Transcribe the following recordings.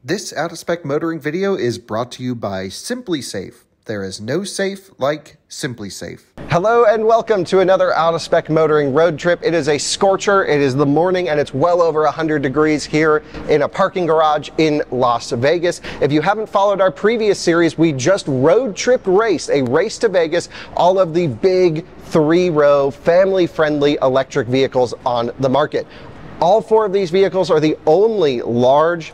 This out-of-spec motoring video is brought to you by SimpliSafe. There is no safe like SimpliSafe. Hello and welcome to another out-of-spec motoring road trip. It is a scorcher, it is the morning, and it's well over 100 degrees here in a parking garage in Las Vegas. If you haven't followed our previous series, we just road trip raced, a race to Vegas, all of the big three-row, family-friendly electric vehicles on the market. All four of these vehicles are the only large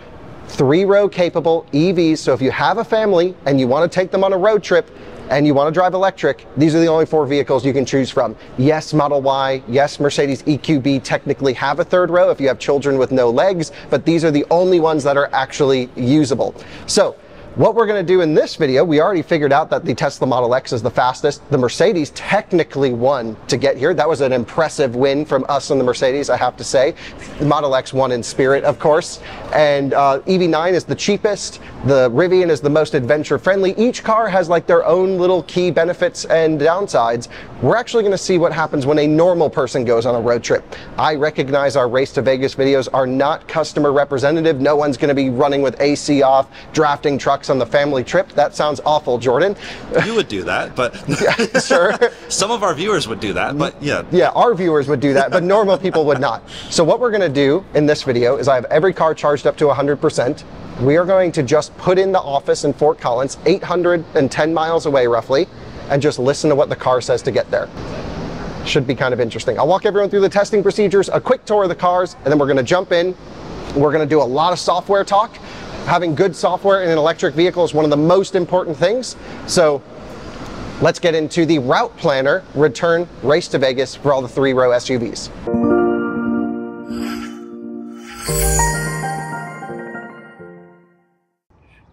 three-row capable EVs, so if you have a family and you want to take them on a road trip and you want to drive electric, these are the only four vehicles you can choose from. Yes, Model Y, yes, Mercedes EQB technically have a third row if you have children with no legs, but these are the only ones that are actually usable. So what we're going to do in this video, we already figured out that the Tesla Model X is the fastest. The Mercedes technically won to get here. That was an impressive win from us on the Mercedes, I have to say. The Model X won in spirit, of course. And EV9 is the cheapest. The Rivian is the most adventure friendly. Each car has like their own little key benefits and downsides. We're actually going to see what happens when a normal person goes on a road trip. I recognize our Race to Vegas videos are not customer representative. No one's going to be running with AC off, drafting trucks on the family trip. That sounds awful, Jordan. You would do that, but yeah, sure. Some of our viewers would do that, but yeah. Yeah, our viewers would do that, but normal people would not. So what we're going to do in this video is I have every car charged up to 100%. We are going to just put in the office in Fort Collins, 810 miles away roughly, and just listen to what the car says to get there. Should be kind of interesting. I'll walk everyone through the testing procedures, a quick tour of the cars, and then we're going to jump in. We're going to do a lot of software talk. Having good software in an electric vehicle is one of the most important things. So let's get into the Route Planner Return Race to Vegas for all the three-row SUVs.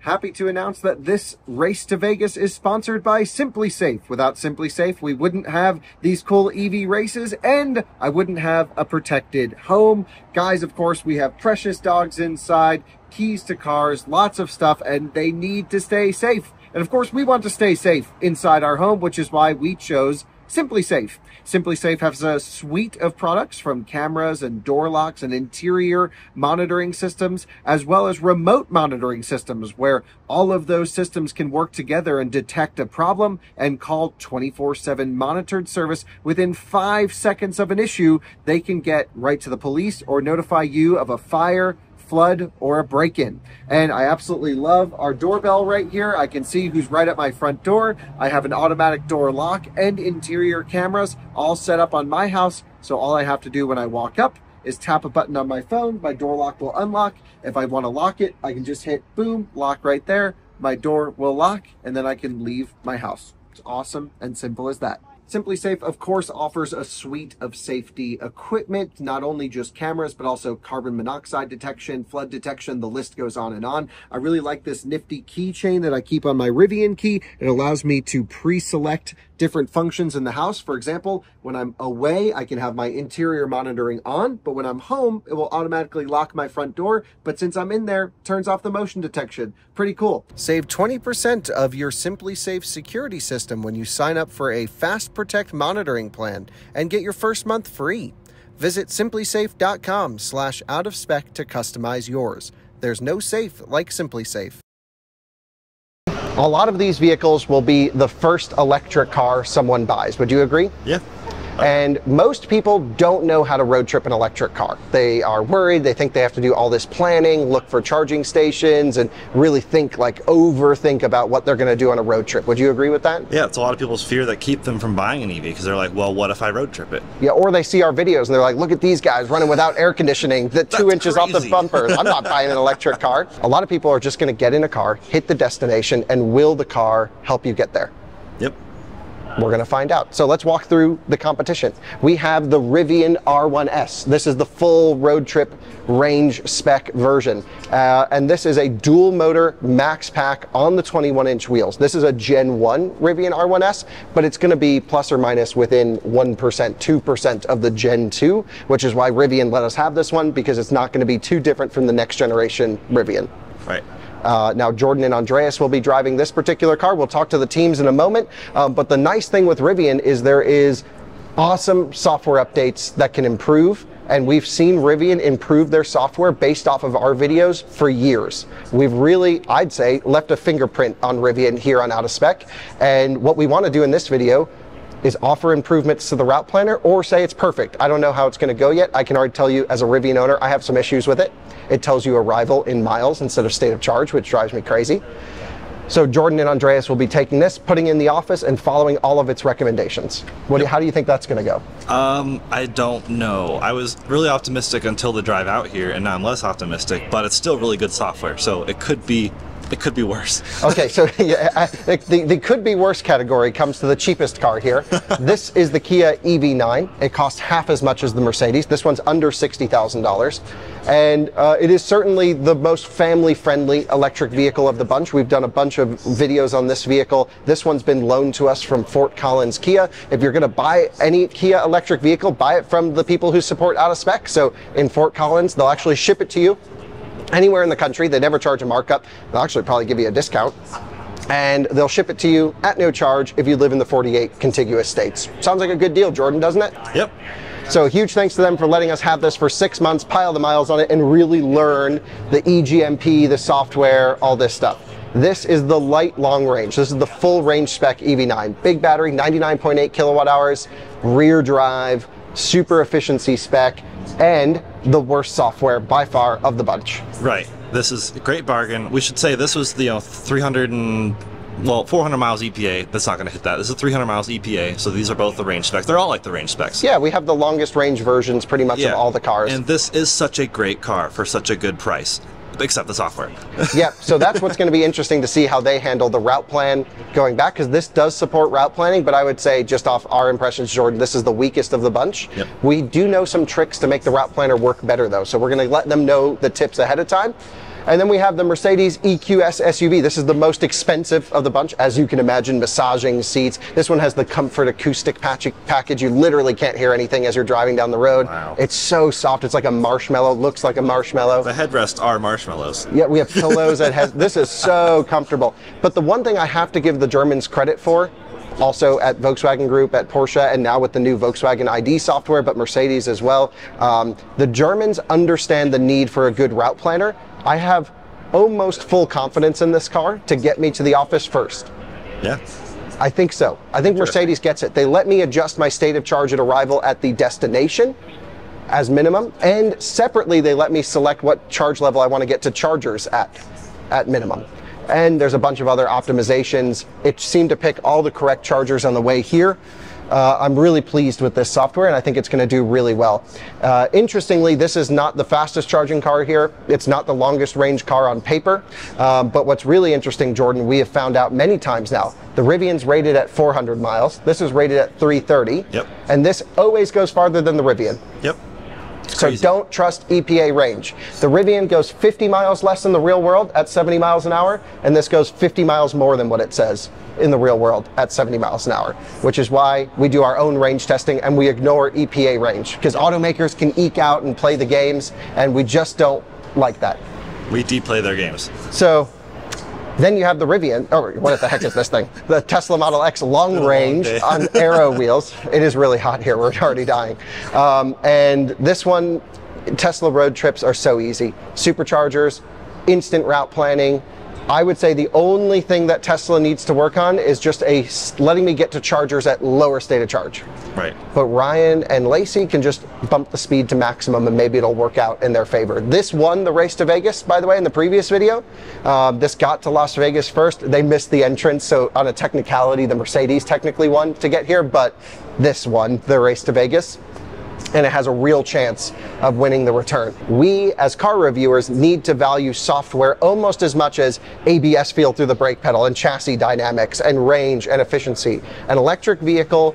Happy to announce that this Race to Vegas is sponsored by SimpliSafe. Without SimpliSafe, we wouldn't have these cool EV races, and I wouldn't have a protected home. Guys, of course, we have precious dogs inside, keys to cars, lots of stuff, and they need to stay safe. And of course, we want to stay safe inside our home, which is why we chose SimpliSafe. SimpliSafe has a suite of products from cameras and door locks and interior monitoring systems, as well as remote monitoring systems, where all of those systems can work together and detect a problem and call 24/7 monitored service within 5 seconds of an issue. They can get right to the police or notify you of a fire, flood, or a break-in. And I absolutely love our doorbell right here. I can see who's right at my front door. I have an automatic door lock and interior cameras all set up on my house. So all I have to do when I walk up is tap a button on my phone. My door lock will unlock. If I want to lock it, I can just hit boom, lock right there. My door will lock, and then I can leave my house. It's awesome and simple as that. SimpliSafe, of course, offers a suite of safety equipment, not only just cameras, but also carbon monoxide detection, flood detection, the list goes on and on. I really like this nifty keychain that I keep on my Rivian key. It allows me to pre-select different functions in the house. For example, when I'm away, I can have my interior monitoring on, but when I'm home, it will automatically lock my front door. But since I'm in there, it turns off the motion detection. Pretty cool. Save 20% of your SimpliSafe security system when you sign up for a Fast Protect monitoring plan and get your first month free. Visit simplisafe.com/out-of-spec to customize yours. There's no safe like SimpliSafe. A lot of these vehicles will be the first electric car someone buys. Would you agree? Yeah. And most people don't know how to road trip an electric car. They are worried, they think they have to do all this planning, look for charging stations, and really overthink about what they're gonna do on a road trip. Would you agree with that? Yeah, it's a lot of people's fear that keep them from buying an EV, because they're like, well, what if I road trip it? Yeah, or they see our videos and they're like, look at these guys running without air conditioning, the 2 inches off the bumper. I'm not buying an electric car. A lot of people are just gonna get in a car, hit the destination, and will the car help you get there? Yep. We're going to find out. So let's walk through the competition. We have the Rivian R1S. This is the full road trip range spec version. And this is a dual motor max pack on the 21-inch wheels. This is a Gen 1 Rivian R1S, but it's going to be plus or minus within 1%, 2% of the Gen 2, which is why Rivian let us have this one, because it's not going to be too different from the next generation Rivian. Right. Now, Jordan and Andreas will be driving this particular car. We'll talk to the teams in a moment. But the nice thing with Rivian is there is awesome software updates that can improve and we've seen Rivian improve their software based off of our videos for years. We've really, I'd say, left a fingerprint on Rivian here on Out of Spec, and what we want to do in this video is offer improvements to the route planner or say it's perfect. I don't know how it's going to go yet. I can already tell you as a Rivian owner, I have some issues with it. It tells you arrival in miles instead of state of charge, which drives me crazy. So Jordan and Andreas will be taking this, putting it in the office and following all of its recommendations. How do you think that's going to go? I don't know. I was really optimistic until the drive out here, and now I'm less optimistic, but it's still really good software, so it could be worse. Okay, so the could be worse category comes to the cheapest car here. This is the Kia EV9. It costs half as much as the Mercedes. This one's under $60,000. And it is certainly the most family-friendly electric vehicle of the bunch. We've done a bunch of videos on this vehicle. This one's been loaned to us from Fort Collins Kia. If you're gonna buy any Kia electric vehicle, buy it from the people who support Out of Spec. So in Fort Collins, they'll actually ship it to you anywhere in the country. They never charge a markup. They'll actually probably give you a discount. And they'll ship it to you at no charge if you live in the 48 contiguous states. Sounds like a good deal, Jordan, doesn't it? Yep. So huge thanks to them for letting us have this for 6 months, pile the miles on it, and really learn the eGMP, the software, all this stuff. This is the light long range. This is the full range spec EV9. Big battery, 99.8 kilowatt hours, rear drive, super efficiency spec, and the worst software by far of the bunch. Right. This is a great bargain. We should say this was the 400 miles EPA. That's not going to hit that. This is 300 miles EPA, so these are both the range specs. They're all like the range specs. Yeah, we have the longest range versions pretty much of all the cars. And this is such a great car for such a good price, except the software. Yeah, so that's what's going to be interesting to see how they handle the route plan going back, because this does support route planning, but I would say just off our impressions, Jordan, this is the weakest of the bunch. Yep. We do know some tricks to make the route planner work better though, so we're going to let them know the tips ahead of time. And then we have the Mercedes EQS SUV. This is the most expensive of the bunch, as you can imagine, massaging seats. This one has the comfort acoustic package. You literally can't hear anything as you're driving down the road. Wow. It's so soft. It's like a marshmallow, looks like a marshmallow. The headrests are marshmallows. Yeah, we have pillows that has, this is so comfortable. But the one thing I have to give the Germans credit for, also at Volkswagen Group, at Porsche, and now with the new Volkswagen ID software, but Mercedes as well, the Germans understand the need for a good route planner. I have almost full confidence in this car to get me to the office first. Yeah. I think so. I think Mercedes gets it. They let me adjust my state of charge at arrival at the destination as minimum, and separately they let me select what charge level I want to get to chargers at minimum. And there's a bunch of other optimizations. It seemed to pick all the correct chargers on the way here. I'm really pleased with this software, and I think it's going to do really well. Interestingly, this is not the fastest charging car here. It's not the longest range car on paper. But what's really interesting, Jordan, we have found out many times now, the Rivian's rated at 400 miles. This is rated at 330. Yep. And this always goes farther than the Rivian. Yep. So don't trust EPA range. The Rivian goes 50 miles less in the real world at 70 miles an hour, and this goes 50 miles more than what it says in the real world at 70 miles an hour, which is why we do our own range testing and we ignore EPA range, because automakers can eke out and play the games, and we just don't like that. We deplay their games. So then you have the Rivian, or what the heck is this thing? The Tesla Model X long range on aero wheels. It is really hot here, we're already dying. And this one, Tesla road trips are so easy. Superchargers, instant route planning. I would say the only thing that Tesla needs to work on is just letting me get to chargers at lower state of charge. Right. But Ryan and Lacey can just bump the speed to maximum, and maybe it'll work out in their favor. This won the race to Vegas, by the way, in the previous video. This got to Las Vegas first. They missed the entrance, so on a technicality, the Mercedes technically won to get here, but this won the race to Vegas, and it has a real chance of winning the return. We, as car reviewers, need to value software almost as much as ABS feel through the brake pedal and chassis dynamics and range and efficiency. An electric vehicle,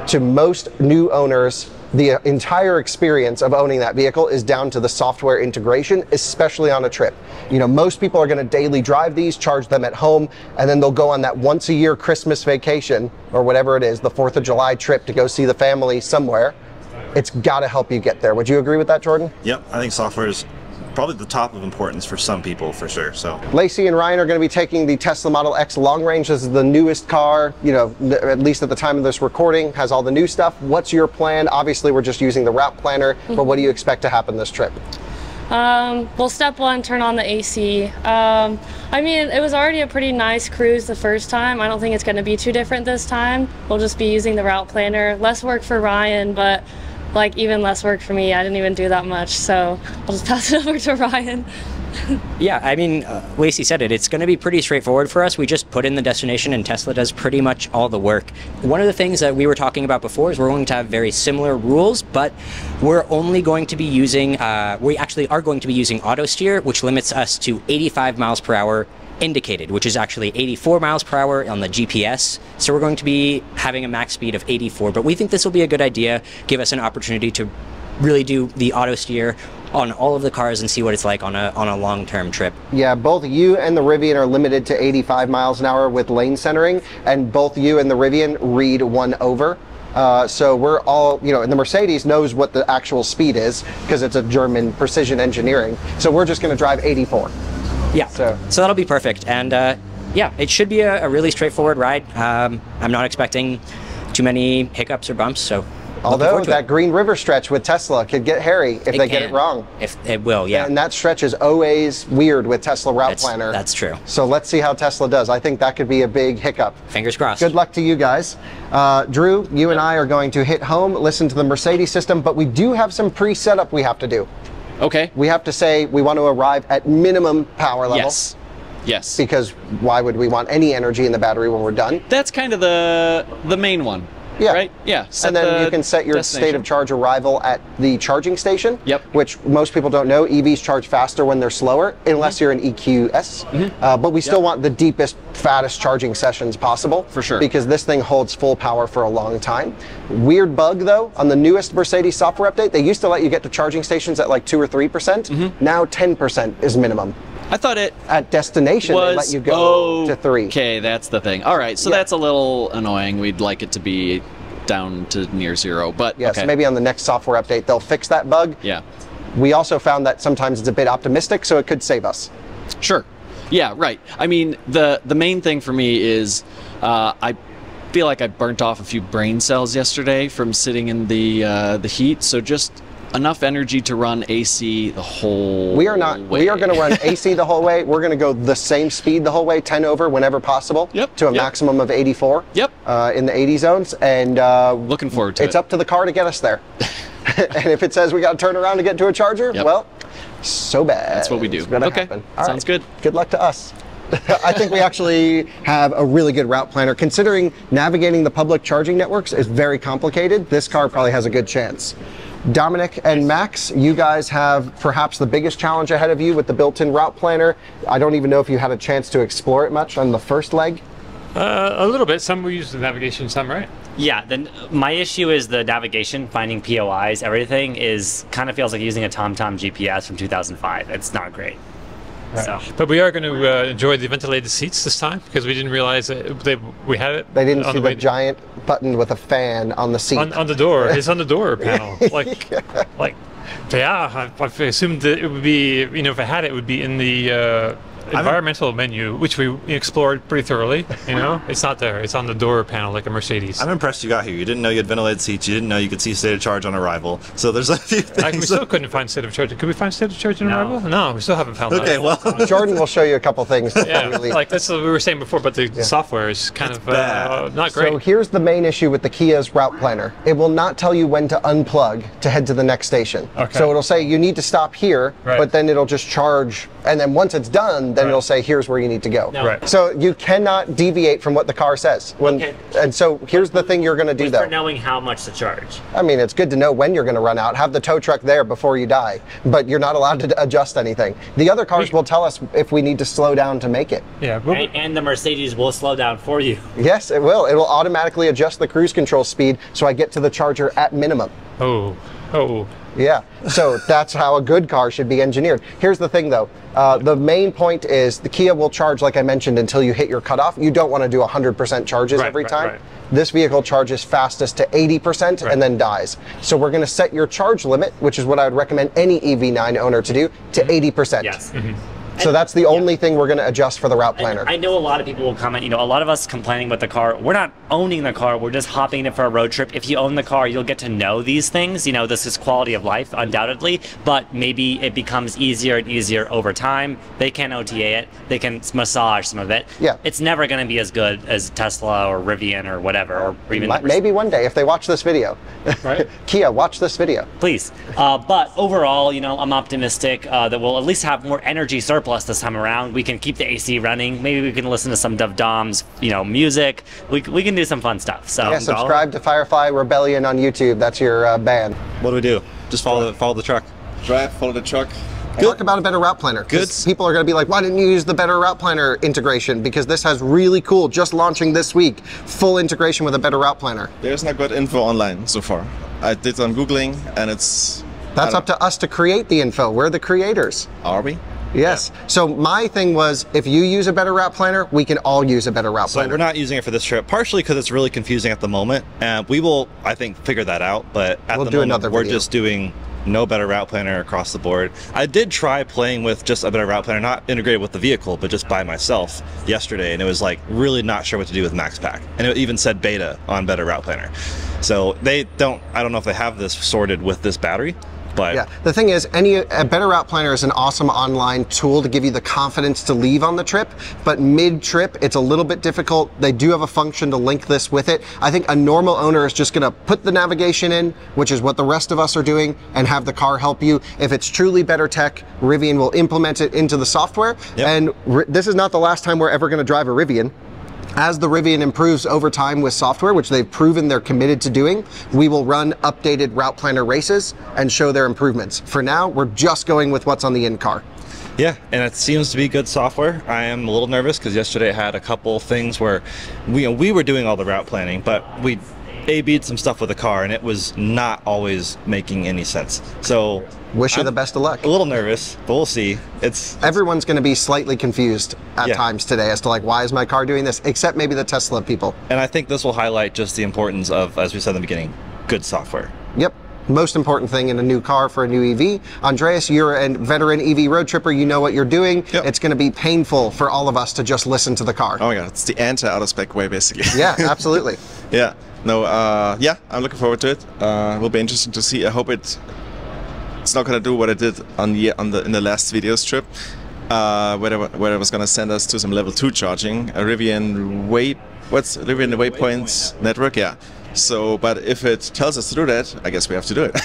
to most new owners, the entire experience of owning that vehicle is down to the software integration, especially on a trip. You know, most people are gonna daily drive these, charge them at home, and then they'll go on that once a year Christmas vacation, or whatever it is, the 4th of July trip to go see the family somewhere. It's got to help you get there. Would you agree with that, Jordan? Yep, I think software is probably the top of importance for some people for sure. So Lacey and Ryan are going to be taking the Tesla Model X Long Range. This is the newest car, you know, at least at the time of this recording, has all the new stuff. What's your plan? Obviously, we're just using the route planner, but what do you expect to happen this trip? Well, step one, turn on the AC. I mean, it was already a pretty nice cruise the first time. I don't think it's going to be too different this time. We'll just be using the route planner. Less work for Ryan, but like even less work for me. I didn't even do that much, so I'll just pass it over to Ryan. Yeah, I mean, Lacey said it. It's going to be pretty straightforward for us. We just put in the destination and Tesla does pretty much all the work. One of the things that we were talking about before is we're going to have very similar rules, but we're only going to be using, we actually are going to be using auto steer, which limits us to 85 miles per hour indicated, which is actually 84 miles per hour on the GPS. So we're going to be having a max speed of 84, but we think this will be a good idea, give us an opportunity to really do the auto steer on all of the cars and see what it's like on a long-term trip. Yeah, both you and the Rivian are limited to 85 miles an hour with lane centering, and both you and the Rivian read 1 over. So we're all, you know, and the Mercedes knows what the actual speed is because it's a German precision engineering. So we're just going to drive 84. Yeah, so that'll be perfect. And yeah, it should be a really straightforward ride. I'm not expecting too many hiccups or bumps, so although that Green River stretch with Tesla could get hairy if they get it wrong. If it will, yeah. And that stretch is always weird with Tesla route planner. That's true. So let's see how Tesla does. I think that could be a big hiccup. Fingers crossed. Good luck to you guys. Drew, you and I are going to hit home, listen to the Mercedes system, but we do have some pre-setup we have to do. Okay. We have to say we want to arrive at minimum power level. Yes. Yes. Because why would we want any energy in the battery when we're done? That's kind of the main one. Yeah. Right? Yeah. And then you can set your state of charge arrival at the charging station. Yep. Which most people don't know. EVs charge faster when they're slower, unless you're an EQS. But we still want the deepest, fattest charging sessions possible. For sure. Because this thing holds full power for a long time. Weird bug though, on the newest Mercedes software update, they used to let you get to charging stations at like 2 or 3%. Now 10% is minimum. I thought it at destination they let you go to 3. Okay, that's the thing. All right, so that's a little annoying. We'd like it to be down to near 0, but yes, so maybe on the next software update they'll fix that bug. Yeah. We also found that sometimes it's a bit optimistic, so it could save us. Sure. Yeah, right. I mean, the main thing for me is I feel like I burnt off a few brain cells yesterday from sitting in the heat, so just enough energy to run AC the whole We are going to run AC the whole way. We're going to go the same speed the whole way, 10 over whenever possible, to a maximum of 84 in the 80 zones. And looking forward to it. It's up to the car to get us there. And if it says we got to turn around to get to a charger, well, so bad. That's what we do. It's gonna okay, happen. Sounds good. Good luck to us. I think we actually have a really good route planner. Considering navigating the public charging networks is very complicated, this car probably has a good chance. Dominic and Max, you guys have perhaps the biggest challenge ahead of you with the built-in route planner. I don't even know if you had a chance to explore it much on the first leg. A little bit. Some we use the navigation, some, right? Yeah, my issue is the navigation, finding POIs, everything is kind of feels like using a TomTom GPS from 2005. It's not great. Right. So. But we are going to enjoy the ventilated seats this time because we didn't realize that we had it. They didn't see the giant button with a fan on the seat. On the door. It's on the door panel. Yeah, I assumed that it would be, you know, if I had it, it would be in the environmental menu, which we explored pretty thoroughly. You know, it's not there. It's on the door panel like a Mercedes. I'm impressed you got here. You didn't know you had ventilated seats. You didn't know you could see state of charge on arrival. So there's a few things. We still couldn't find state of charge. Could we find state of charge on arrival? No, we still haven't found that. Okay, well, Jordan will show you a couple things. Yeah, like that's what we were saying before, but the software is kind of not great. So here's the main issue with the Kia's route planner. It will not tell you when to unplug to head to the next station. Okay. So it'll say you need to stop here, but then it'll just charge, and then once it's done, then it'll say here's where you need to go. No. Right. So you cannot deviate from what the car says. And so here's the thing you're going to do though. For knowing how much to charge. I mean, it's good to know when you're going to run out. Have the tow truck there before you die, but you're not allowed to adjust anything. The other cars will tell us if we need to slow down to make it. Yeah. And the Mercedes will slow down for you. Yes, it will. It will automatically adjust the cruise control speed so I get to the charger at minimum. Oh. Oh. Yeah, so that's how a good car should be engineered. Here's the thing though, the main point is the Kia will charge, like I mentioned, until you hit your cutoff. You don't want to do 100% charges every time. Right. This vehicle charges fastest to 80% and then dies. So we're going to set your charge limit, which is what I would recommend any EV9 owner to do, to 80%. Yes. So that's the only thing we're going to adjust for the route planner. I know a lot of people will comment, you know, a lot of us complaining about the car. We're not owning the car, we're just hopping in it for a road trip. If you own the car, you'll get to know these things. You know, this is quality of life, undoubtedly, but maybe it becomes easier and easier over time. They can OTA it, they can massage some of it. Yeah. It's never going to be as good as Tesla or Rivian or whatever, or even maybe one day if they watch this video. Right. Kia, watch this video. Please. But overall, you know, I'm optimistic that we'll at least have more energy surplus this time around. We can keep the AC running. Maybe we can listen to some Dove Dom's, you know, music. We can do some fun stuff. So yeah, subscribe to Firefly Rebellion on YouTube. That's your band. What do we do? Just follow the truck. Drive, follow the truck. Talk about a better route planner. Good. People are going to be like, why didn't you use the better route planner integration? Because this has really cool, just launching this week, full integration with a better route planner. There's not good info online so far. I did some Googling and it's... That's up to us to create the info. We're the creators. Are we? Yes. Yeah. So my thing was, if you use a better route planner, we can all use a better route planner. So we're not using it for this trip, partially because it's really confusing at the moment. And we will, I think, figure that out. But at the moment, we're just doing no better route planner across the board. I did try playing with just a better route planner, not integrated with the vehicle, but just by myself yesterday. And it was like really not sure what to do with MaxPack. And it even said beta on better route planner. So I don't know if they have this sorted with this battery. But yeah, the thing is, a better route planner is an awesome online tool to give you the confidence to leave on the trip, but mid-trip, it's a little bit difficult. They do have a function to link this with it. I think a normal owner is just gonna put the navigation in, which is what the rest of us are doing, and have the car help you. If it's truly better tech, Rivian will implement it into the software. Yep. And this is not the last time we're ever gonna drive a Rivian. As the Rivian improves over time with software, which they've proven they're committed to doing, we will run updated route planner races and show their improvements. For now, we're just going with what's on the in-car. Yeah, and it seems to be good software. I am a little nervous because yesterday I had a couple things where we were doing all the route planning, but we A/B'd some stuff with the car and it was not always making any sense. So wish you the best of luck. A little nervous, but we'll see. Everyone's going to be slightly confused at times today as to like, why is my car doing this? Except maybe the Tesla people. And I think this will highlight just the importance of, as we said in the beginning, good software. Yep. Most important thing in a new car for a new EV. Andreas, you're a veteran EV road tripper. You know what you're doing. Yep. It's going to be painful for all of us to just listen to the car. Oh my God, it's the anti-out-of-spec way, basically. Yeah, absolutely. Yeah. No, yeah, I'm looking forward to it. It will be interesting to see. I hope it's not going to do what it did in the last videos trip, where it was going to send us to some level 2 charging, a Rivian Waypoints network, yeah. So, but if it tells us to do that, I guess we have to do it.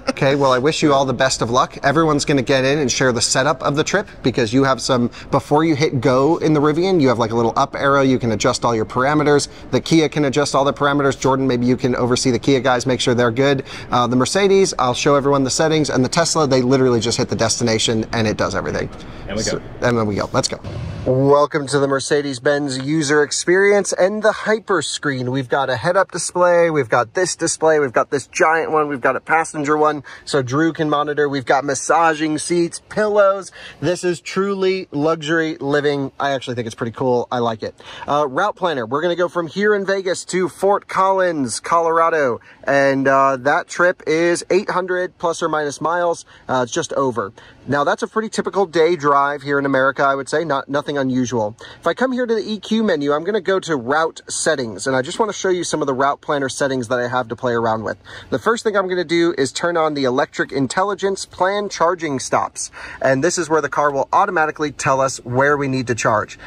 Okay, well, I wish you all the best of luck. Everyone's going to get in and share the setup of the trip because you have some, before you hit go in the Rivian, you have like a little up arrow. You can adjust all your parameters. The Kia can adjust all the parameters. Jordan, maybe you can oversee the Kia guys, make sure they're good. The Mercedes, I'll show everyone the settings. And the Tesla, they literally just hit the destination and it does everything. And we go. And then we go. Let's go. Welcome to the Mercedes-Benz user experience and the Hyper screen. We've got a head-up display. We've got this display. We've got this giant one. We've got a passenger one so Drew can monitor. We've got massaging seats, pillows. This is truly luxury living. I actually think it's pretty cool. I like it. Route planner. We're going to go from here in Vegas to Fort Collins, Colorado. And that trip is 800 plus or minus miles. It's just over. Now, that's a pretty typical day drive here in America, I would say. Nothing unusual. If I come here to the EQ menu, I'm going to go to route settings. And I just want to show you some of the route planner settings that I have to play around with. The first thing I'm going to do is turn on the electric intelligence plan charging stops. And this is where the car will automatically tell us where we need to charge.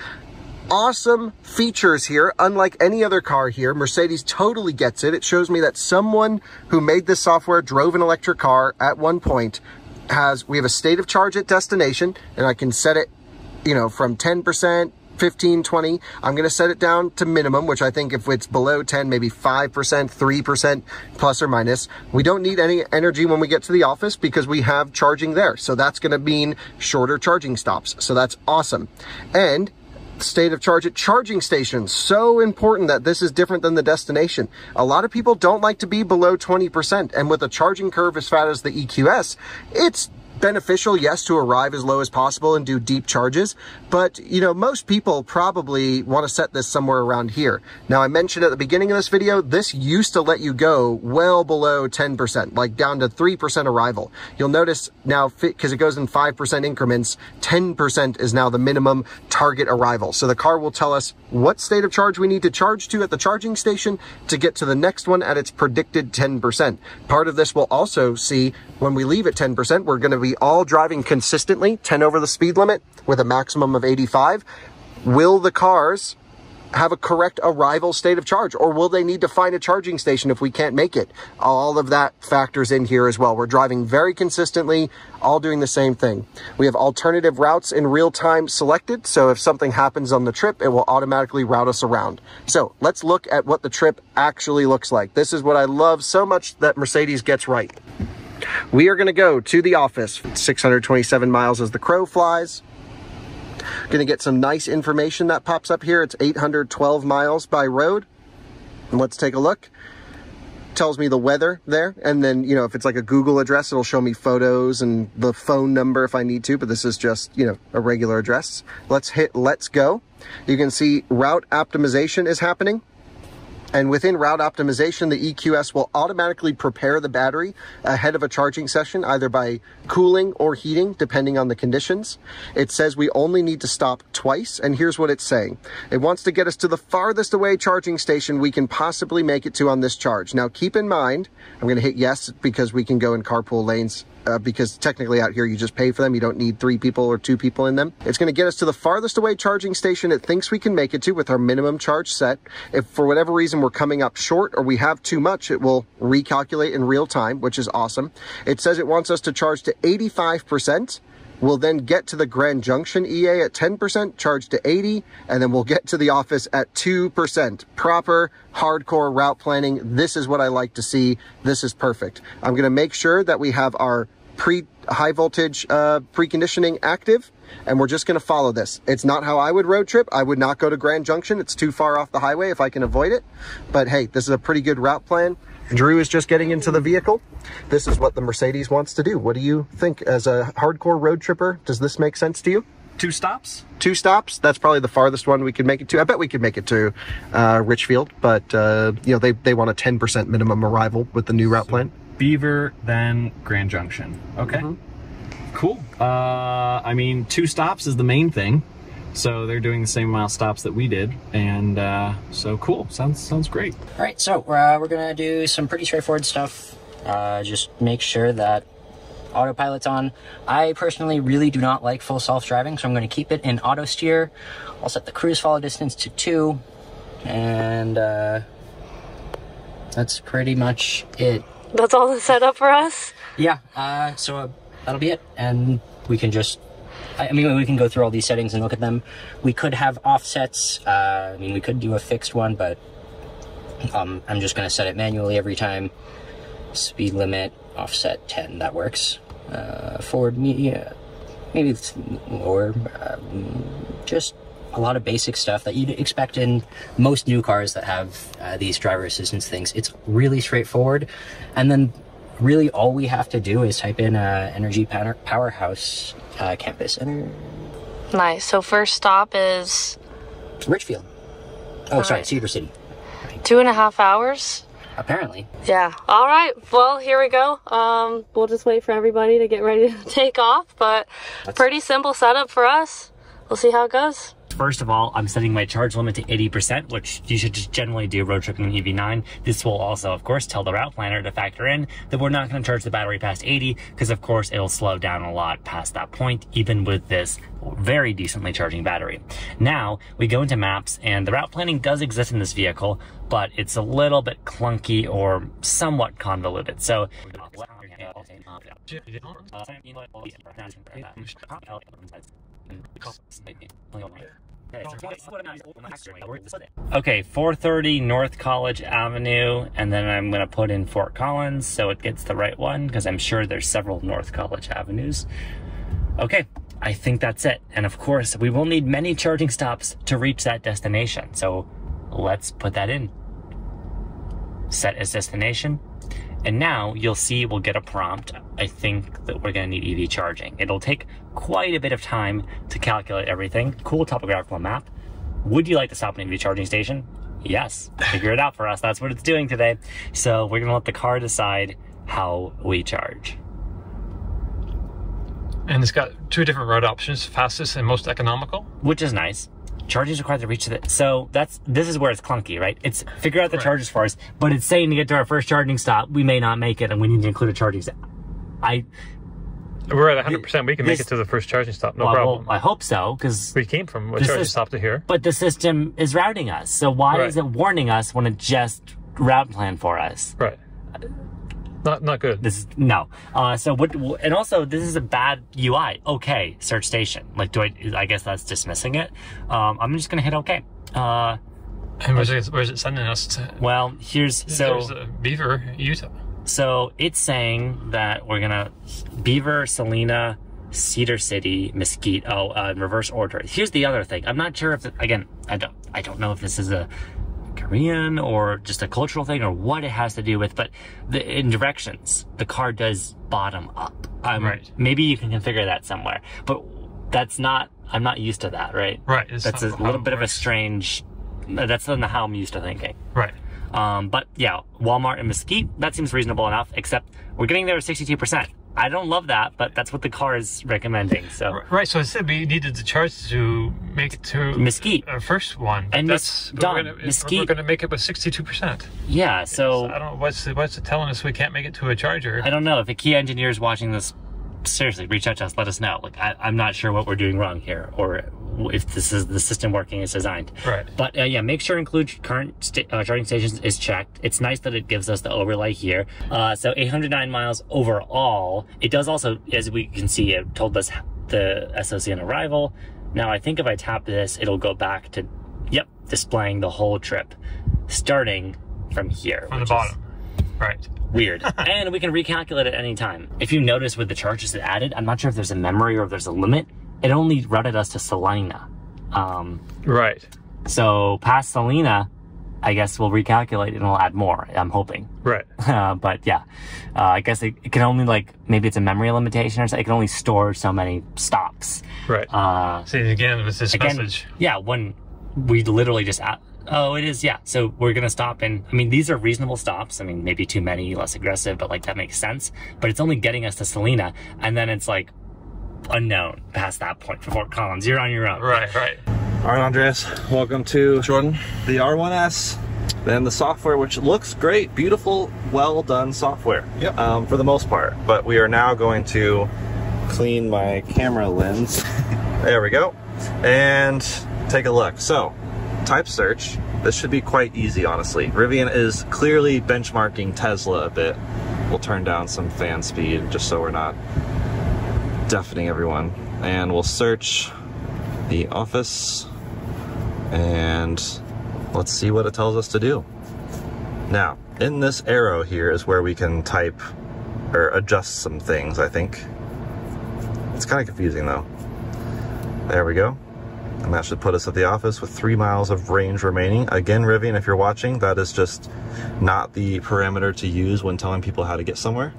Awesome features here. Unlike any other car here, Mercedes totally gets it. It shows me that someone who made this software drove an electric car at one point. We have a state of charge at destination, and I can set it, you know, from 10%, 15, 20. I'm going to set it down to minimum, which I think if it's below 10, maybe 5%, 3% plus or minus. We don't need any energy when we get to the office because we have charging there. So that's going to mean shorter charging stops. So that's awesome. And state of charge at charging stations. So important that this is different than the destination. A lot of people don't like to be below 20%, and with a charging curve as fat as the EQS, it's beneficial, yes, to arrive as low as possible and do deep charges, but you know, most people probably want to set this somewhere around here. Now, I mentioned at the beginning of this video, this used to let you go well below 10%, like down to 3% arrival. You'll notice now, because it goes in 5% increments, 10% is now the minimum target arrival. So the car will tell us what state of charge we need to charge to at the charging station to get to the next one at its predicted 10%. Part of this will also see when we leave at 10%, we're going to be all driving consistently 10 over the speed limit with a maximum of 85. Will the cars have a correct arrival state of charge, or will they need to find a charging station if we can't make it? All of that factors in here as well. We're driving very consistently, all doing the same thing. We have alternative routes in real time selected, so if something happens on the trip, it will automatically route us around. So let's look at what the trip actually looks like. This is what I love so much that Mercedes gets right. We are going to go to the office, 627 miles as the crow flies. Going to get some nice information that pops up here. It's 812 miles by road. And let's take a look. Tells me the weather there. And then, you know, if it's like a Google address, it'll show me photos and the phone number if I need to. But this is just, you know, a regular address. Let's hit let's go. You can see route optimization is happening. And within route optimization, the EQS will automatically prepare the battery ahead of a charging session, either by cooling or heating, depending on the conditions. It says we only need to stop twice, and here's what it's saying. It wants to get us to the farthest away charging station we can possibly make it to on this charge. Now, keep in mind, I'm going to hit yes because we can go in carpool lanes. Because technically out here you just pay for them. You don't need 3 people or 2 people in them. It's going to get us to the farthest away charging station it thinks we can make it to with our minimum charge set. If for whatever reason we're coming up short or we have too much, it will recalculate in real time, which is awesome. It says it wants us to charge to 85%. We'll then get to the Grand Junction EA at 10%, charge to 80, and then we'll get to the office at 2%. Proper, hardcore route planning. This is what I like to see. This is perfect. I'm going to make sure that we have our high voltage preconditioning active, and we're just going to follow this. It's not how I would road trip. I would not go to Grand Junction. It's too far off the highway if I can avoid it. But hey, this is a pretty good route plan. Drew is just getting into the vehicle. This is what the Mercedes wants to do. What do you think as a hardcore road tripper? Does this make sense to you? 2 stops? 2 stops. That's probably the farthest one we could make it to. I bet we could make it to Richfield, but you know, they want a 10% minimum arrival with the new route plan. Beaver, then Grand Junction. Okay. Cool. I mean, 2 stops is the main thing. So they're doing the same amount of stops that we did. And so cool. Sounds great. All right, so we're going to do some pretty straightforward stuff. Just make sure that autopilot's on. I personally really do not like full self-driving, so I'm going to keep it in auto steer. I'll set the cruise follow distance to 2. And that's pretty much it. That's all the setup for us? Yeah, so that'll be it. And we can just, I mean, we can go through all these settings and look at them. We could have offsets. I mean, we could do a fixed one, but I'm just going to set it manually every time. Speed limit, offset 10, that works. Forward, maybe it's lower. Just a lot of basic stuff that you'd expect in most new cars that have these driver assistance things. It's really straightforward. And then really all we have to do is type in Energy Powerhouse campus. Nice. So first stop is? Richfield. Oh, sorry, Cedar City. 2.5 hours? Apparently. Yeah. All right. Well, here we go. We'll just wait for everybody to get ready to take off, but pretty simple setup for us. We'll see how it goes. First of all, I'm setting my charge limit to 80%, which you should just generally do road tripping in EV9. This will also, of course, tell the route planner to factor in that we're not going to charge the battery past 80, because of course it'll slow down a lot past that point, even with this very decently charging battery. Now, we go into maps, and the route planning does exist in this vehicle, but it's a little bit clunky or somewhat convoluted. So, okay, 430 North College Avenue, and then I'm going to put in Fort Collins so it gets the right one, because I'm sure there's several North College Avenues. Okay, I think that's it. And of course, we will need many charging stops to reach that destination. So let's put that in. Set as destination. And now you'll see we'll get a prompt. I think that we're going to need EV charging. It'll take quite a bit of time to calculate everything. Cool topographical map. Would you like to stop an EV charging station? Yes. Figure it out for us. That's what it's doing today. So we're going to let the car decide how we charge. And it's got 2 different route options, fastest and most economical. Which is nice. Charging is required to reach it. So this is where it's clunky, right? It's figure out the charges for us, but it's saying to get to our first charging stop, we may not make it and we need to include a charging stop. We're at 100%. We can make it to the first charging stop, no problem. Well, I hope so, because we came from a charging stop to here. But the system is routing us. So why is it warning us when it just route plan for us? Right. Not good. This is no. So what? And also, this is a bad UI. Okay, search station. Like, I guess that's dismissing it. I'm just gonna hit okay. And where's it sending us to? Well, there's Beaver, Utah. So it's saying that we're gonna Beaver, Salina, Cedar City, Mesquite. In reverse order. Here's the other thing. I'm not sure if again. I don't know if this is a Korean or just a cultural thing or what it has to do with, but in directions, the car does bottom up. Right. Maybe you can configure that somewhere, but that's not, I'm not used to that, right? Right. That's a little bit of a strange, that's not how I'm used to thinking. Right. But yeah, Walmart and Mesquite, that seems reasonable enough, except we're getting there at 62%. I don't love that, but that's what the car is recommending. So right, so it said we needed the charge to make it to Mesquite, our first one, and Mesquite. We're going to make it with 62%. Yeah, so I don't know what's it telling us we can't make it to a charger. I don't know if a key engineer is watching this. Seriously, reach out to us. Let us know. Like I'm not sure what we're doing wrong here, or if this is the system working as designed. Right. But yeah, make sure include current charging stations is checked. It's nice that it gives us the overlay here. So 809 miles overall. It does also, as we can see, it told us the SOC on arrival. Now I think if I tap this, it'll go back to, yep, displaying the whole trip, starting from here. From the bottom. Right. Weird. And we can recalculate at any time. If you notice with the charges it added, I'm not sure if there's a memory or if there's a limit. It only routed us to Salina. Right. So past Salina, I guess we'll recalculate and it'll add more, I'm hoping. Right. But yeah, I guess it can only, like, maybe it's a memory limitation or something. It can only store so many stops. Right. See, again, with this message. Yeah, when we literally just oh, it is, yeah. So we're gonna stop in, I mean, these are reasonable stops. I mean, maybe too many, less aggressive, but like that makes sense. But it's only getting us to Salina, and then it's like unknown past that point for Fort Collins. You're on your own. Right, right. All right, Andreas, welcome to Jordan, the R1S. Then the software, which looks great, beautiful, well done software. Yep. For the most part. But we are now going to clean my camera lens. There we go. And take a look. So, type search. This should be quite easy, honestly. Rivian is clearly benchmarking Tesla a bit. We'll turn down some fan speed just so we're not deafening everyone. And we'll search the office and let's see what it tells us to do. Now, in this arrow here is where we can type or adjust some things, I think. It's kind of confusing though. There we go. And that should put us at the office with 3 miles of range remaining. Again, Rivian, if you're watching, that is just not the parameter to use when telling people how to get somewhere.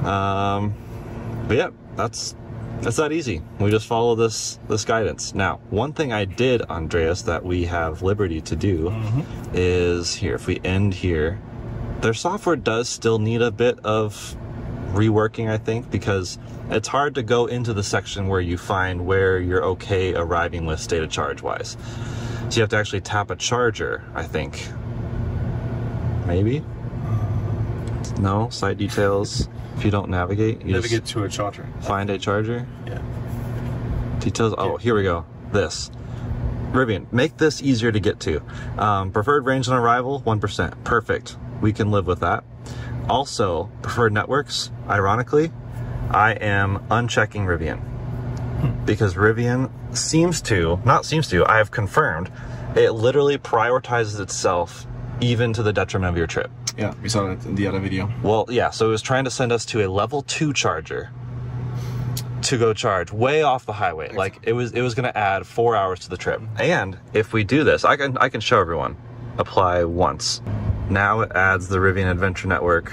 But yeah, that's that easy. We just follow this guidance. Now, one thing I did, Andreas, that we have liberty to do is here, if we end here, their software does still need a bit of reworking, I think, because it's hard to go into the section where you find where you're okay arriving with state of charge wise. So you have to actually tap a charger, I think. Maybe? No, site details. If you don't navigate, you navigate to a charger. Find a charger? Yeah. Details, oh, here we go. This. Rivian, make this easier to get to. Preferred range on arrival, 1%. Perfect. We can live with that. Also, preferred networks, ironically, I am unchecking Rivian. Because Rivian I have confirmed, it literally prioritizes itself even to the detriment of your trip. Yeah, we saw that in the other video. Well, yeah, so it was trying to send us to a level 2 charger to go charge, way off the highway. Like it was going to add 4 hours to the trip. And if we do this, I can show everyone. Apply once. Now it adds the Rivian Adventure Network.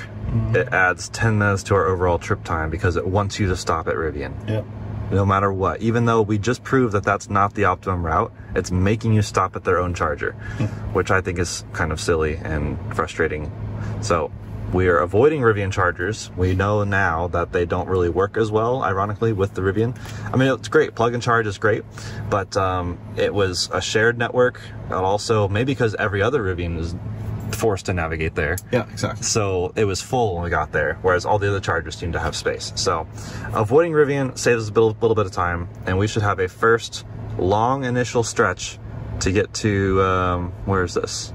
It adds 10 minutes to our overall trip time because it wants you to stop at Rivian. Yep. No matter what. Even though we just proved that that's not the optimum route, it's making you stop at their own charger, which I think is kind of silly and frustrating. So we are avoiding Rivian chargers. We know now that they don't really work as well, ironically, with the Rivian. I mean, it's great. Plug and charge is great, but it was a shared network. And also, maybe because every other Rivian is forced to navigate there. Yeah, exactly. So it was full when we got there, whereas all the other chargers seem to have space. So avoiding Rivian saves us a little bit of time, and we should have a first long initial stretch to get to, where is this?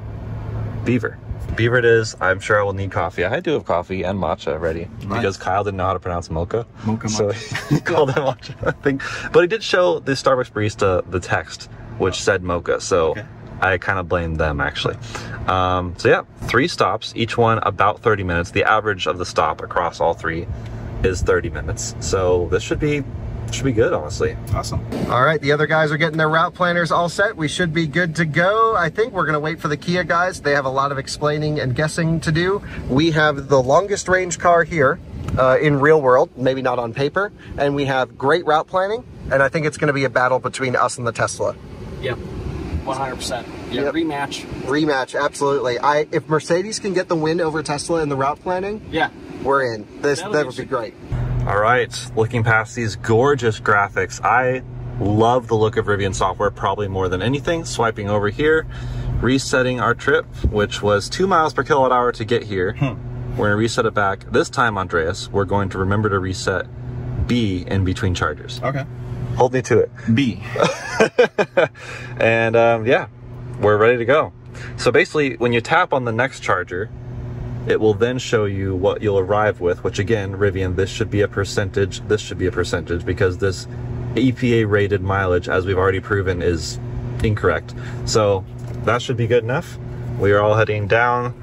Beaver. Beaver it is. I'm sure I will need coffee. I do have coffee and matcha ready because Kyle didn't know how to pronounce mocha. So he called it matcha, I think. But he did show the Starbucks barista the text, which said mocha. So I kind of blame them, actually. So yeah, 3 stops, each one about 30 minutes. The average of the stop across all 3 is 30 minutes. So this should be good, honestly. Awesome. All right, the other guys are getting their route planners all set. We should be good to go. I think we're gonna wait for the Kia guys. They have a lot of explaining and guessing to do. We have the longest range car here in real world, maybe not on paper, and we have great route planning, and I think it's gonna be a battle between us and the Tesla. Yep, 100%. Yeah, yep. Rematch, absolutely. If Mercedes can get the win over Tesla in the route planning, yeah, we're in. That would be great. All right, looking past these gorgeous graphics, I love the look of Rivian software probably more than anything. Swiping over here, resetting our trip, which was 2 miles per kilowatt hour to get here. We're gonna reset it back. This time, Andreas, we're going to remember to reset B in between chargers. Okay. Hold me to it. B. And yeah, we're ready to go. So basically, when you tap on the next charger, it will then show you what you'll arrive with, which again, Rivian, this should be a percentage, this should be a percentage, because this EPA rated mileage, as we've already proven, is incorrect. So that should be good enough. We are all heading down,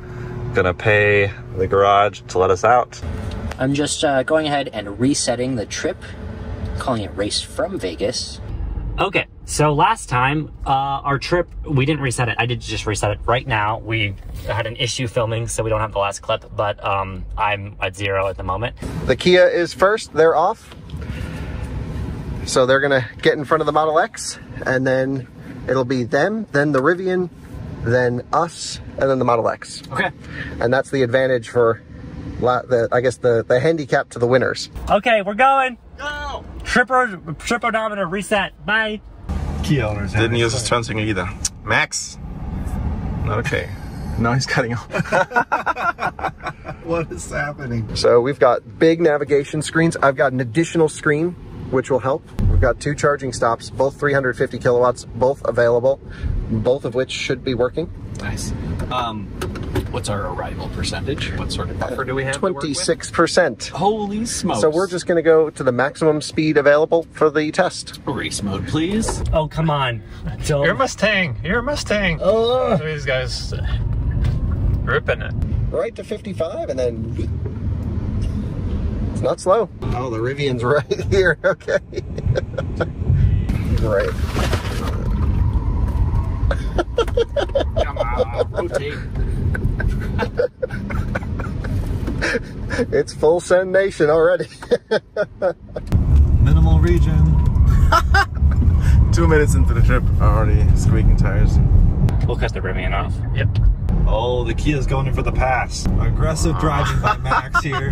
gonna pay the garage to let us out. I'm just going ahead and resetting the trip, calling it Race from Vegas. Okay, so last time, our trip, we didn't reset it. I did just reset it right now. We had an issue filming, so we don't have the last clip, but I'm at 0 at the moment. The Kia is first, they're off. So they're gonna get in front of the Model X, and then it'll be them, then the Rivian, then us, and then the Model X. Okay. And that's the advantage for, I guess, the handicap to the winners. Okay, we're going. Go! Trip odometer reset. Bye. Kia owners didn't use his turn signal either. Max. Okay. Now he's cutting off. What is happening? So we've got big navigation screens. I've got an additional screen, which will help. We've got 2 charging stops, both 350 kilowatts, both available, both of which should be working. Nice. What's our arrival percentage? What sort of buffer do we have? 26%. Holy smokes. So we're just going to go to the maximum speed available for the test. Race mode, please. Oh, come on. You're a Mustang. You're a Mustang. Oh. These guys ripping it. Right to 55 and then it's not slow. Oh, the Rivian's right here. Okay. Great. Come on, rotate. It's full send nation already. Minimal region. 2 minutes into the trip, already squeaking tires. We'll cut the Rivian off. Yep. Oh, the Kia's going in for the pass. Aggressive driving by Max here.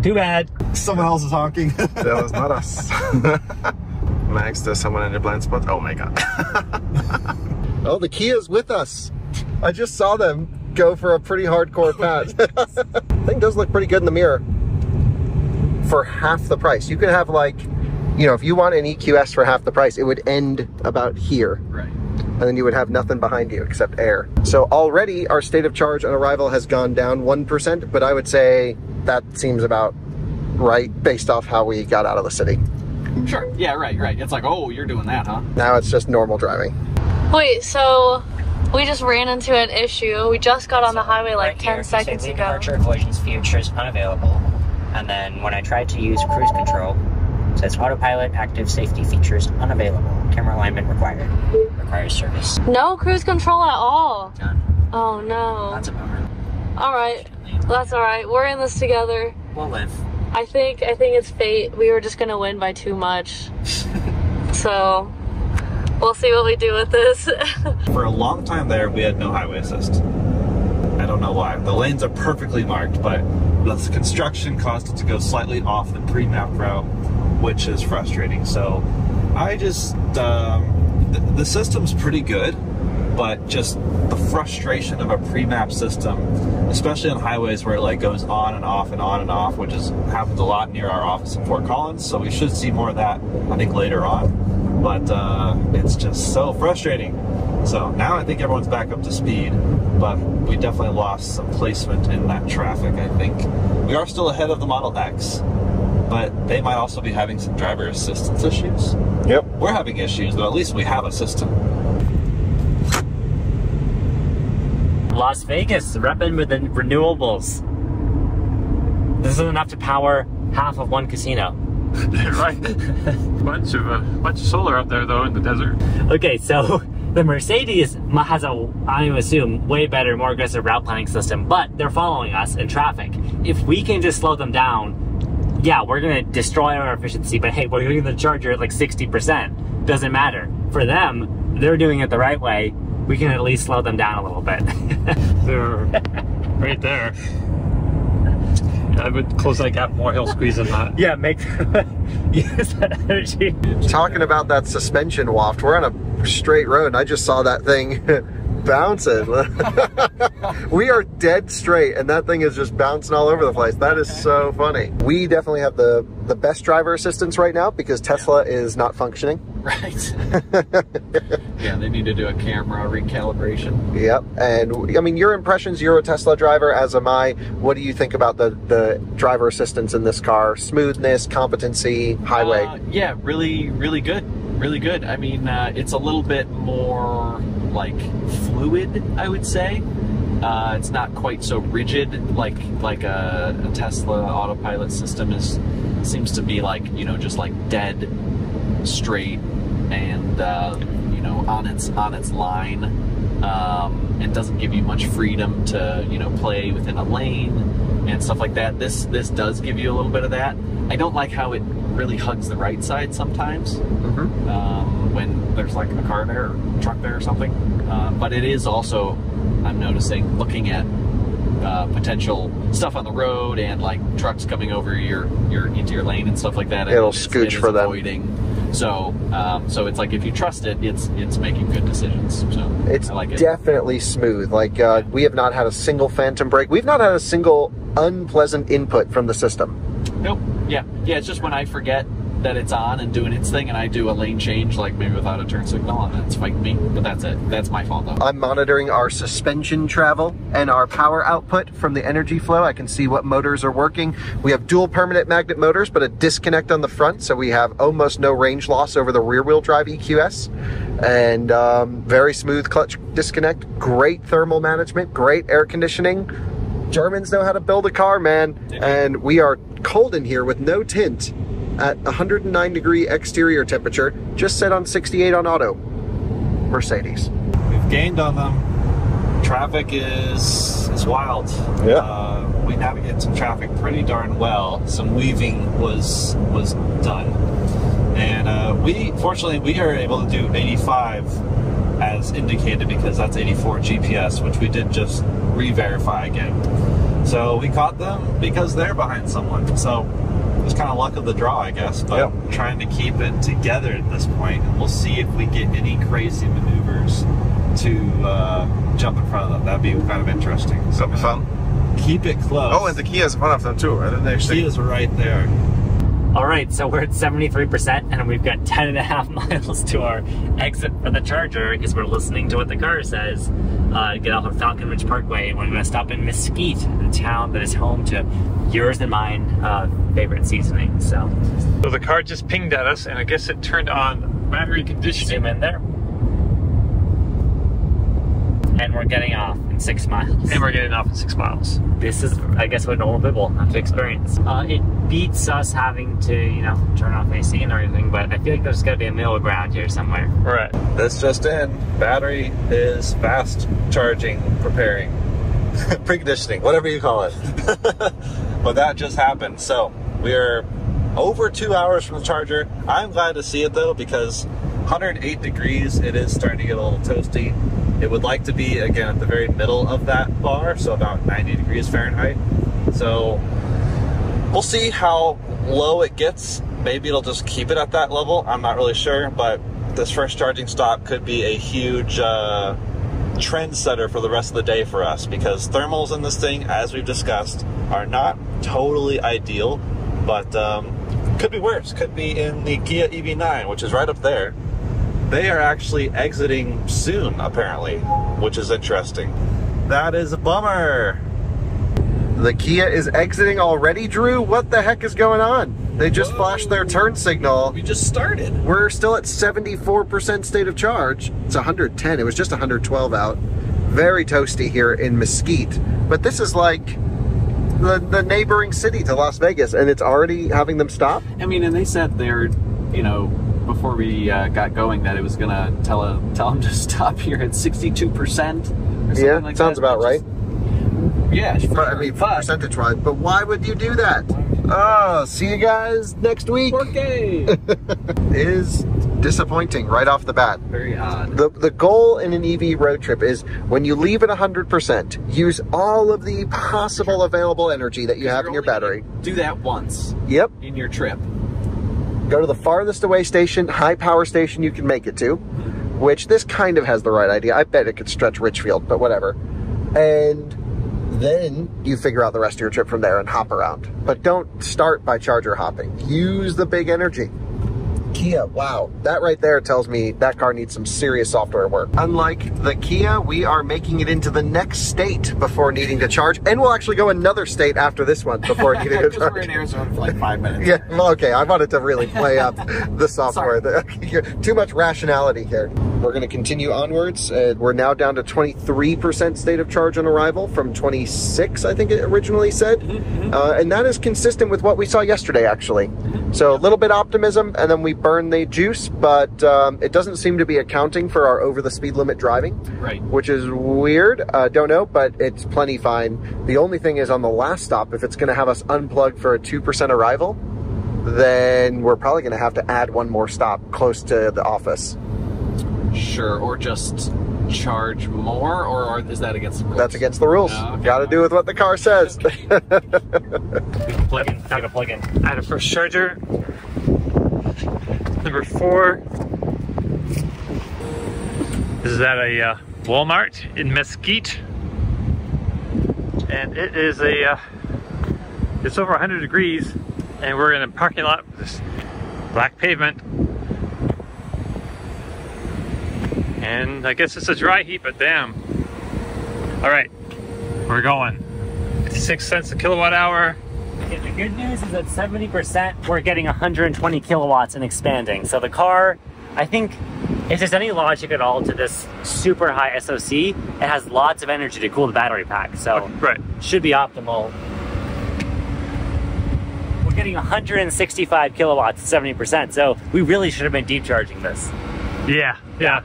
Too bad. Someone else is honking. That was not us. Max, there's someone in your blind spot. Oh my god. Oh, the Kia's with us. I just saw them go for a pretty hardcore pass. Thing does look pretty good in the mirror for half the price. You could have, like, you know, if you want an EQS for half the price, it would end about here. Right. And then you would have nothing behind you except air. So already our state of charge on arrival has gone down 1%, but I would say that seems about right based off how we got out of the city. Sure. Yeah, right. It's like, oh, you're doing that, huh? Now it's just normal driving. Wait, so We just ran into an issue. We just got on the highway like 10 seconds ago. Departure avoidance features unavailable. And then when I tried to use cruise control, it says autopilot active safety features unavailable. Camera alignment required. Requires service. No cruise control at all. Done. Oh no. That's a bummer. Alright. That's alright. We're in this together. We'll live. I think it's fate. We were just gonna win by too much. So we'll see what we do with this. For a long time there, we had no highway assist. I don't know why. The lanes are perfectly marked, but the construction caused it to go slightly off the pre-mapped route, which is frustrating. So I just, the system's pretty good, but just the frustration of a pre-map system, especially on highways where it like goes on and off and on and off, which happens a lot near our office in Fort Collins. So we should see more of that, I think, later on. But it's just so frustrating. So now I think everyone's back up to speed, but we definitely lost some placement in that traffic, I think. We are still ahead of the Model X, but they might also be having some driver assistance issues. Yep. We're having issues, but at least we have a system. Las Vegas, repping with the renewables. This isn't enough to power half of one casino. Right. bunch of solar out there though in the desert. Okay, so the Mercedes has a, I assume, way better, more aggressive route planning system, but they're following us in traffic. If we can just slow them down, yeah, we're gonna destroy our efficiency, but hey, we're doing the Charger at like 60%. Doesn't matter. For them, they're doing it the right way. We can at least slow them down a little bit. They're right there. I would close that gap more, he'll squeeze in that. Yeah, use that energy. Talking about that suspension waft, we're on a straight road and I just saw that thing bouncing. We are dead straight and that thing is just bouncing all over the place. That is so funny. We definitely have the best driver assistance right now because Tesla is not functioning. Right. Yeah, they need to do a camera recalibration. Yep. And I mean, your impressions, you're a Tesla driver, as am I. What do you think about the driver assistance in this car? Smoothness, competency, highway? Yeah, really, really good. Really good. I mean, it's a little bit more like fluid, I would say. It's not quite so rigid like a Tesla autopilot system seems to be like, you know, just like dead straight and you know, on its line. It doesn't give you much freedom to, you know, play within a lane and stuff like that. This does give you a little bit of that. I don't like how it really hugs the right side sometimes. When there's like a car there or a truck there or something. But it is also, I'm noticing, looking at potential stuff on the road and like trucks coming over into your lane and stuff like that. It'll scooch for them. Avoiding. So it's like if you trust it, it's making good decisions. So it's I like it. Definitely smooth. Like we have not had a single phantom brake. We've not had a single unpleasant input from the system. Nope. Yeah. It's just when I forget that it's on and doing its thing and I do a lane change, like maybe without a turn signal, and it's fighting me. But that's it. That's my fault though. I'm monitoring our suspension travel and our power output from the energy flow. I can see what motors are working. We have dual permanent magnet motors, but a disconnect on the front, so we have almost no range loss over the rear wheel drive EQS. And very smooth clutch disconnect, great thermal management, great air conditioning. Germans know how to build a car, man. And we are cold in here with no tint at 109-degree exterior temperature, just set on 68 on auto. Mercedes. We've gained on them. Traffic is wild. Yeah. We navigated some traffic pretty darn well. Some weaving was done. And fortunately, we are able to do 85 as indicated because that's 84 GPS, which we did just re-verify again. So we caught them because they're behind someone. So it's kind of luck of the draw, I guess, but we're trying to keep it together at this point. We'll see if we get any crazy maneuvers to jump in front of them. That'd be kind of interesting. That'll be fun. Keep it close. Oh, and the Kia's one of them too, right? The Kia's right there. All right, so we're at 73% and we've got 10.5 miles to our exit for the Charger because we're listening to what the car says. Get off of Falcon Ridge Parkway and we're going to stop in Mesquite, the town that is home to yours and mine favorite seasoning. So the car just pinged at us and I guess it turned on battery conditioning. Zoom in there. And we're getting off in 6 miles. And we're getting off in 6 miles. This is, I guess, what normal people have to experience. It beats us having to, you know, turn off AC and everything, but I feel like there's got to be a middle ground here somewhere. Right. This just in. Battery is fast charging, preparing. Preconditioning, whatever you call it. But that just happened. So we're over 2 hours from the charger. I'm glad to see it though, because 108 degrees, it is starting to get a little toasty. It would like to be, again, at the very middle of that bar, so about 90 degrees Fahrenheit. So we'll see how low it gets. Maybe it'll just keep it at that level. I'm not really sure, but this first charging stop could be a huge trendsetter for the rest of the day for us, because thermals in this thing, as we've discussed, are not totally ideal, but could be worse. Could be in the Kia EV9, which is right up there. They are actually exiting soon, apparently, which is interesting. That is a bummer. The Kia is exiting already, Drew? What the heck is going on? They just flashed their turn signal. We just started. We're still at 74% state of charge. It's 110. It was just 112 out. Very toasty here in Mesquite. But this is like the neighboring city to Las Vegas, and it's already having them stop? I mean, and they said they're, you know, before we got going, that it was gonna tell them to stop here at 62%. Yeah, like sounds about right. Yeah, but, I mean, percentage-wise. But why would you do that? Oh, see you guys next week. Okay. Is disappointing right off the bat. Very odd. The goal in an EV road trip is when you leave at 100%, use all of the possible available energy that you have in your battery. Do that once. Yep. In your trip. Go to the farthest away station, high power station you can make it to, which this kind of has the right idea. I bet it could stretch Richfield, but whatever. And then you figure out the rest of your trip from there and hop around. But don't start by charger hopping. Use the big energy. Kia, wow, that right there tells me that car needs some serious software work. Unlike the Kia, we are making it into the next state before needing to charge, and we'll actually go another state after this one before needing to charge. We're in Arizona for like 5 minutes. Yeah, well, okay, I wanted to really play up the software. Too much rationality here. We're going to continue onwards. We're now down to 23% state of charge on arrival from 26, I think it originally said. And that is consistent with what we saw yesterday, actually. So a little bit optimism, and then we burn the juice, but it doesn't seem to be accounting for our over the speed limit driving, right? Which is weird. Don't know, but it's plenty fine. The only thing is on the last stop, if it's going to have us unplug for a 2% arrival, then we're probably going to have to add one more stop close to the office. Sure, or just charge more, or is that against the rules? That's against the rules. Oh, okay. Got to do with what the car says. We can plug in. Time to plug in. I had a first charger. Number 4. This is at a Walmart in Mesquite, and it is it's over 100 degrees, and we're in a parking lot with this black pavement. And I guess it's a dry heat, but damn. All right, we're going. 56 cents a kilowatt hour. Okay, the good news is at 70%, we're getting 120 kilowatts and expanding. So the car, I think, if there's any logic at all to this super high SOC, it has lots of energy to cool the battery pack. So right, should be optimal. We're getting 165 kilowatts at 70%. So we really should have been deep charging this. Yeah,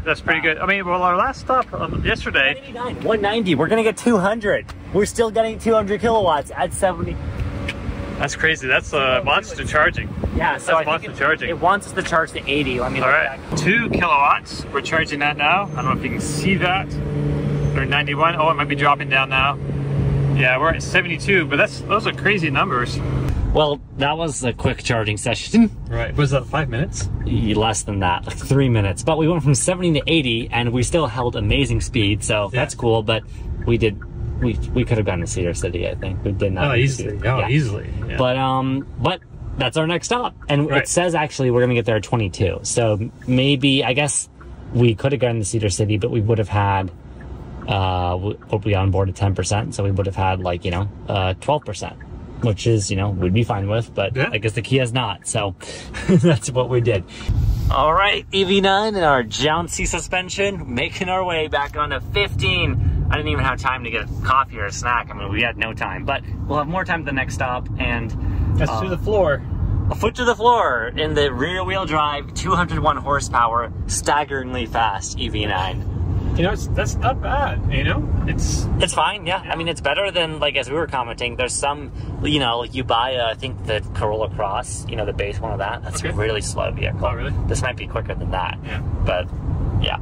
that's pretty good. I mean, well, our last stop yesterday... 190, we're gonna get 200. We're still getting 200 kilowatts at 70. That's crazy, that's monster charging. Yeah, so that's monster charging. It wants us to charge to 80. Let me look back. 2 kilowatts, we're charging that now. I don't know if you can see that. We're 91, oh, it might be dropping down now. Yeah, we're at 72, but those are crazy numbers. Well, that was a quick charging session. Right, was that 5 minutes? Less than that, like 3 minutes. But we went from 70 to 80, and we still held amazing speed, so that's cool. But we could have gone to Cedar City, I think. We did not. Oh, easily. Easily. Yeah. But that's our next stop, and it says actually we're gonna get there at 22. So maybe, I guess we could have gone to Cedar City, but we would have had we'll be on board at 10%, so we would have had, like, 12%. which is, you know, we'd be fine with, but I guess the Kia's not, so that's what we did. All right, EV9 and our Jouncy suspension, making our way back onto 15. I didn't even have time to get coffee or a snack. I mean, we had no time, but we'll have more time at the next stop. And that's to the floor. A foot to the floor in the rear-wheel drive, 201 horsepower, staggeringly fast EV9. You know, that's not bad, you know? It's fine, yeah. I mean, it's better than, like, as we were commenting, there's some, you know, like you buy, I think, the Corolla Cross, you know, the base one of that. That's a really slow vehicle. Oh, really? This might be quicker than that. Yeah. But, yeah.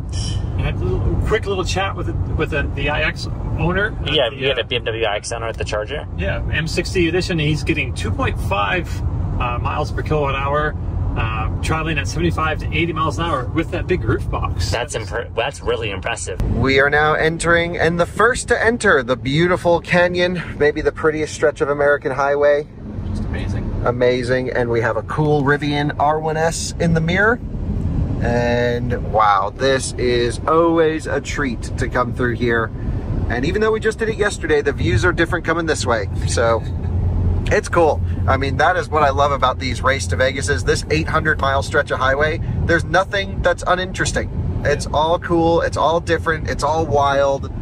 I had a quick little chat with the iX owner. Yeah, you had a BMW iX owner at the Charger. Yeah, M60 edition. He's getting 2.5 miles per kilowatt hour. Traveling at 75 to 80 miles an hour with that big roof box. That's really impressive. We are now entering, and the first to enter, the beautiful canyon, maybe the prettiest stretch of American highway. Just amazing. Amazing, and we have a cool Rivian R1S in the mirror. And wow, this is always a treat to come through here. And even though we just did it yesterday, the views are different coming this way. So it's cool. I mean, that is what I love about these Race to Vegases. This 800-mile stretch of highway, there's nothing that's uninteresting. It's all cool, it's all different, it's all wild,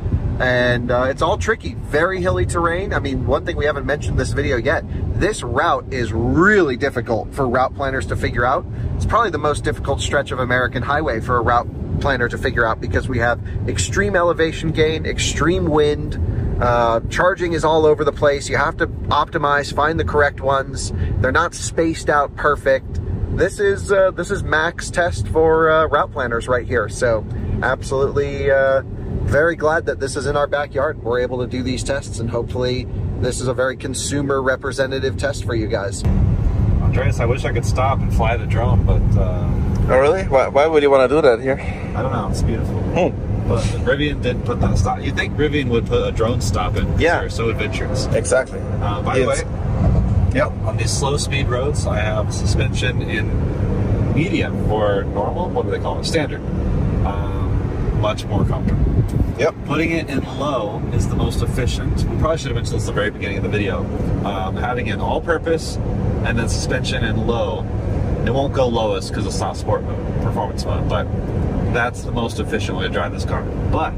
and it's all tricky. Very hilly terrain. I mean, one thing we haven't mentioned in this video yet, this route is really difficult for route planners to figure out. It's probably the most difficult stretch of American highway for a route planner to figure out because we have extreme elevation gain, extreme wind, charging is all over the place. You have to optimize, find the correct ones. They're not spaced out perfect. This is max test for route planners right here. So absolutely very glad that this is in our backyard. We're able to do these tests, and hopefully this is a very consumer representative test for you guys. Andreas, I wish I could stop and fly the drone, but oh really? Why would you want to do that here? I don't know, it's beautiful. But Rivian didn't put that stop. You'd think Rivian would put a drone stop in. Yeah. They're so adventurous. Exactly. By the way, on these slow speed roads, I have suspension in medium or normal. What do they call it? Standard. Much more comfortable. Yep. Putting it in low is the most efficient. We probably should have mentioned this at the very beginning of the video. Having it all-purpose and then suspension in low. It won't go lowest because it's not sport mode, performance mode, but that's the most efficient way to drive this car. But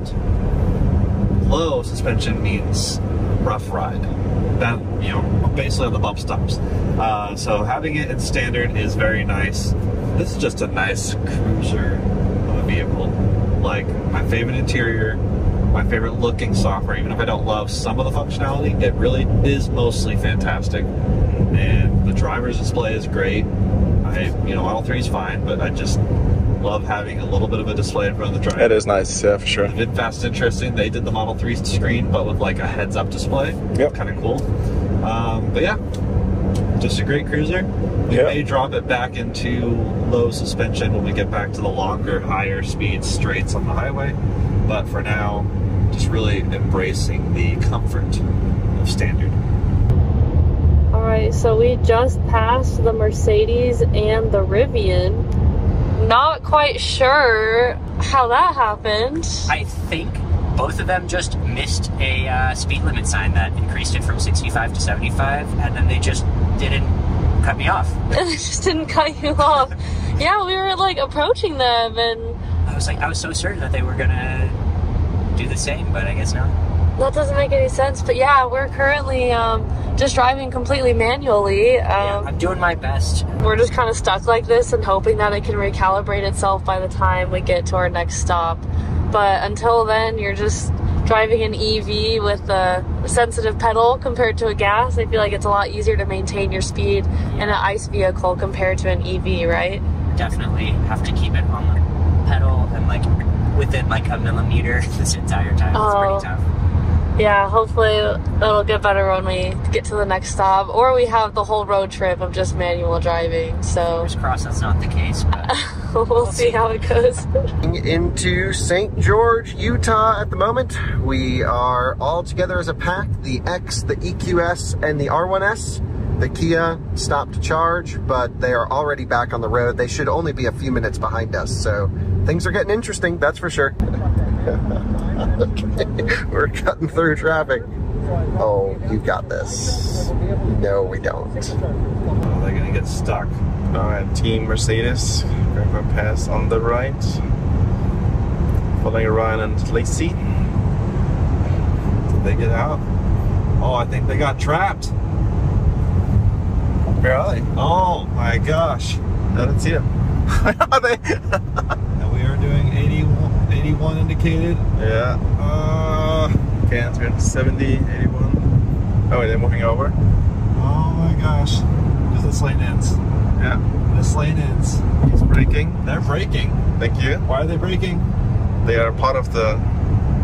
low suspension means rough ride. That, you know, basically on the bump stops. So having it in standard is very nice. This is just a nice cruiser of a vehicle. Like, my favorite interior, my favorite looking software. Even if I don't love some of the functionality, it really is mostly fantastic. And the driver's display is great. You know, Model 3 is fine, but I just love having a little bit of a display in front of the driver. It is nice, yeah, for sure. The VinFast is interesting. They did the Model 3 screen, but with like a heads-up display. Yep. Kind of cool. But yeah, just a great cruiser. We may drop it back into low suspension when we get back to the longer, higher speed straights on the highway. But for now, just really embracing the comfort of standard. Alright, so we just passed the Mercedes and the Rivian. Not quite sure how that happened. I think both of them just missed a speed limit sign that increased it from 65 to 75, and then they just didn't cut me off. They just didn't cut you off. Yeah, we were like approaching them, and I was so certain that they were gonna do the same, but I guess not. That doesn't make any sense. But yeah, we're currently just driving completely manually. Yeah, I'm doing my best. We're just kind of stuck like this and hoping that it can recalibrate itself by the time we get to our next stop. But until then, you're just driving an EV with a sensitive pedal compared to a gas. I feel like it's a lot easier to maintain your speed in an ICE vehicle compared to an EV, right? Definitely have to keep it on the pedal and like within like a millimeter this entire time. It's pretty tough. Yeah, hopefully it'll get better when we get to the next stop, or we have the whole road trip of just manual driving. So fingers crossed that's not the case, but we'll see how it goes. Into St. George, Utah at the moment. We are all together as a pack, the X, the EQS, and the R1S. The Kia stopped to charge, but they are already back on the road. They should only be a few minutes behind us, so things are getting interesting, that's for sure. Okay. We're cutting through traffic. Oh, you got this. No, we don't. Oh, they're gonna get stuck. Alright, Team Mercedes. Going for a pass on the right. Following Ryan and Lacey. Did they get out? Oh, I think they got trapped. Where are they? Oh my gosh. I don't see them. Where are they? And we are doing 81 indicated. Yeah. Okay, it's been 70, 81. Oh, they're moving over. Oh my gosh. Because this lane ends. Yeah. This lane ends. He's braking. They're braking. Thank you. Why are they braking? They are part of the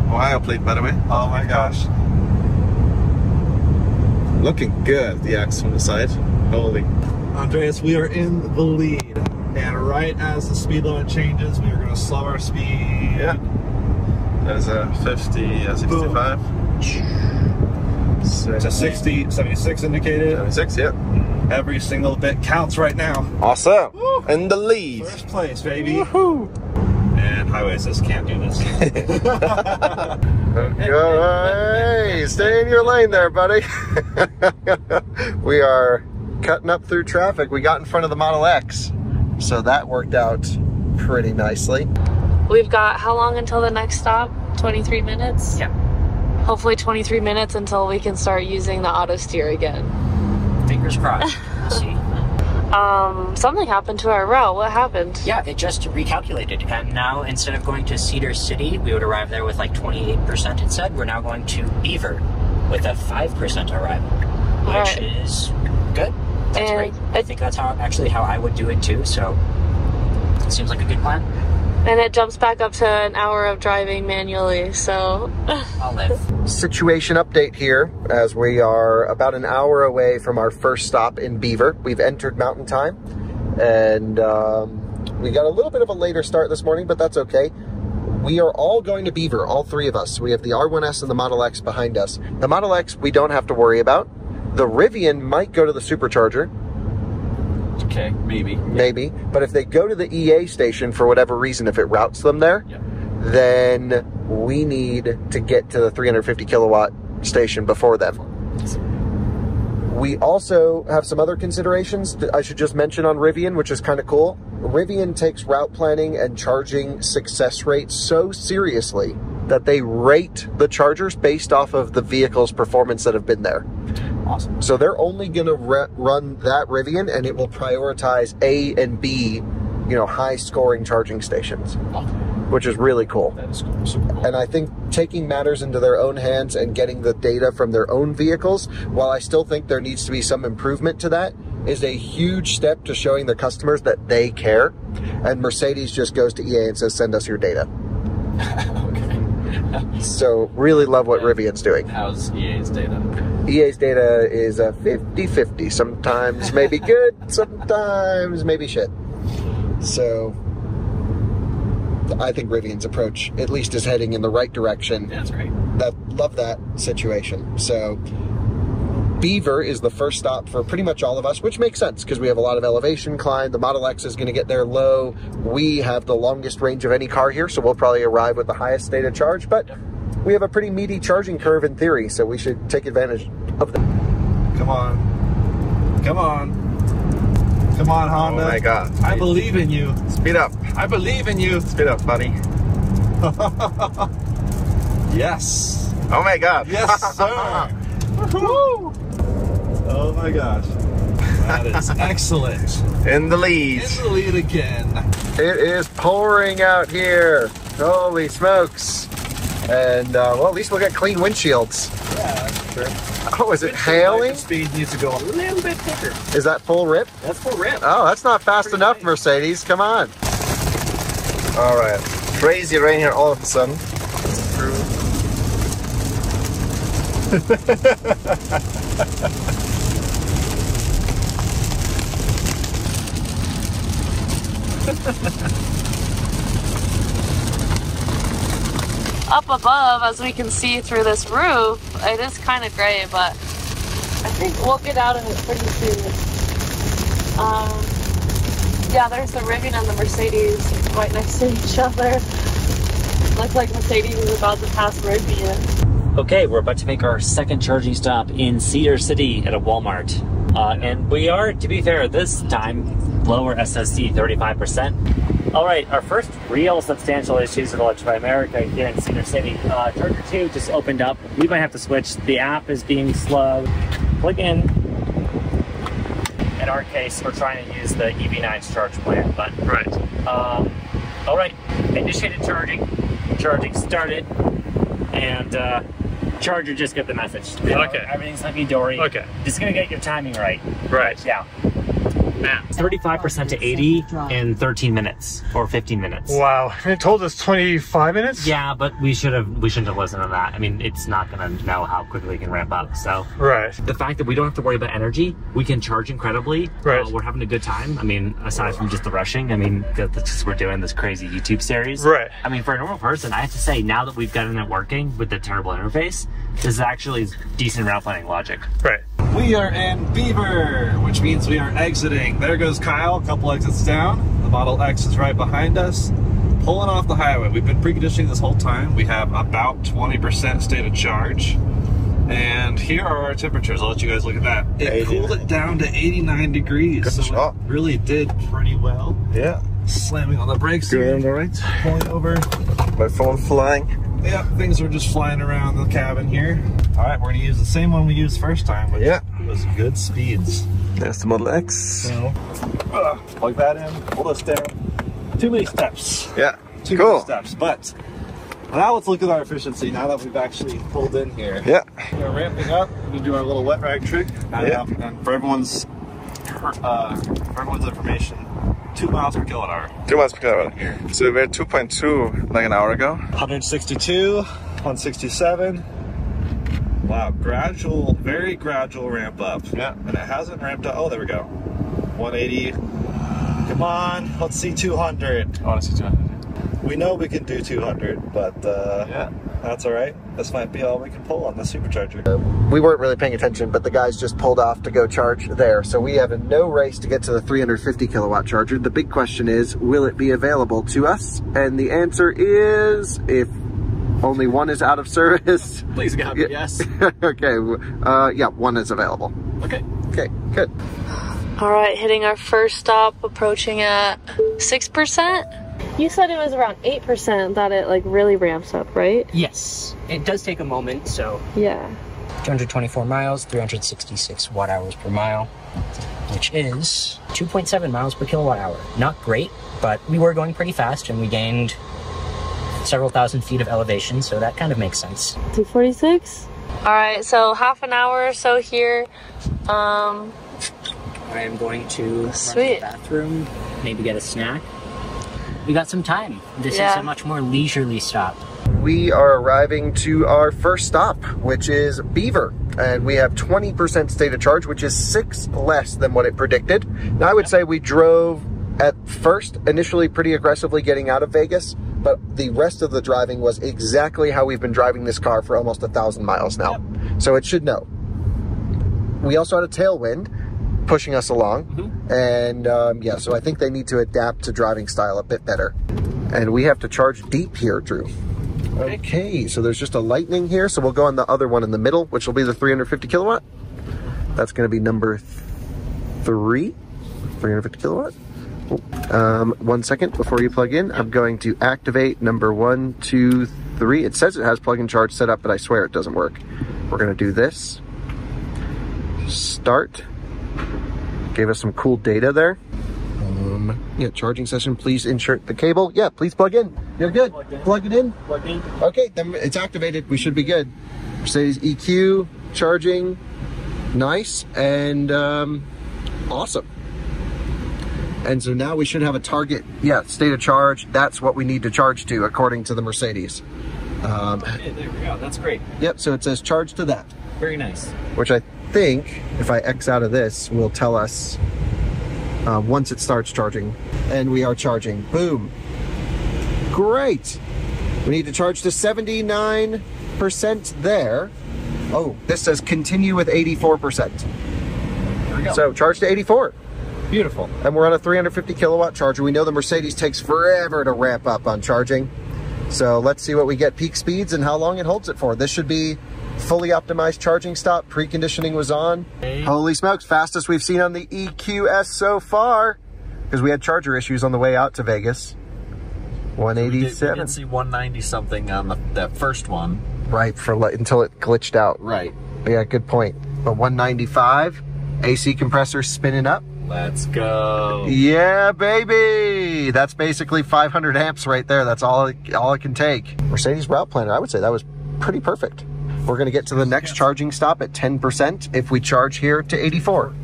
Ohio plate, by the way. Oh my gosh. Looking good, the X from the side. Holy. Andreas, we are in the lead. And right as the speed limit changes, we are going to slow our speed. Yeah. There's a 50, 65. To 60, 76 indicated. 76, yeah. Every single bit counts right now. Awesome. Woo. In the lead. First place, baby. Woohoo. And Highway says can't do this. Okay, stay in your lane there, buddy. We are cutting up through traffic. We got in front of the Model X, so that worked out pretty nicely. We've got how long until the next stop? 23 minutes? Yeah. Hopefully 23 minutes until we can start using the auto steer again. Fingers crossed. We'll see. Something happened to our route. What happened? Yeah, it just recalculated. And now instead of going to Cedar City, we would arrive there with like 28%, it said. We're now going to Beaver with a 5% arrival, which is good. That's great. I think that's how I would do it too. So it seems like a good plan. And it jumps back up to an hour of driving manually, so... I'll live. Situation update here, as we are about an hour away from our first stop in Beaver. We've entered Mountain Time, and we got a little bit of a later start this morning, but that's okay. We are all going to Beaver, all three of us. We have the R1S and the Model X behind us. The Model X we don't have to worry about. The Rivian might go to the Supercharger. Okay, maybe. Maybe. But if they go to the EA station for whatever reason, if it routes them there, then we need to get to the 350 kilowatt station before them. We also have some other considerations that I should just mention on Rivian, which is kind of cool. Rivian takes route planning and charging success rates so seriously that they rate the chargers based off of the vehicle's performance that have been there. Awesome. So they're only going to run that Rivian, and it will prioritize A and B, high scoring charging stations, which is really cool. That is cool. Super cool. And I think taking matters into their own hands and getting the data from their own vehicles, while I still think there needs to be some improvement to that, is a huge step to showing the customers that they care. And Mercedes just goes to EA and says, send us your data. So really love what Rivian's doing. How's EA's data? EA's data is a 50-50. Sometimes maybe good, sometimes maybe shit. So I think Rivian's approach at least is heading in the right direction. That's great. Love that situation. So Beaver is the first stop for pretty much all of us, which makes sense because we have a lot of elevation climb. The Model X is going to get there low. We have the longest range of any car here, so we'll probably arrive with the highest state of charge, but we have a pretty meaty charging curve in theory, so we should take advantage of that. Come on. Come on. Come on, Honda. Oh my God. I believe in you. Speed up. I believe in you. Speed up, buddy. Yes. Oh my God. Yes, sir. Woo. Oh my gosh. That is excellent. In the lead. In the lead again. It is pouring out here. Holy smokes. And, well, at least we'll get clean windshields. Yeah, that's true. Oh, is it hailing? Speed needs to go a little bit quicker. Is that full rip? That's full rip. Oh, that's not fast enough, Mercedes. Come on. All right. Crazy rain here all of a sudden. That's true. Up above, as we can see through this roof, it is kind of gray, but I think we'll get out of it pretty soon. Yeah, there's the Rivian and the Mercedes right next to each other. Looks like Mercedes is about to pass Rivian. Okay, we're about to make our second charging stop in Cedar City at a Walmart. And we are, to be fair, this time, lower SSD, 35%. All right, our first real substantial issues with Electrify America here in Cedar City. Charger 2 just opened up. We might have to switch. The app is being slow. Plug in. In our case, we're trying to use the EV9's charge plan, but... Right. All right, initiated charging. Charging started. And charger just got the message. You know, okay. Everything's hunky-dory. Okay. Just gonna get your timing right. Right. Yeah. Man. 35% to 80 in 13 minutes or 15 minutes. Wow. It told us 25 minutes? Yeah, but we shouldn't have listened to that. I mean, it's not gonna know how quickly it can ramp up. So right. The fact that we don't have to worry about energy, we can charge incredibly. Right. We're having a good time. I mean, aside from just the rushing, I mean, we're doing this crazy YouTube series. Right. I mean, for a normal person, I have to say, now that we've gotten it working with the terrible interface, this is actually decent route planning logic. Right. We are in Beaver, which means we are exiting. There goes Kyle, a couple exits down. The Model X is right behind us. Pulling off the highway. We've been preconditioning this whole time. We have about 20% state of charge. And here are our temperatures. I'll let you guys look at that. It cooled it down to 89 degrees. Good so job. It really did pretty well. Yeah. Slamming on the brakes. Good, all right. Pulling over. My phone flying. Yeah, things are just flying around the cabin here. All right, we're gonna use the same one we used first time, which was good speeds. There's the Model X. So, plug that in, pull this down. Too many steps. Yeah, Too many steps, but now let's look at our efficiency now that we've actually pulled in here. Yeah. We're ramping up, we're gonna do our little wet rag trick. And for everyone's information, 2 miles per kilowatt hour. 2 miles per kilowatt hour. So we're at 2.2 like an hour ago. 162, 167. Wow, gradual, very gradual ramp up. Yeah. And it hasn't ramped up. Oh, there we go. 180. Come on, let's see 200. I want to see 200. We know we can do 200, but yeah, that's all right. This might be all we can pull on the supercharger. We weren't really paying attention, but the guys just pulled off to go charge there. So we have no race to get to the 350 kilowatt charger. The big question is, will it be available to us? And the answer is, if only one is out of service. Please God, yes. Okay, yeah, one is available. Okay. Okay, good. All right, hitting our first stop, approaching at 6%. You said it was around 8% that it like really ramps up, right? Yes, it does take a moment, so. Yeah. 224 miles, 366 watt hours per mile, which is 2.7 miles per kilowatt hour. Not great, but we were going pretty fast and we gained several thousand feet of elevation, so that kind of makes sense. 246. All right, so half an hour or so here. I am going to run to the bathroom, maybe get a snack. We got some time. This is a much more leisurely stop. We are arriving to our first stop, which is Beaver, and we have 20% state of charge, which is 6 less than what it predicted. Now, I would say we drove at first initially pretty aggressively getting out of Vegas, but the rest of the driving was exactly how we've been driving this car for almost 1,000 miles now. So it should know. We also had a tailwind pushing us along, and yeah, so I think they need to adapt to driving style a bit better. And we have to charge deep here, Drew. Okay, so there's just a Lightning here, so we'll go on the other one in the middle, which will be the 350 kilowatt. That's going to be number 3, 350 kilowatt. 1 second before you plug in, I'm going to activate number 1, 2, 3. It says it has plug-in charge set up, but I swear it doesn't work. We're going to do this. Start. Gave us some cool data there. Yeah, charging session, please insert the cable. Yeah, please plug in. You're good. Plug it in. Plug in. Okay, then it's activated. We should be good. Mercedes EQ, charging, nice, and awesome. And so now we should have a target, state of charge. That's what we need to charge to, according to the Mercedes. Okay, there we go. That's great. Yep, so it says charge to that. Very nice. Which I think, if I X out of this, will tell us once it starts charging. And we are charging. Boom. Great. We need to charge to 79% there. Oh, this says continue with 84%. There we go. So charge to 84. Beautiful. And we're on a 350 kilowatt charger. We know the Mercedes takes forever to ramp up on charging. So let's see what we get peak speeds and how long it holds it for. This should be fully optimized charging stop. Preconditioning was on. Holy smokes, fastest we've seen on the EQS so far, because we had charger issues on the way out to Vegas. 187. We did see 190 something on that first one. Right, until it glitched out. Right. Yeah, good point. But 195, AC compressor spinning up. Let's go. Yeah, baby. That's basically 500 amps right there. That's all it can take. Mercedes route planner, I would say that was pretty perfect. We're going to get to the next charging stop at 10% if we charge here to 84.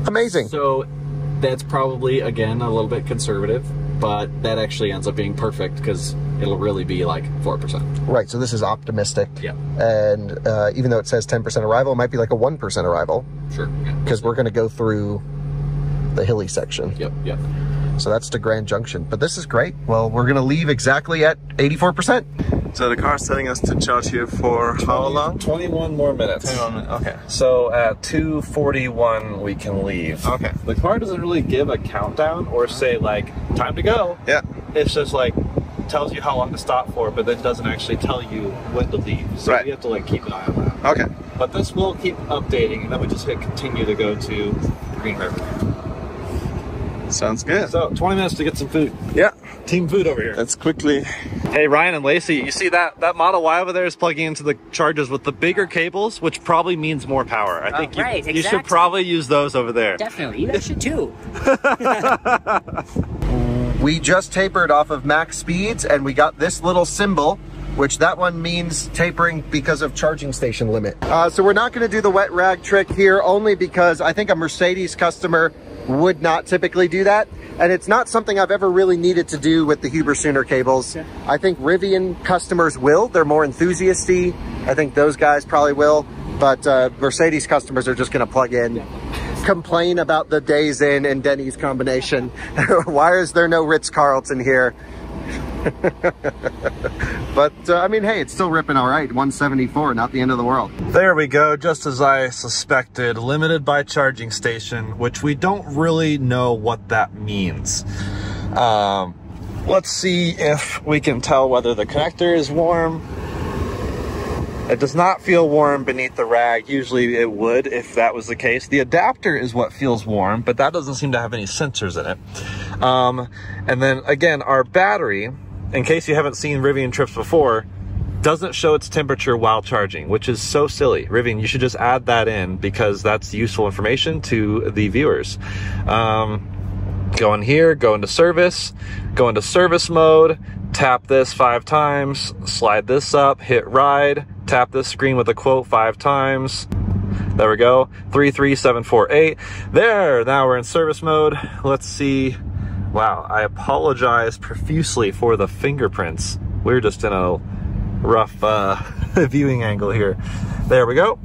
Amazing. So that's probably, again, a little bit conservative, but that actually ends up being perfect because it'll really be like 4%. Right, so this is optimistic. Yeah. And even though it says 10% arrival, it might be like a 1% arrival. Sure. Because we're going to go through the hilly section. Yep. So that's to Grand Junction. But this is great. Well, we're going to leave exactly at 84%. So the car's telling us to charge here for how long? 21 more minutes. 21 minutes, okay. So at 2:41 we can leave. Okay. The car doesn't really give a countdown or say like, time to go. Yeah. It's just like, tells you how long to stop for, but then doesn't actually tell you when to leave. So you have to like keep an eye on that. Okay. But this will keep updating, and then we just hit continue to go to Green River. Sounds good. So 20 minutes to get some food. Yeah. Team food over here. Let's quickly. Hey, Ryan and Lacey, you see that Model Y over there is plugging into the chargers with the bigger cables, which probably means more power. I think you should probably use those over there. Definitely. You guys should too. We just tapered off of max speeds and we got this little symbol, which that one means tapering because of charging station limit. So we're not going to do the wet rag trick here only because I think a Mercedes customer would not typically do that. And it's not something I've ever really needed to do with the Huber-Sooner cables. Yeah. I think Rivian customers will. They're more enthusiasty. I think those guys probably will. But Mercedes customers are just going to plug in. Complain about the Days Inn and Denny's combination. Why is there no Ritz-Carlton here? But I mean, hey, it's still ripping all right. 174, not the end of the world. There we go, just as I suspected. Limited by charging station, which we don't really know what that means. Let's see if we can tell whether the connector is warm. It does not feel warm beneath the rag. Usually it would if that was the case. The adapter is what feels warm, but that doesn't seem to have any sensors in it. And then again, our battery, in case you haven't seen Rivian trips before, doesn't show its temperature while charging, which is so silly. Rivian, you should just add that in because that's useful information to the viewers. Go in here, go into service mode, tap this 5 times, slide this up, hit ride, tap this screen with a quote 5 times. There we go, 33748. There, now we're in service mode. Let's see. Wow, I apologize profusely for the fingerprints. We're just in a rough viewing angle here. There we go.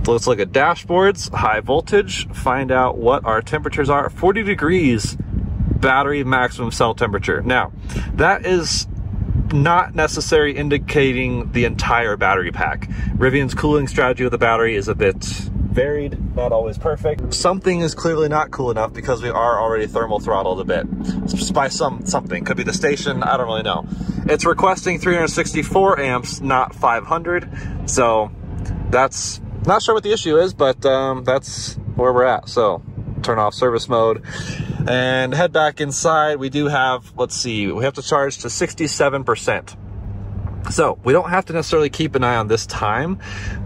Let's look at dashboards, high voltage, find out what our temperatures are. 40 degrees battery maximum cell temperature. Now, that is not necessarily indicating the entire battery pack. Rivian's cooling strategy with the battery is a bit varied, not always perfect. Something is clearly not cool enough because we are already thermal throttled a bit. It's by something, could be the station, I don't really know. It's requesting 364 amps, not 500. So that's, not sure what the issue is, but that's where we're at. So turn off service mode and head back inside. We do have, let's see, we have to charge to 67%. So we don't have to necessarily keep an eye on this time.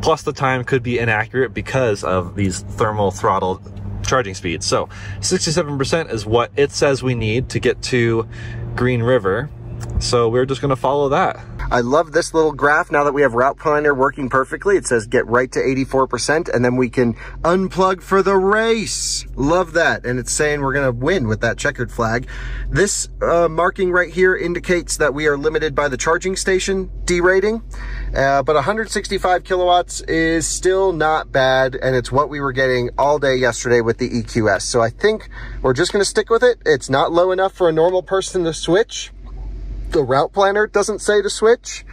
Plus the time could be inaccurate because of these thermal throttle charging speeds. So 67% is what it says we need to get to Green River. So we're just going to follow that. I love this little graph now that we have Route Planner working perfectly. It says get right to 84% and then we can unplug for the race. Love that. And it's saying we're going to win with that checkered flag. This marking right here indicates that we are limited by the charging station derating. But 165 kilowatts is still not bad. And it's what we were getting all day yesterday with the EQS. So I think we're just going to stick with it. It's not low enough for a normal person to switch. The route planner doesn't say to switch.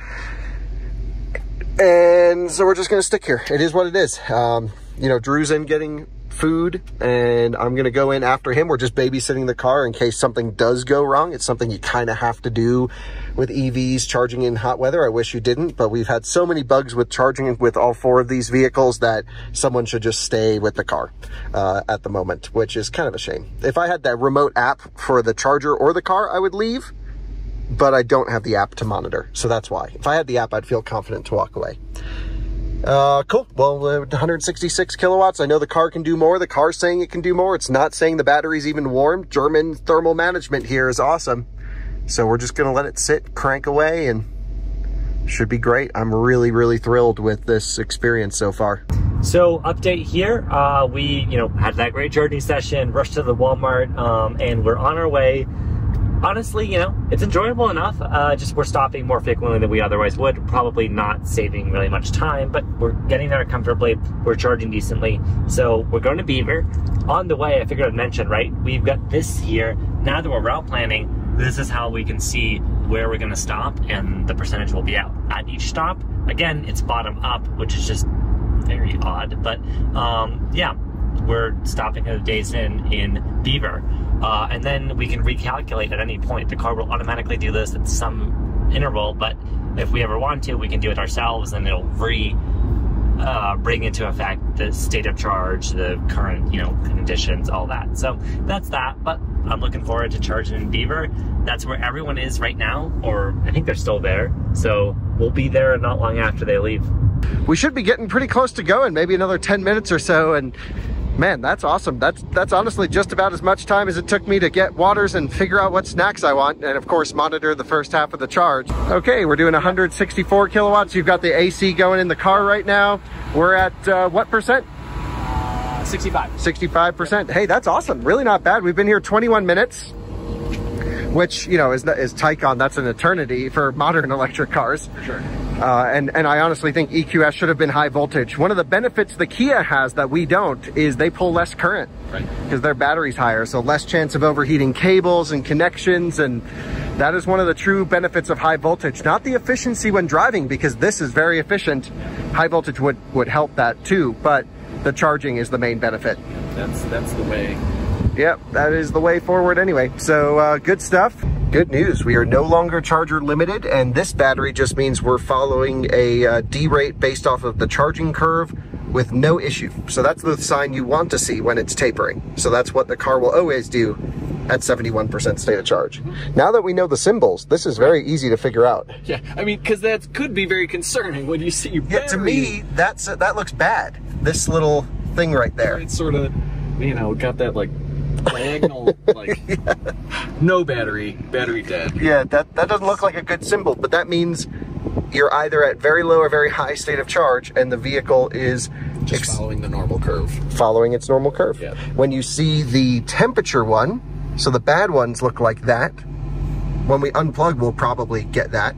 And so we're just going to stick here. It is what it is. You know, Drew's in getting food, and I'm gonna go in after him. We're just babysitting the car in case something does go wrong. It's something you kind of have to do with EVs charging in hot weather. I wish you didn't, but we've had so many bugs with charging with all 4 of these vehicles that someone should just stay with the car at the moment, which is kind of a shame. If I had that remote app for the charger or the car, I would leave, but I don't have the app to monitor, so that's why. If I had the app, I'd feel confident to walk away. Cool. Well, 166 kilowatts. I know the car can do more. The car's saying it can do more. It's not saying the battery's even warm. German thermal management here is awesome. So we're just going to let it sit, crank away, and should be great. I'm really, really thrilled with this experience so far. So update here, we, had that great charging session, rushed to the Walmart, and we're on our way. Honestly, it's enjoyable enough. Just we're stopping more frequently than we otherwise would. Probably not saving really much time, but we're getting there comfortably. We're charging decently. So we're going to Beaver. On the way, I figured I'd mention, right? We've got this here. Now that we're route planning, this is how we can see where we're going to stop, and the percentage will be out at each stop. Again, it's bottom up, which is just very odd. But yeah, we're stopping a days in Beaver. And then we can recalculate at any point. The car will automatically do this at some interval, but if we ever want to, we can do it ourselves, and it'll bring into effect the state of charge, the current, conditions, all that. So that's that, but I'm looking forward to charging in Beaver. That's where everyone is right now, or I think they're still there. So we'll be there not long after they leave. We should be getting pretty close to going, maybe another 10 minutes or so, and man, that's awesome. That's honestly just about as much time as it took me to get waters and figure out what snacks I want, and of course monitor the first half of the charge. Okay, we're doing 164 kilowatts. You've got the AC going in the car right now. We're at what percent? 65. 65%. Hey, that's awesome. Really not bad. We've been here 21 minutes, which, is Taycan, that's an eternity for modern electric cars. For sure. And I honestly think EQS should have been high voltage. One of the benefits the Kia has that we don't is they pull less current, right? Because their battery's higher, so less chance of overheating cables and connections, and that is one of the true benefits of high voltage. Not the efficiency when driving, because this is very efficient. High voltage would help that too, but the charging is the main benefit. That's the way. Yep, that is the way forward anyway. So good stuff. Good news, we are no longer charger limited, and this battery just means we're following a D-rate based off of the charging curve with no issue. So that's the sign you want to see when it's tapering. So that's what the car will always do at 71% state of charge. Now that we know the symbols, this is very easy to figure out. Yeah, I mean, because that could be very concerning when you see your battery. Yeah, to me, that looks bad. This little thing right there. It's sort of, got that like diagonal, like, yeah. No battery dead. Yeah, that doesn't look like a good symbol, but that means you're either at very low or very high state of charge, and the vehicle is just following the normal curve. Following its normal curve. Yeah. When you see the temperature one, so the bad ones look like that. When we unplug, we'll probably get that.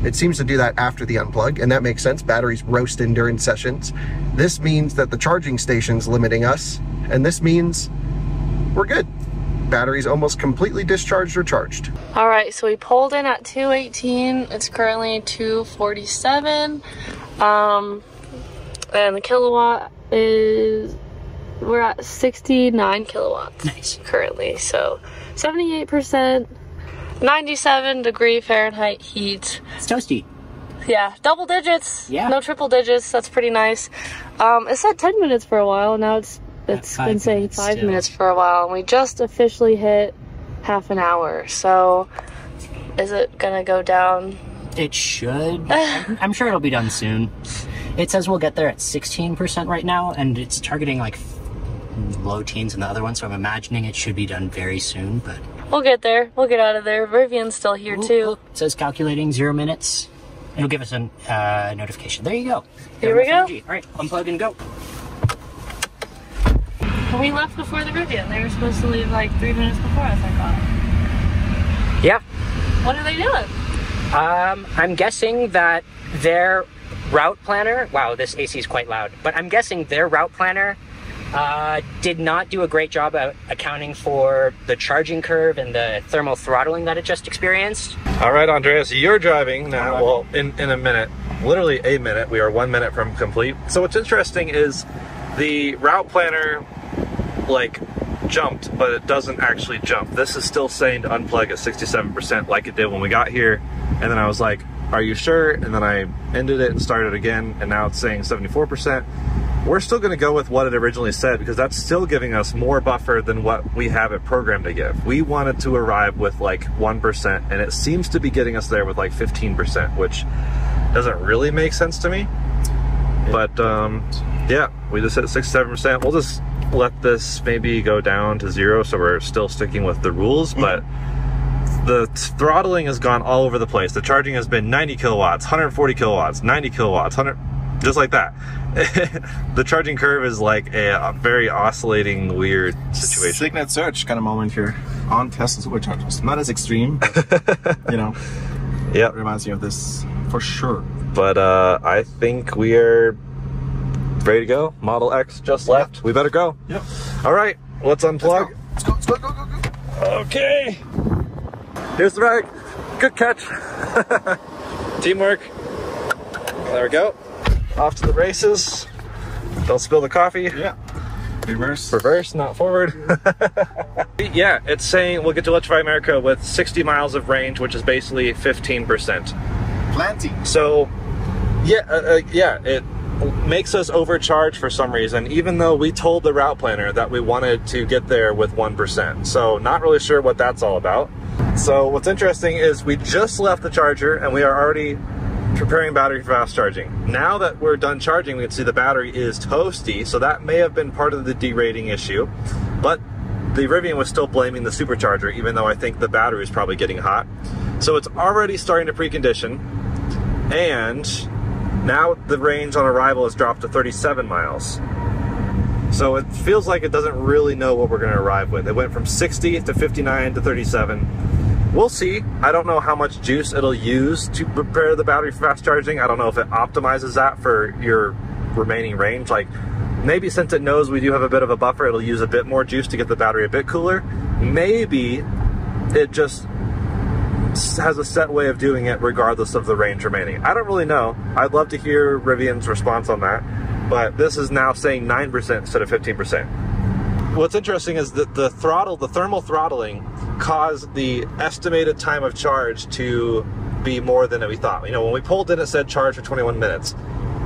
It seems to do that after the unplug, and that makes sense. Batteries roast in during sessions. This means that the charging station's limiting us, and this means we're good. Battery's almost completely discharged or charged. All right, so we pulled in at 218. It's currently 247. And the kilowatt is, we're at 69 kilowatts. Nice. Currently. So 78%, 97 degree Fahrenheit heat. It's toasty. Yeah, double digits. Yeah. No triple digits. That's pretty nice. It said 10 minutes for a while. Now it's been saying 5 minutes for a while, and we just officially hit half an hour. So is it gonna go down? It should. I'm sure it'll be done soon. It says we'll get there at 16% right now, and it's targeting like low teens in the other one, so I'm imagining it should be done very soon, but we'll get there. We'll get out of there. Rivian's still here too. Look, it says calculating 0 minutes. It'll give us a notification. There you go. Here we go. All right, unplug and go. We left before the Rivian. They were supposed to leave like 3 minutes before us, I thought. Yeah. What are they doing? I'm guessing that their route planner, wow, this AC is quite loud, but I'm guessing their route planner did not do a great job at accounting for the charging curve and the thermal throttling that it just experienced. All right, Andreas, you're driving now. Well, in a minute, literally a minute. We are 1 minute from complete. So what's interesting is the route planner, like, jumped, but it doesn't actually jump. This is still saying to unplug at 67% like it did when we got here. And then I was like, are you sure? And then I ended it and started again, and now it's saying 74%. We're still going to go with what it originally said because that's still giving us more buffer than what we have it programmed to give. We wanted to arrive with like 1%, and it seems to be getting us there with like 15%, which doesn't really make sense to me. But yeah, we just hit 67%. We'll just let this maybe go down to 0, so we're still sticking with the rules, but the throttling has gone all over the place. The charging has been 90 kilowatts, 140 kilowatts, 90 kilowatts, 100, just like that. The charging curve is like a very oscillating, weird situation. Signet Search kind of moment here on Tesla superchargers. Not as extreme, but, you know, yeah, reminds me of this for sure. But I think we are ready to go. Model X just left. Yep. We better go. Yep. All right, let's unplug. Let's go. Okay. Here's the rag. Good catch. Teamwork. There we go. Off to the races. Don't spill the coffee. Yeah. Reverse. Reverse, not forward. Yeah, it's saying we'll get to Electrify America with 60 miles of range, which is basically 15%. Plenty. So, yeah, it makes us overcharge for some reason, even though we told the route planner that we wanted to get there with 1%. So, not really sure what that's all about. So, what's interesting is we just left the charger and we are already preparing battery for fast charging. Now that we're done charging, we can see the battery is toasty, so that may have been part of the derating issue. But the Rivian was still blaming the supercharger, even though I think the battery is probably getting hot. So it's already starting to precondition, and now the range on arrival has dropped to 37 miles. So it feels like it doesn't really know what we're going to arrive with. It went from 60 to 59 to 37. We'll see. I don't know how much juice it'll use to prepare the battery for fast charging. I don't know if it optimizes that for your remaining range. Like, maybe since it knows we do have a bit of a buffer, it'll use a bit more juice to get the battery a bit cooler. Maybe it just has a set way of doing it regardless of the range remaining. I don't really know. I'd love to hear Rivian's response on that, but this is now saying 9% instead of 15%. What's interesting is that the thermal throttling caused the estimated time of charge to be more than we thought. You know, when we pulled in, it said charge for 21 minutes.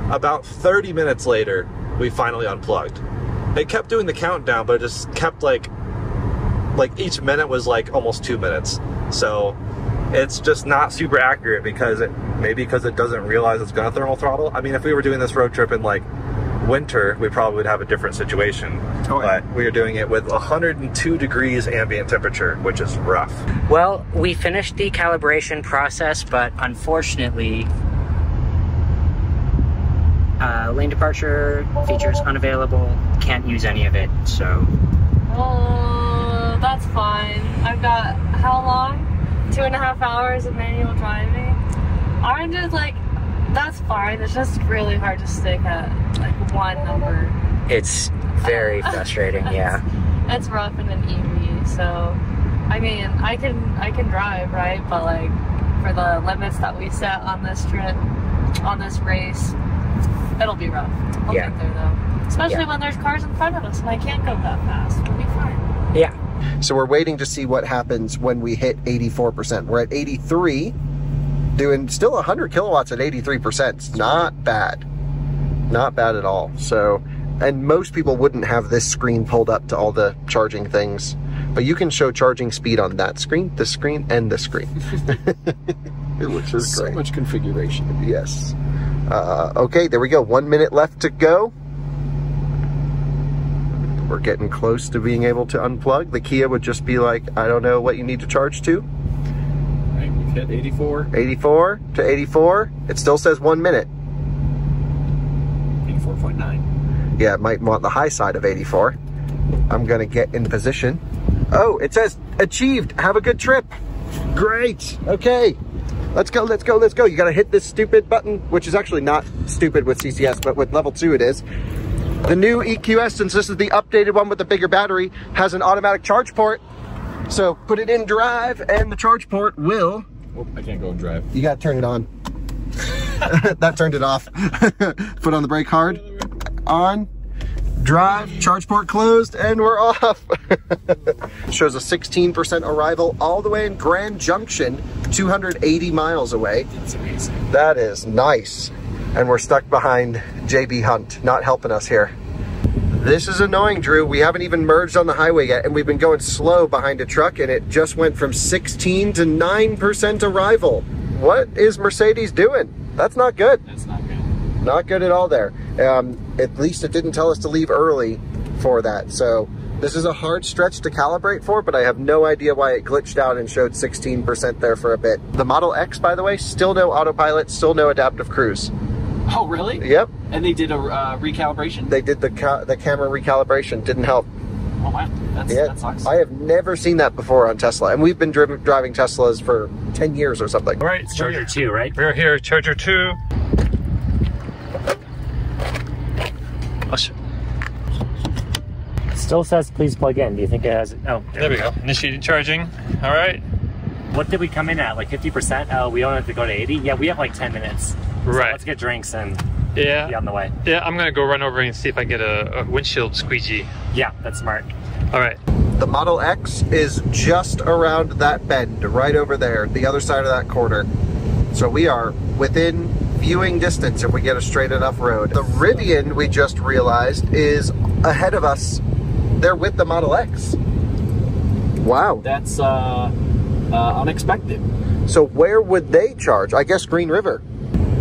About 30 minutes later, we finally unplugged. It kept doing the countdown, but it just kept like each minute was like almost 2 minutes. So it's just not super accurate because maybe because it doesn't realize it's gonna thermal throttle. I mean, if we were doing this road trip in like winter, we probably would have a different situation. Oh, yeah. But we are doing it with 102 degrees ambient temperature, which is rough. Well, we finished the calibration process, but unfortunately, lane departure features unavailable. Can't use any of it, so. Oh, that's fine. I've got, how long? 2.5 hours of manual driving. I'm just like, that's fine. It's just really hard to stick at like one number. It's very frustrating, yeah. It's rough in an EV, so I mean, I can drive, right? But like for the limits that we set on this trip, on this race, it'll be rough. We'll get there though. Especially when there's cars in front of us and I can't go that fast. We'll be fine. Yeah. So we're waiting to see what happens when we hit 84%. We're at 83. Doing still 100 kilowatts at 83%. It's not bad. Not bad at all. So, and most people wouldn't have this screen pulled up to all the charging things, but you can show charging speed on that screen, this screen, and this screen. Which is great. So much configuration. Yes. Okay, there we go. 1 minute left to go. We're getting close to being able to unplug. The Kia would just be like, I don't know what you need to charge to. Hit 84. 84 to 84. It still says 1 minute. 84.9. Yeah, it might want the high side of 84. I'm gonna get in position. Oh, it says achieved. Have a good trip. Great. Okay. Let's go, let's go, let's go. You gotta hit this stupid button, which is actually not stupid with CCS, but with level 2 it is. The new EQS, since this is the updated one with the bigger battery, has an automatic charge port. So put it in drive and the charge port will... Oh, I can't go and drive. You gotta turn it on. That turned it off. Put on the brake hard. On. drive, charge port closed, and we're off. Shows a 16% arrival all the way in Grand Junction, 280 miles away. That's amazing. That is nice. And we're stuck behind JB Hunt, not helping us here. This is annoying, Drew. We haven't even merged on the highway yet, and we've been going slow behind a truck, and it just went from 16 to 9% arrival. What is Mercedes doing? That's not good. That's not good. Not good at all there. At least it didn't tell us to leave early for that. So this is a hard stretch to calibrate for, but I have no idea why it glitched out and showed 16% there for a bit. The Model X, by the way, still no autopilot, still no adaptive cruise. Oh, really? Yep. And they did a recalibration? They did the camera recalibration. Didn't help. Oh, wow. That sucks. I have never seen that before on Tesla. And we've been driving Teslas for 10 years or something. All right, it's Charger 2, right? We're here, Charger 2. Still says please plug in. Do you think it has? Oh, there we go. Initiating charging. All right. What did we come in at? Like 50%? Oh, we don't have to go to 80? Yeah, we have like 10 minutes. So right. Let's get drinks and be on the way. Yeah, I'm going to go run over and see if I can get a windshield squeegee. Yeah, that's smart. All right. The Model X is just around that bend, right over there, the other side of that corner. So we are within viewing distance if we get a straight enough road. The Rivian, we just realized, is ahead of us. They're with the Model X. Wow. That's unexpected. So where would they charge? I guess Green River.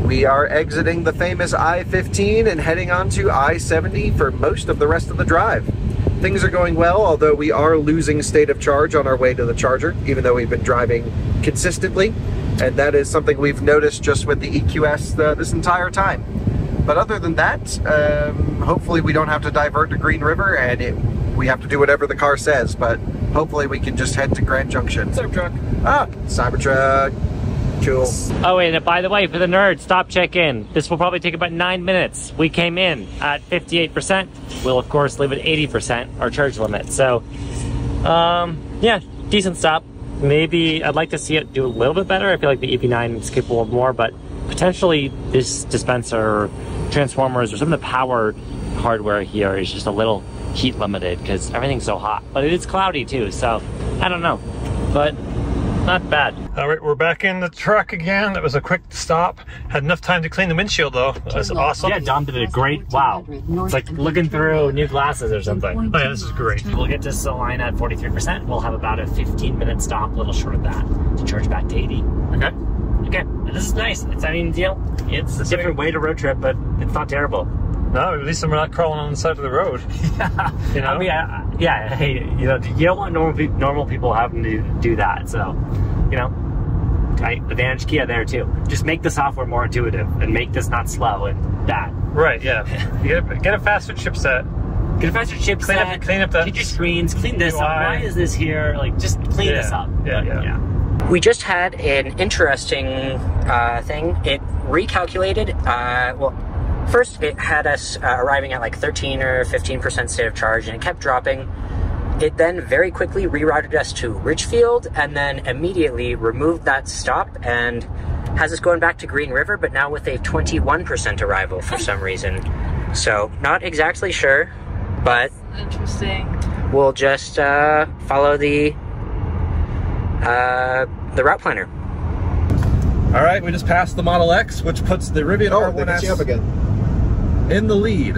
We are exiting the famous I-15 and heading on to I-70 for most of the rest of the drive. Things are going well, although we are losing state of charge on our way to the charger, even though we've been driving consistently. And that is something we've noticed just with the EQS this entire time. But other than that, hopefully we don't have to divert to Green River, and we have to do whatever the car says, but hopefully we can just head to Grand Junction. Cybertruck. Ah, Cybertruck. Cool. Oh, and by the way, for the nerds, stop check-in. This will probably take about 9 minutes. We came in at 58%. We'll, of course, leave at 80%, our charge limit. So, yeah, decent stop. Maybe I'd like to see it do a little bit better. I feel like the EP9 is capable of more, but potentially this dispenser, transformers, or some of the power hardware here is just a little heat limited because everything's so hot. But it is cloudy too, so I don't know. But not bad. All right, we're back in the truck again. That was a quick stop. Had enough time to clean the windshield though. That was awesome. Yeah, Dom did a great, wow. It's like looking through new glasses or something. Oh yeah, this is great. We'll get to Salina at 43%. We'll have about a 15-minute stop, a little short of that, to charge back to 80. Okay. Okay, this is nice. It's, I mean, you know, it's a different way to road trip, but it's not terrible. No, at least we're not crawling on the side of the road. Yeah. You know? I mean, yeah, hey, you know, you don't want normal people having to do that, so, you know, advantage Kia there too. Just make the software more intuitive and make this not slow and bad. Right, yeah. You get a faster chipset. Get a faster chipset. Clean up that. Change your screens. Clean this up. Why is this here? Like, just clean this up. Yeah. We just had an interesting thing. It recalculated. Well, first it had us arriving at like 13 or 15% state of charge, and it kept dropping. It then very quickly rerouted us to Ridgefield, and then immediately removed that stop and has us going back to Green River, but now with a 21% arrival for some reason. So not exactly sure, but interesting. We'll just follow the route planner. All right, we just passed the Model X, which puts the Rivian R1S up again in the lead.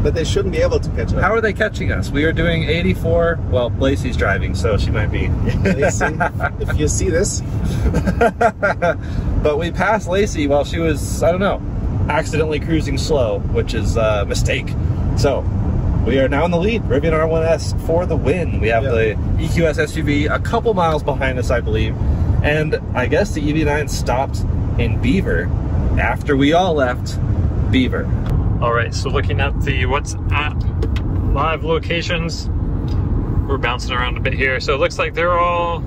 But they shouldn't be able to catch up. How are they catching us? We are doing 84. Well, Lacey's driving, so she might be. Lacey, if you see this. But we passed Lacey while she was, I don't know, accidentally cruising slow, which is a mistake. So we are now in the lead. Rivian R1S for the win. We have the EQS SUV a couple miles behind us, I believe. And I guess the EV9 stopped in Beaver after we all left Beaver. All right, so looking at the WhatsApp live locations, we're bouncing around a bit here. So it looks like they're all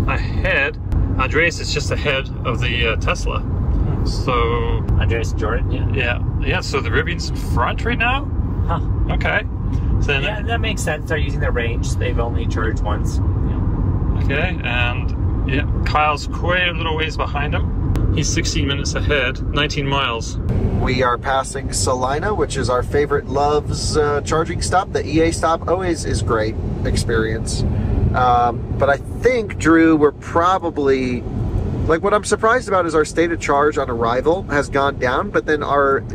ahead. Andreas is just ahead of the Tesla. So Andreas Jordan, yeah. So the Rivian's in front right now. Huh. Okay. So yeah, that makes sense. They're using their range. They've only charged once. Okay, and yeah, Kyle's quite a little ways behind him. He's 16 minutes ahead, 19 miles. We are passing Salina, which is our favorite Love's charging stop. The EA stop always is great experience. But I think, Drew, we're probably, like, what I'm surprised about is our state of charge on arrival has gone down, but then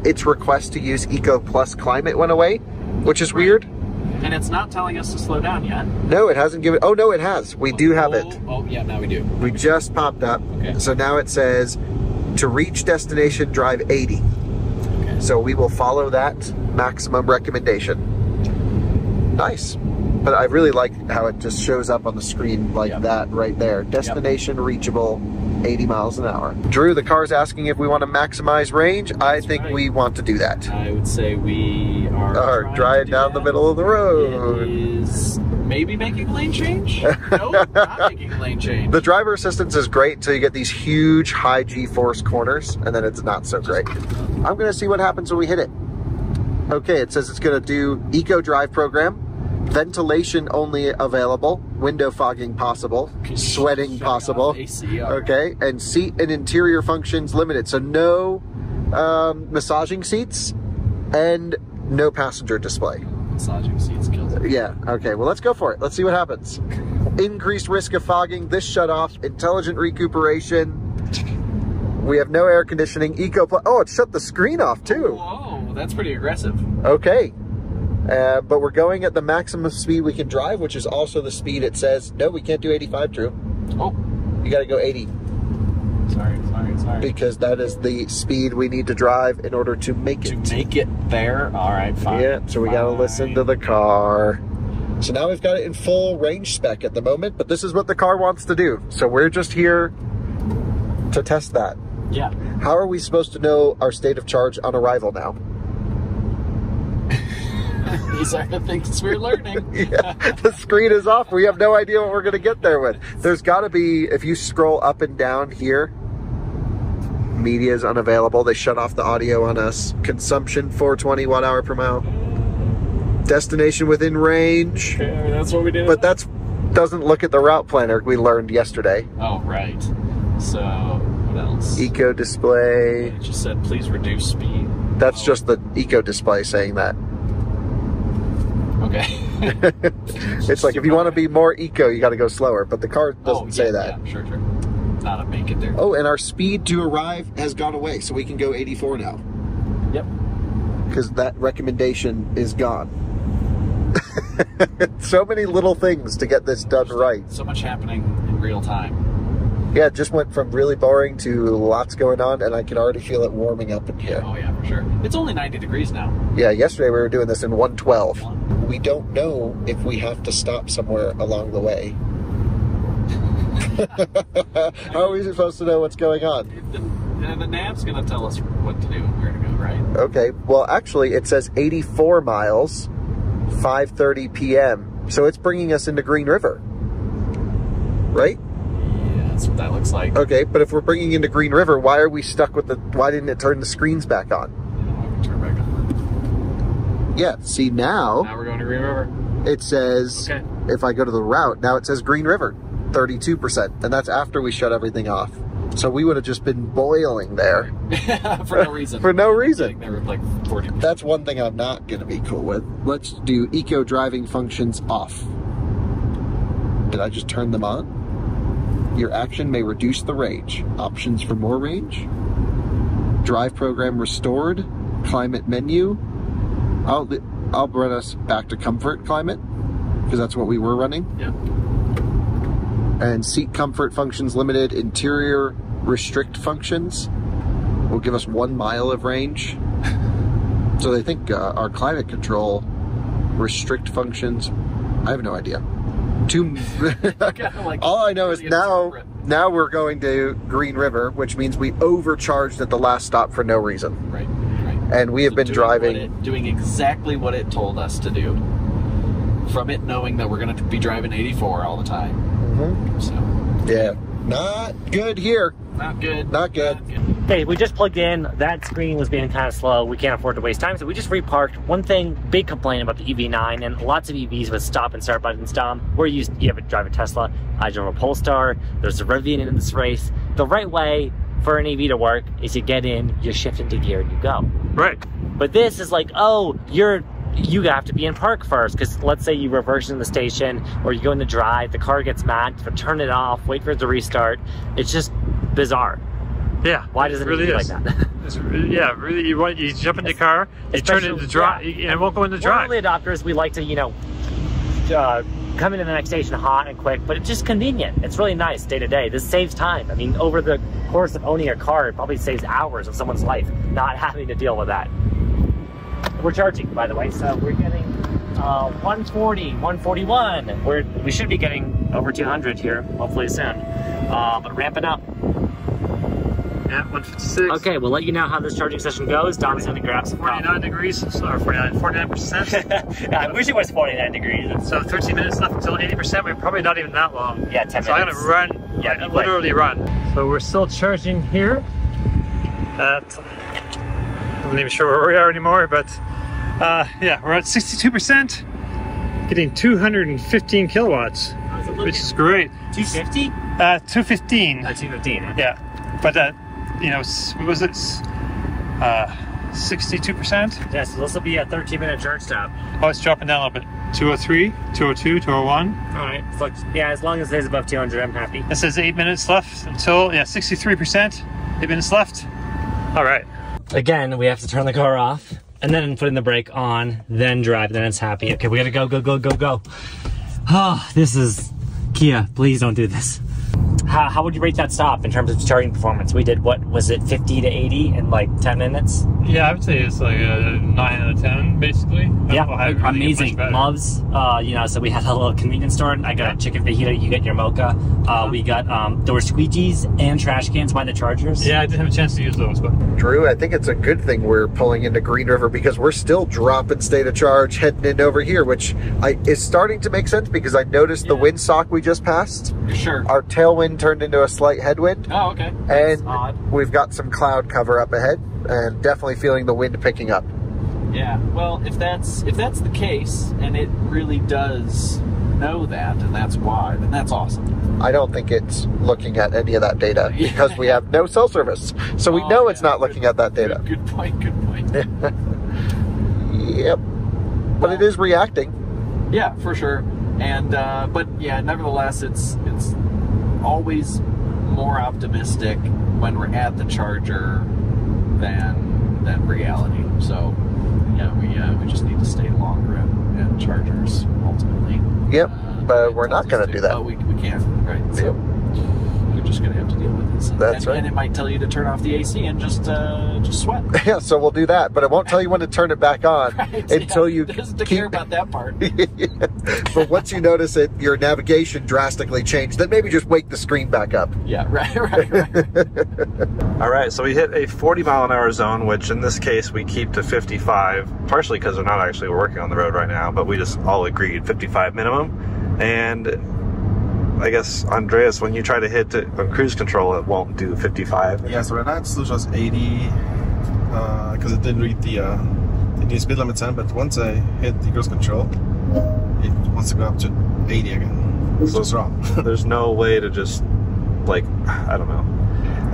its request to use Eco Plus Climate went away, which is weird. And it's not telling us to slow down yet. No, it hasn't given, oh no, it has. We do have it. Oh, yeah, now we do. We just popped up. Okay. So now it says, to reach destination, drive 80. Okay. So we will follow that maximum recommendation. Nice. But I really like how it just shows up on the screen like that right there. Destination reachable, 80 miles an hour. Drew, the car's asking if we want to maximize range. I think we want to do that. I would say we are driving down the middle of the road. It is maybe making a lane change? No, not making a lane change. The driver assistance is great until you get these huge high G-force corners, and then it's not so great. I'm going to see what happens when we hit it. Okay, it says it's going to do Eco Drive program. Ventilation only available, window fogging possible, sweating possible, okay, and seat and interior functions limited. So no massaging seats and no passenger display. Massaging seats kills it. Yeah, okay, well, let's go for it. Let's see what happens. Increased risk of fogging, this shut off, intelligent recuperation. We have no air conditioning, oh, it shut the screen off too. Whoa, that's pretty aggressive. Okay. But we're going at the maximum speed we can drive, which is also the speed it says. No, we can't do 85, Drew. Oh. You got to go 80. Sorry. Because that is the speed we need to drive in order to make it. To make it there? All right, fine. Yeah, so we got to listen to the car. So now we've got it in full range spec at the moment, but this is what the car wants to do. So we're just here to test that. Yeah. How are we supposed to know our state of charge on arrival now? These are the things we're learning. Yeah, the screen is off. We have no idea what we're going to get there with. There's got to be, if you scroll up and down here, media is unavailable. They shut off the audio on us. Consumption 420 watt-hour per mile. Destination within range. Okay, that's what we did. But that doesn't look at the route planner we learned yesterday. Oh, right. So, what else? Eco display. It just said, please reduce speed. That's just the Eco display saying that. Okay. It's like if you want to be more eco, you got to go slower, but the car doesn't say that. Yeah, sure. Not a make it there. Oh, and our speed to arrive has gone away, so we can go 84 now. Yep. Because that recommendation is gone. So many little things to get this done right. So much happening in real time. Yeah, it just went from really boring to lots going on, and I can already feel it warming up in here. Oh yeah, for sure. It's only 90 degrees now. Yeah, yesterday we were doing this in 112. We don't know if we have to stop somewhere along the way. How are we supposed to know what's going on? The nav's going to tell us what to do and where to go, right? Okay, well actually it says 84 miles, 5:30 p.m. So it's bringing us into Green River, right? That's what that looks like. Okay, but if we're bringing into Green River, why are we stuck with why didn't it turn the screens back on? I can turn back on. Yeah, see now we're going to Green River. It says, okay. If I go to the route, now it says Green River, 32%, and that's after we shut everything off. So we would have just been boiling there. For no reason. For no reason. They were like 40%. That's one thing I'm not going to be cool with. Let's do eco driving functions off. Did I just turn them on? Your action may reduce the range. Options for more range. Drive program restored. Climate menu. I'll run us back to comfort climate because that's what we were running. Yeah. And seat comfort functions limited. Interior restrict functions will give us 1 mile of range. So they think our climate control restrict functions. I have no idea. All I know is now we're going to Green River, which means we overcharged at the last stop for no reason. Right. And we have been driving, doing exactly what it told us to do. From it knowing that we're going to be driving 84 all the time. Mm-hmm. So yeah, not good here. Not good. Not good. Hey, we just plugged in. That screen was being kind of slow. We can't afford to waste time, so we just reparked. One thing, big complaint about the EV9 and lots of EVs with stop and start buttons, Dom. You have to drive a Tesla. I drove a Polestar. There's a Rivian in this race. The right way for an EV to work is you get in, you shift into gear, and you go. Right. But this is like, oh, you have to be in park first, because let's say you reverse in the station or you go in the drive, the car gets mad, you turn it off, wait for it to restart. It's just bizarre. Yeah. Why does it really be like that? Yeah, really, you jump in the car, you turn it into drive, and it won't go into drive. We're early adopters, we like to, you know, come into the next station hot and quick, but it's just convenient. It's really nice day to day. This saves time. I mean, over the course of owning a car, it probably saves hours of someone's life not having to deal with that. We're charging, by the way, so we're getting 140, 141. We should be getting over 200 here, hopefully soon. But ramping up. Yeah, 156. Okay, we'll let you know how this charging session goes. Dom's gonna grab some 49 degrees, or 49%. I wish it was 49 degrees. So 13 minutes left until 80%. We're probably not even that long. Yeah, 10 minutes. So I'm gonna run, yeah, literally run. So we're still charging here at, I'm not even sure where we are anymore, but yeah, we're at 62%, getting 215 kilowatts, which is great. 250? 215. 215. Yeah, but you know, what was it? 62%? Yeah, so this will be a 13-minute charge stop. Oh, it's dropping down a little bit. 203, 202, 201. All right, so yeah, as long as it's above 200, I'm happy. It says 8 minutes left until, yeah, 63%. 8 minutes left. All right. Again, we have to turn the car off and then putting the brake on, then drive, then it's happy. Okay, we gotta go, go, go, go, go. Oh, this is, Kia, please don't do this. How would you rate that stop in terms of charging performance? We did, what was it, 50 to 80 in like 10 minutes? Yeah, I would say it's like a 9 out of 10, basically. Yeah, amazing. Loves, you know, so we had a little convenience store. I got a chicken fajita, you get your mocha. We got, there were squeegees and trash cans by the chargers. Yeah, I didn't have a chance to use those, but. Drew, I think it's a good thing we're pulling into Green River because we're still dropping state of charge heading in over here, which is starting to make sense because I noticed the windsock we just passed. Sure. Our tailwind turned into a slight headwind. Oh, okay. And we've got some cloud cover up ahead and definitely feeling the wind picking up. Yeah, well, if that's the case and it really does know that and that's why, then that's awesome. I don't think it's looking at any of that data because we have no cell service. So we know it's not looking at that data. Good point, good point. Yep. But it is reacting. Yeah, for sure. And but yeah, nevertheless, it's always more optimistic when we're at the charger than reality. So yeah, we just need to stay longer at chargers ultimately. Yep, but we're not going to do that. Oh, we can't, right? So we're just going to have to deal with this. That's right. And it might tell you to turn off the AC and just sweat. Yeah, so we'll do that, but it won't tell you when to turn it back on until you doesn't care about that part. But once you notice it, your navigation drastically changed, then maybe just wake the screen back up. Yeah, right. All right, so we hit a 40-mile-an-hour zone, which in this case we keep to 55, partially because we're not actually working on the road right now, but we just all agreed 55 minimum. And I guess, Andreas, when you try to hit it on cruise control, it won't do 55. Yeah, so right now it's still just 80, because it didn't read the speed limit time, but once I hit the cruise control, it wants to go up to 80 again. So it's wrong. There's no way to just, like, I don't know.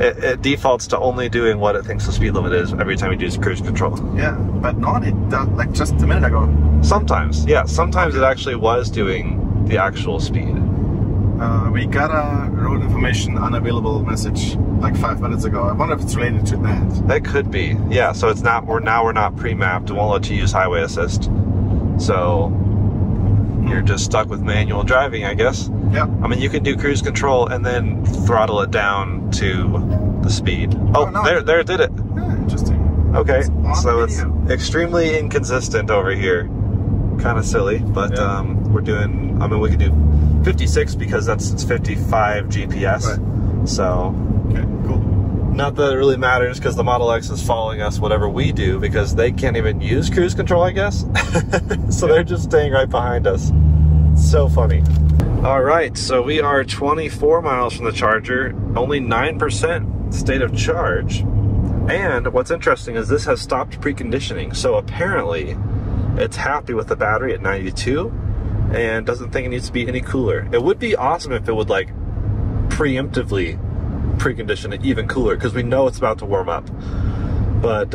It defaults to only doing what it thinks the speed limit is every time you use cruise control. Yeah, but not it, like just a minute ago. Sometimes, yeah. Sometimes it actually was doing the actual speed. We got a road information unavailable message like 5 minutes ago. I wonder if it's related to that. That could be. Yeah, so it's not, we're not pre-mapped. It won't let you use highway assist. So you're just stuck with manual driving, I guess. Yeah. I mean, you can do cruise control and then throttle it down to the speed. Oh, no. There it did it. Yeah, interesting. Okay, so it's extremely inconsistent over here. Kind of silly, but we're doing, I mean, we could do 56 because it's 55 GPS. Right. So, okay, cool. Not that it really matters because the Model X is following us whatever we do because they can't even use cruise control, I guess. So they're just staying right behind us. It's so funny. All right, so we are 24 miles from the charger, only 9% state of charge. And what's interesting is this has stopped preconditioning. So apparently it's happy with the battery at 92 and doesn't think it needs to be any cooler. It would be awesome if it would like preemptively precondition it even cooler because we know it's about to warm up. But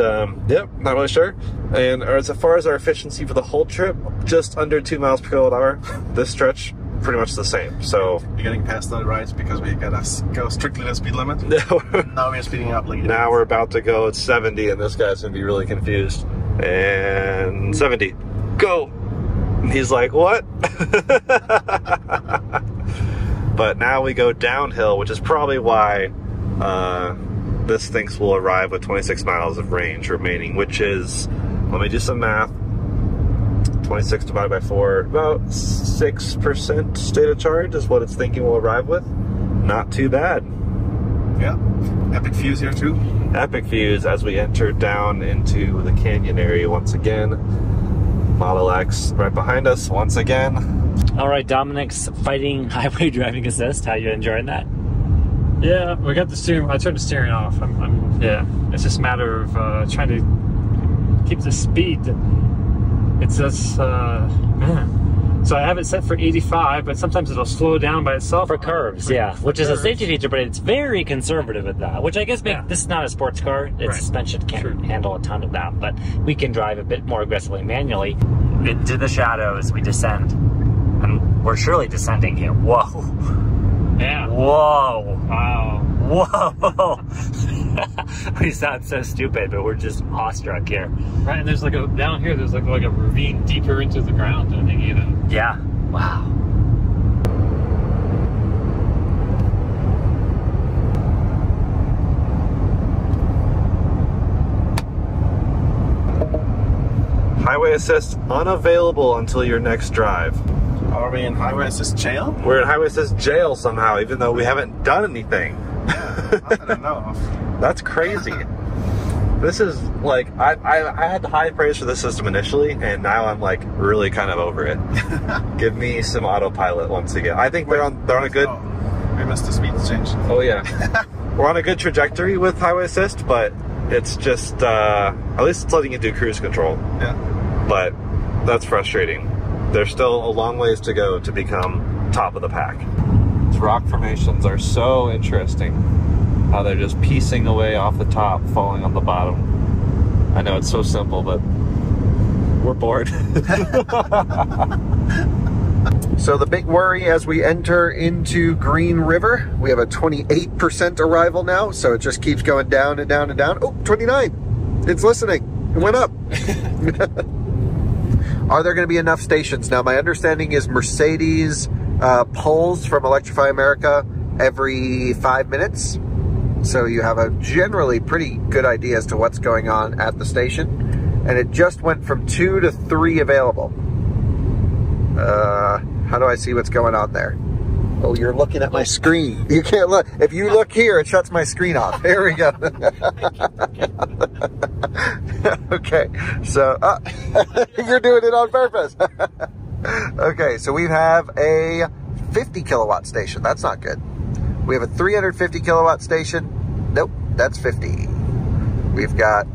yep, not really sure. And as far as our efficiency for the whole trip, just under 2 miles per kilowatt hour. This stretch, pretty much the same. So you're getting past that, right? Because we gotta go strictly to the speed limit. Now we're speeding up. Like now we're about to go at 70, and this guy's gonna be really confused. And 70, go. And he's like, what? But now we go downhill, which is probably why this thinks we'll arrive with 26 miles of range remaining, which is, let me do some math. 26 divided by 4, about 6% state of charge is what it's thinking we'll arrive with. Not too bad. Yeah. Epic views here too. Epic views as we enter down into the canyon area once again. Model X right behind us once again. All right, Dominic's fighting highway driving assist. How you enjoying that? Yeah, we got the steering. I turned the steering off. Yeah, it's just a matter of trying to keep the speed. It's just man. So I have it set for 85, but sometimes it'll slow down by itself for curves. Yeah, which is a safety feature, but it's very conservative at that. Which I guess this is not a sports car. Its suspension can't handle a ton of that, but we can drive a bit more aggressively manually. Into the shadows, we descend, and we're surely descending here. Whoa. Yeah. Whoa. Wow. Whoa. We sound so stupid, but we're just awestruck here. Right, and there's like down here, there's like a ravine deeper into the ground, I think, either. Yeah. Wow. Highway assist unavailable until your next drive. Are we in highway assist jail? We're in highway assist jail somehow, even though we haven't done anything. I don't know. That's crazy. This is like, I had high praise for this system initially, and now I'm like really kind of over it. Give me some autopilot once again. I think they're on a good. Oh, we missed the speed change. Oh yeah, we're on a good trajectory with highway assist, but it's just at least it's letting you do cruise control. Yeah. But that's frustrating. There's still a long ways to go to become top of the pack. These rock formations are so interesting. How they're just piecing away off the top, falling on the bottom. I know it's so simple, but we're bored. So the big worry as we enter into Green River, we have a 28% arrival now, so it just keeps going down and down and down. Oh, 29. It's listening. It went up. Are there going to be enough stations? Now, my understanding is Mercedes pulls from Electrify America every 5 minutes. So you have a generally pretty good idea as to what's going on at the station. And it just went from 2 to 3 available. How do I see what's going on there? Oh, you're looking at my screen. You can't look. If you look here, it shuts my screen off. There we go. Okay, so you're doing it on purpose. Okay, so we have a 50 kilowatt station. That's not good. We have a 350 kilowatt station. Nope, that's 50. We've got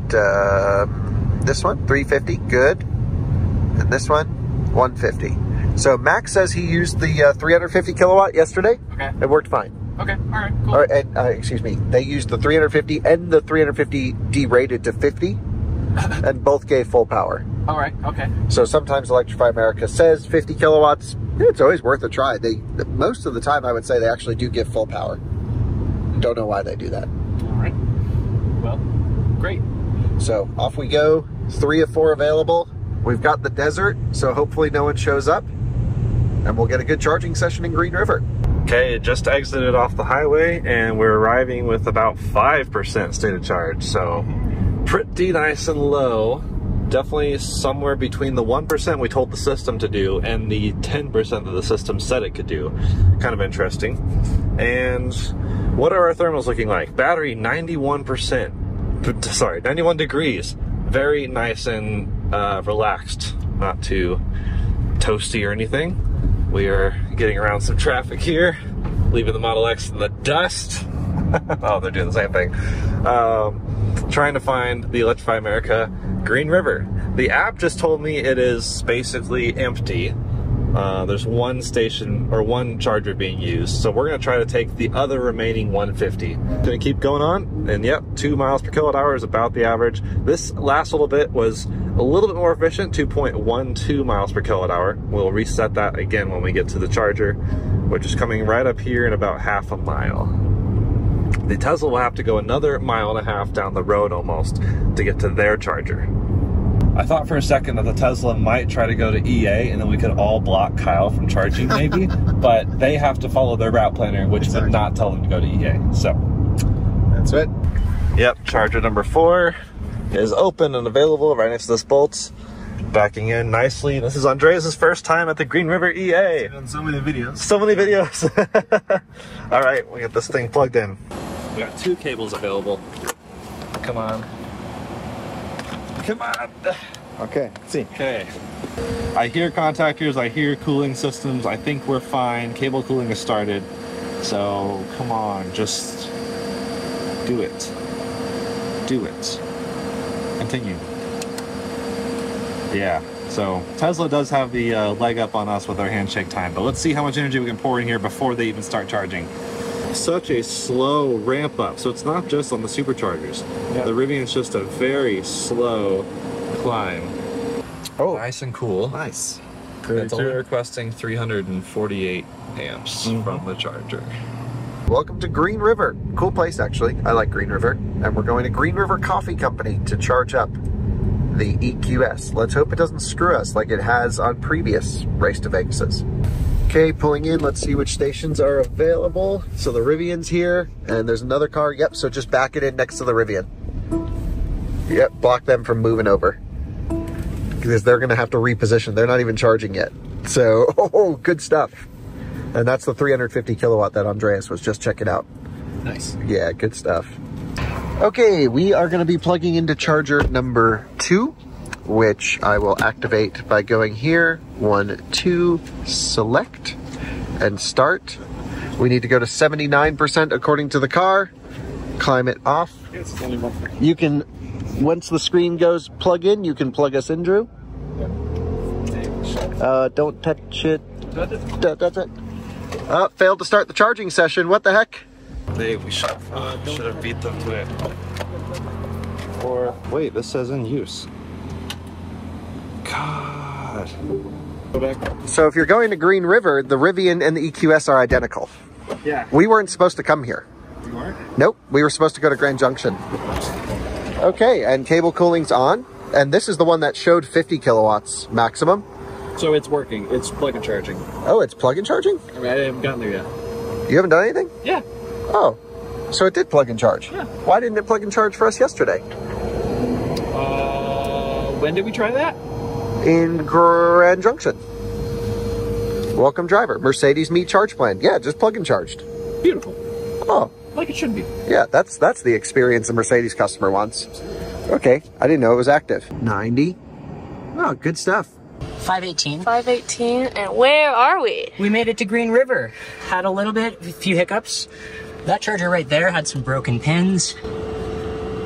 this one, 350, good. And this one, 150. So Max says he used the 350 kilowatt yesterday. Okay. It worked fine. Okay, all right, cool. All right, and excuse me, they used the 350 and the 350 derated to 50, and both gave full power. All right, okay. So sometimes Electrify America says 50 kilowatts. It's always worth a try. Most of the time, I would say they actually do give full power. Don't know why they do that. All right. Well, great. So off we go. 3 of 4 available. We've got the desert, so hopefully no one shows up, and we'll get a good charging session in Green River. Okay, it just exited off the highway, and we're arriving with about 5% state of charge, so pretty nice and low. Definitely somewhere between the 1% we told the system to do and the 10% that the system said it could do. Kind of interesting. And what are our thermals looking like? Battery 91%, sorry, 91 degrees. Very nice and relaxed, not too toasty or anything. We are getting around some traffic here, leaving the Model X in the dust. Oh, they're doing the same thing. Trying to find the Electrify America Green River. The app just told me it is basically empty, There's one station or one charger being used. So we're gonna try to take the other remaining 150. Gonna keep going on, and yep, 2 miles per kilowatt hour is about the average. This last little bit was a little bit more efficient, 2.12 miles per kilowatt hour. We'll reset that again when we get to the charger, which is coming right up here in about half a mile. The Tesla will have to go another 1.5 miles down the road almost to get to their charger. I thought for a second that the Tesla might try to go to EA and then we could all block Kyle from charging maybe, but they have to follow their route planner, which would not tell them to go to EA. So that's it. Yep, charger number 4 is open and available right next to this bolt. Backing in nicely. This is Andreas' first time at the Green River EA. Done so many videos. So many videos. All right, we get this thing plugged in. We got 2 cables available. Come on. Come on. Okay, let's see. Okay. I hear contactors, I hear cooling systems. I think we're fine. Cable cooling has started. So come on, just do it. Do it. Continue. Yeah, so Tesla does have the leg up on us with our handshake time, but let's see how much energy we can pour in here before they even start charging. Such a slow ramp up, so it's not just on the superchargers. Yeah. The Rivian's just a very slow climb. Oh, nice and cool. Nice. It's only requesting 348 amps from the charger. Welcome to Green River. Cool place, actually. I like Green River. And we're going to Green River Coffee Company to charge up the EQS. Let's hope it doesn't screw us like it has on previous Race to Vegases. Okay, pulling in, let's see which stations are available. So the Rivian's here, and there's another car. Yep, so just back it in next to the Rivian. Yep, block them from moving over. Because they're gonna have to reposition. They're not even charging yet. So, oh, good stuff. And that's the 350 kilowatt that Andreas was just checking out. Nice. Yeah, good stuff. Okay, we are going to be plugging into charger number 2, which I will activate by going here, 1, 2, select, and start. We need to go to 79% according to the car. Climb it off. You can, once the screen goes plug in, you can plug us in, Drew. Don't touch it. That's it. Failed to start the charging session. What the heck? Dave, we should have beat them to it. Or, wait, this says in use. God. Go back. So if you're going to Green River, the Rivian and the EQS are identical. Yeah. We weren't supposed to come here. You weren't? Nope, we were supposed to go to Grand Junction. Okay, and cable cooling's on. And this is the one that showed 50 kilowatts maximum. So it's working. It's plug and charging. Oh, it's plug and charging? I mean, I haven't gotten there yet. You haven't done anything? Yeah. Oh, so it did plug and charge. Yeah. Why didn't it plug and charge for us yesterday? When did we try that? In Grand Junction. Welcome driver, Mercedes Me Charge Plan. Yeah, just plug and charged. Beautiful. Oh. Like it should be. Yeah, that's the experience a Mercedes customer wants. Okay, I didn't know it was active. 90. Oh, good stuff. 518. 518, and where are we? We made it to Green River. Had a few hiccups. That charger right there had some broken pins.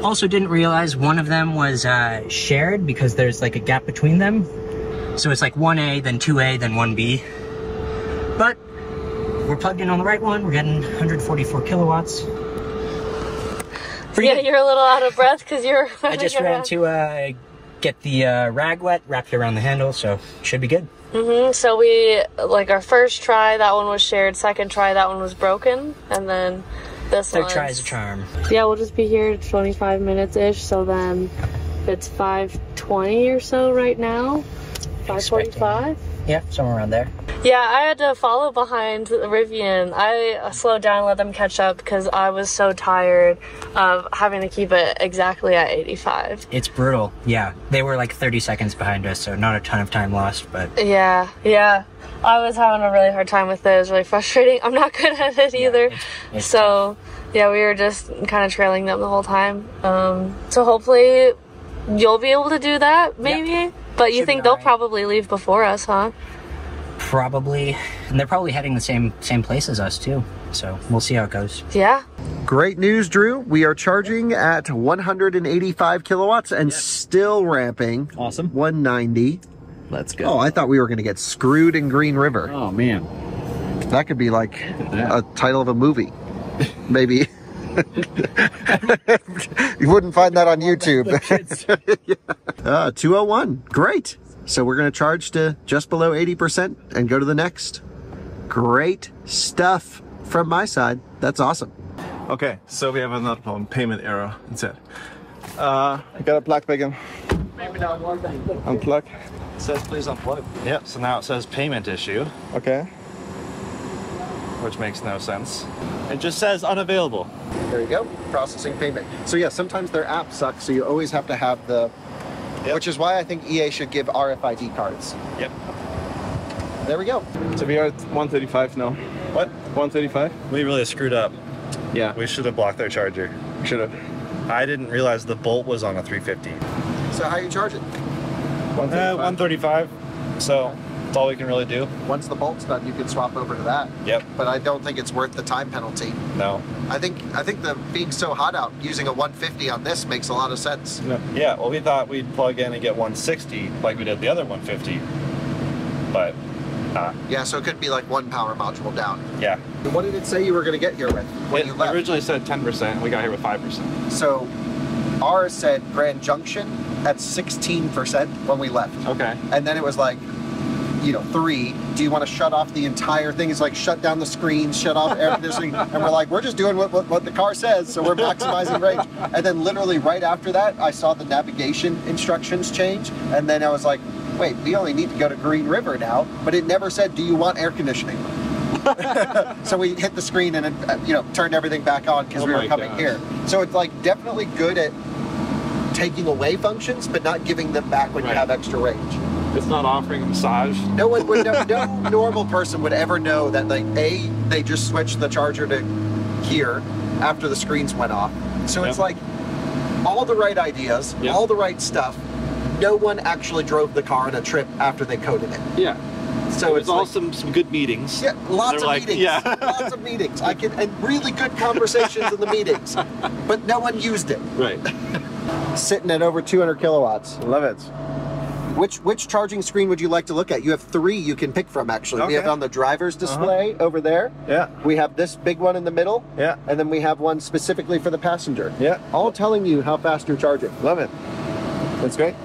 Also didn't realize one of them was shared because there's like a gap between them. So it's like 1A, then 2A, then 1B. But we're plugged in on the right one. We're getting 144 kilowatts. Yeah, you're a little out of breath because you're... I just ran to get the rag wet, wrapped it around the handle, so should be good. So we, like our first try, that one was shared. Second try, that one was broken. And then this one. Third try is a charm. Yeah, we'll just be here 25 minutes-ish. So then it's 5:20 or so right now. 5:45? Yeah, somewhere around there. Yeah, I had to follow behind the Rivian. I slowed down and let them catch up because I was so tired of having to keep it exactly at 85. It's brutal. Yeah, they were like 30 seconds behind us, so not a ton of time lost, but... Yeah. I was having a really hard time with it. It was really frustrating. I'm not good at it either. It's so, yeah, we were just kind of trailing them the whole time. So hopefully you'll be able to do that, maybe? Yeah. But you think they'll probably leave before us, huh? Probably. And they're probably heading the same place as us, too. So we'll see how it goes. Yeah. Great news, Drew. We are charging at 185 kilowatts and still ramping. Awesome. 190. Let's go. Oh, I thought we were going to get screwed in Green River. Oh, man. That could be like a title of a movie. Maybe. You wouldn't find that on YouTube. 201. Great. So we're going to charge to just below 80% and go to the next. Great stuff from my side. That's awesome. Okay, so we have another problem. Payment error instead. I gotta plug back in. Maybe not one thing. Unplug. It says please unplug. Yep, so now it says payment issue. Okay. Which makes no sense. It just says unavailable. There you go, processing payment. So yeah, sometimes their app sucks, so you always have to have the, which is why I think EA should give RFID cards. Yep. There we go. So we are at 135 now. What? 135? We really screwed up. Yeah. We should have blocked their charger. Should have. I didn't realize the bolt was on a 350. So how you charge it? 135. So that's all we can really do. Once the bolt's done, you can swap over to that. Yep. But I don't think it's worth the time penalty. No. I think the being so hot out, using a 150 on this makes a lot of sense. No. Yeah, well, we thought we'd plug in and get 160 like we did the other 150, but yeah, so it could be like one power module down. Yeah. What did it say you were going to get here with when you left? Originally said 10%. We got here with 5%. So ours said Grand Junction at 16% when we left. Okay. And then it was like, 3. Do you want to shut off the entire thing? It's like shut down the screen, shut off air conditioning, and we're like, we're just doing what the car says, so we're maximizing range. And then literally right after that, I saw the navigation instructions change, and then I was like, wait, we only need to go to Green River now, but it never said, do you want air conditioning? So we hit the screen and it, turned everything back on because we were coming here. So it's like definitely good at taking away functions, but not giving them back when you have extra range. It's not offering a massage. No one would know, no normal person would ever know that they just switched the charger to here after the screens went off. So it's like all the right ideas, all the right stuff. No one actually drove the car on a trip after they coded it. Yeah. So it's all some good meetings. Yeah, lots of meetings. Yeah. Lots of meetings. And really good conversations in the meetings. But no one used it. Right. Sitting at over 200 kilowatts. Love it. Which charging screen would you like to look at? You have 3 you can pick from, actually. Okay. We have on the driver's display over there. Yeah. We have this big one in the middle. Yeah. And then we have one specifically for the passenger. Yeah. All telling you how fast you're charging. Love it. That's great.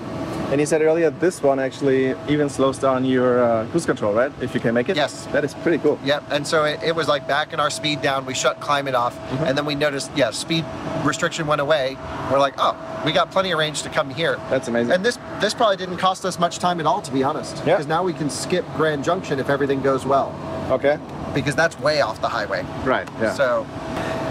And you said earlier, this one actually even slows down your cruise control, right? If you can make it? Yes. That is pretty cool. Yep, and so it was like backing our speed down. We shut climate off, and then we noticed, speed restriction went away. We're like, oh, we got plenty of range to come here. That's amazing. And this probably didn't cost us much time at all, to be honest. Yeah. Because now we can skip Grand Junction if everything goes well. Okay. Because that's way off the highway. Right, yeah. So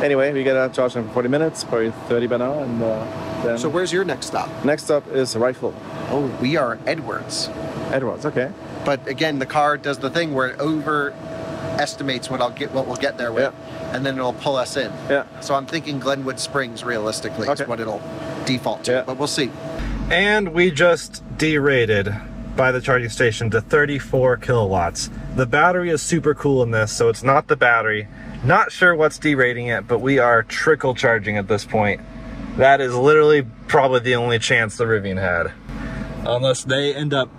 anyway, we got to charge them for 40 minutes, probably 30 by now, and then... So where's your next stop? Next stop is Rifle. Oh, we are Edwards. Edwards, okay. But again, the car does the thing where it overestimates what we'll get there with, and then it'll pull us in. Yeah. So I'm thinking Glenwood Springs realistically is what it'll default to, but we'll see. And we just derated by the charging station to 34 kilowatts. The battery is super cool in this, so it's not the battery. Not sure what's derating it, but we are trickle charging at this point. That is literally probably the only chance the Rivian had. Unless they end up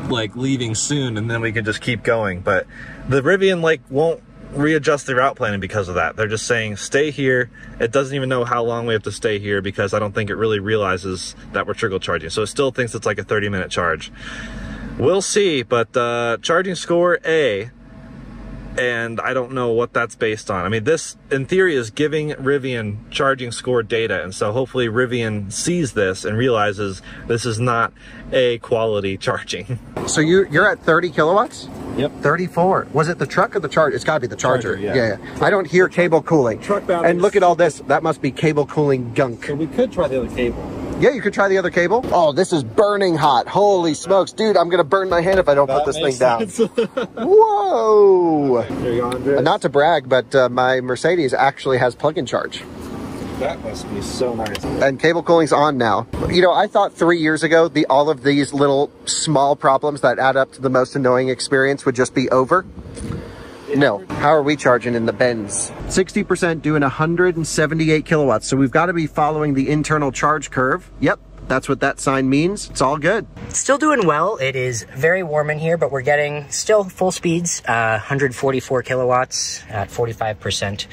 like leaving soon and then we can just keep going. But the Rivian won't readjust the route planning because of that. They're just saying stay here. It doesn't even know how long we have to stay here because I don't think it really realizes that we're trickle charging. So it still thinks it's like a 30-minute charge. We'll see, but charging score A, and I don't know what that's based on. I mean, this in theory is giving Rivian charging score data, and so hopefully Rivian sees this and realizes this is not a quality charging. So you're at 30 kilowatts? Yep. 34. Was it the truck or the charger? It's got to be the charger. Yeah. I don't hear cable cooling. Truck battery. And look at all this. That must be cable cooling gunk. So we could try the other cable. Yeah, you could try the other cable. Oh, this is burning hot. Holy smokes. Dude, I'm going to burn my hand if I don't put this thing down. Whoa. There you go, Andres. Not to brag, but my Mercedes actually has plug-in charge. That must be so nice. And cable cooling's on now. You know, I thought 3 years ago, all of these little small problems that add up to the most annoying experience would just be over. No. How are we charging in the Benz? 60% doing 178 kilowatts. So we've got to be following the internal charge curve. Yep. That's what that sign means. It's all good. Still doing well. It is very warm in here, but we're getting still full speeds, 144 kilowatts at 45%.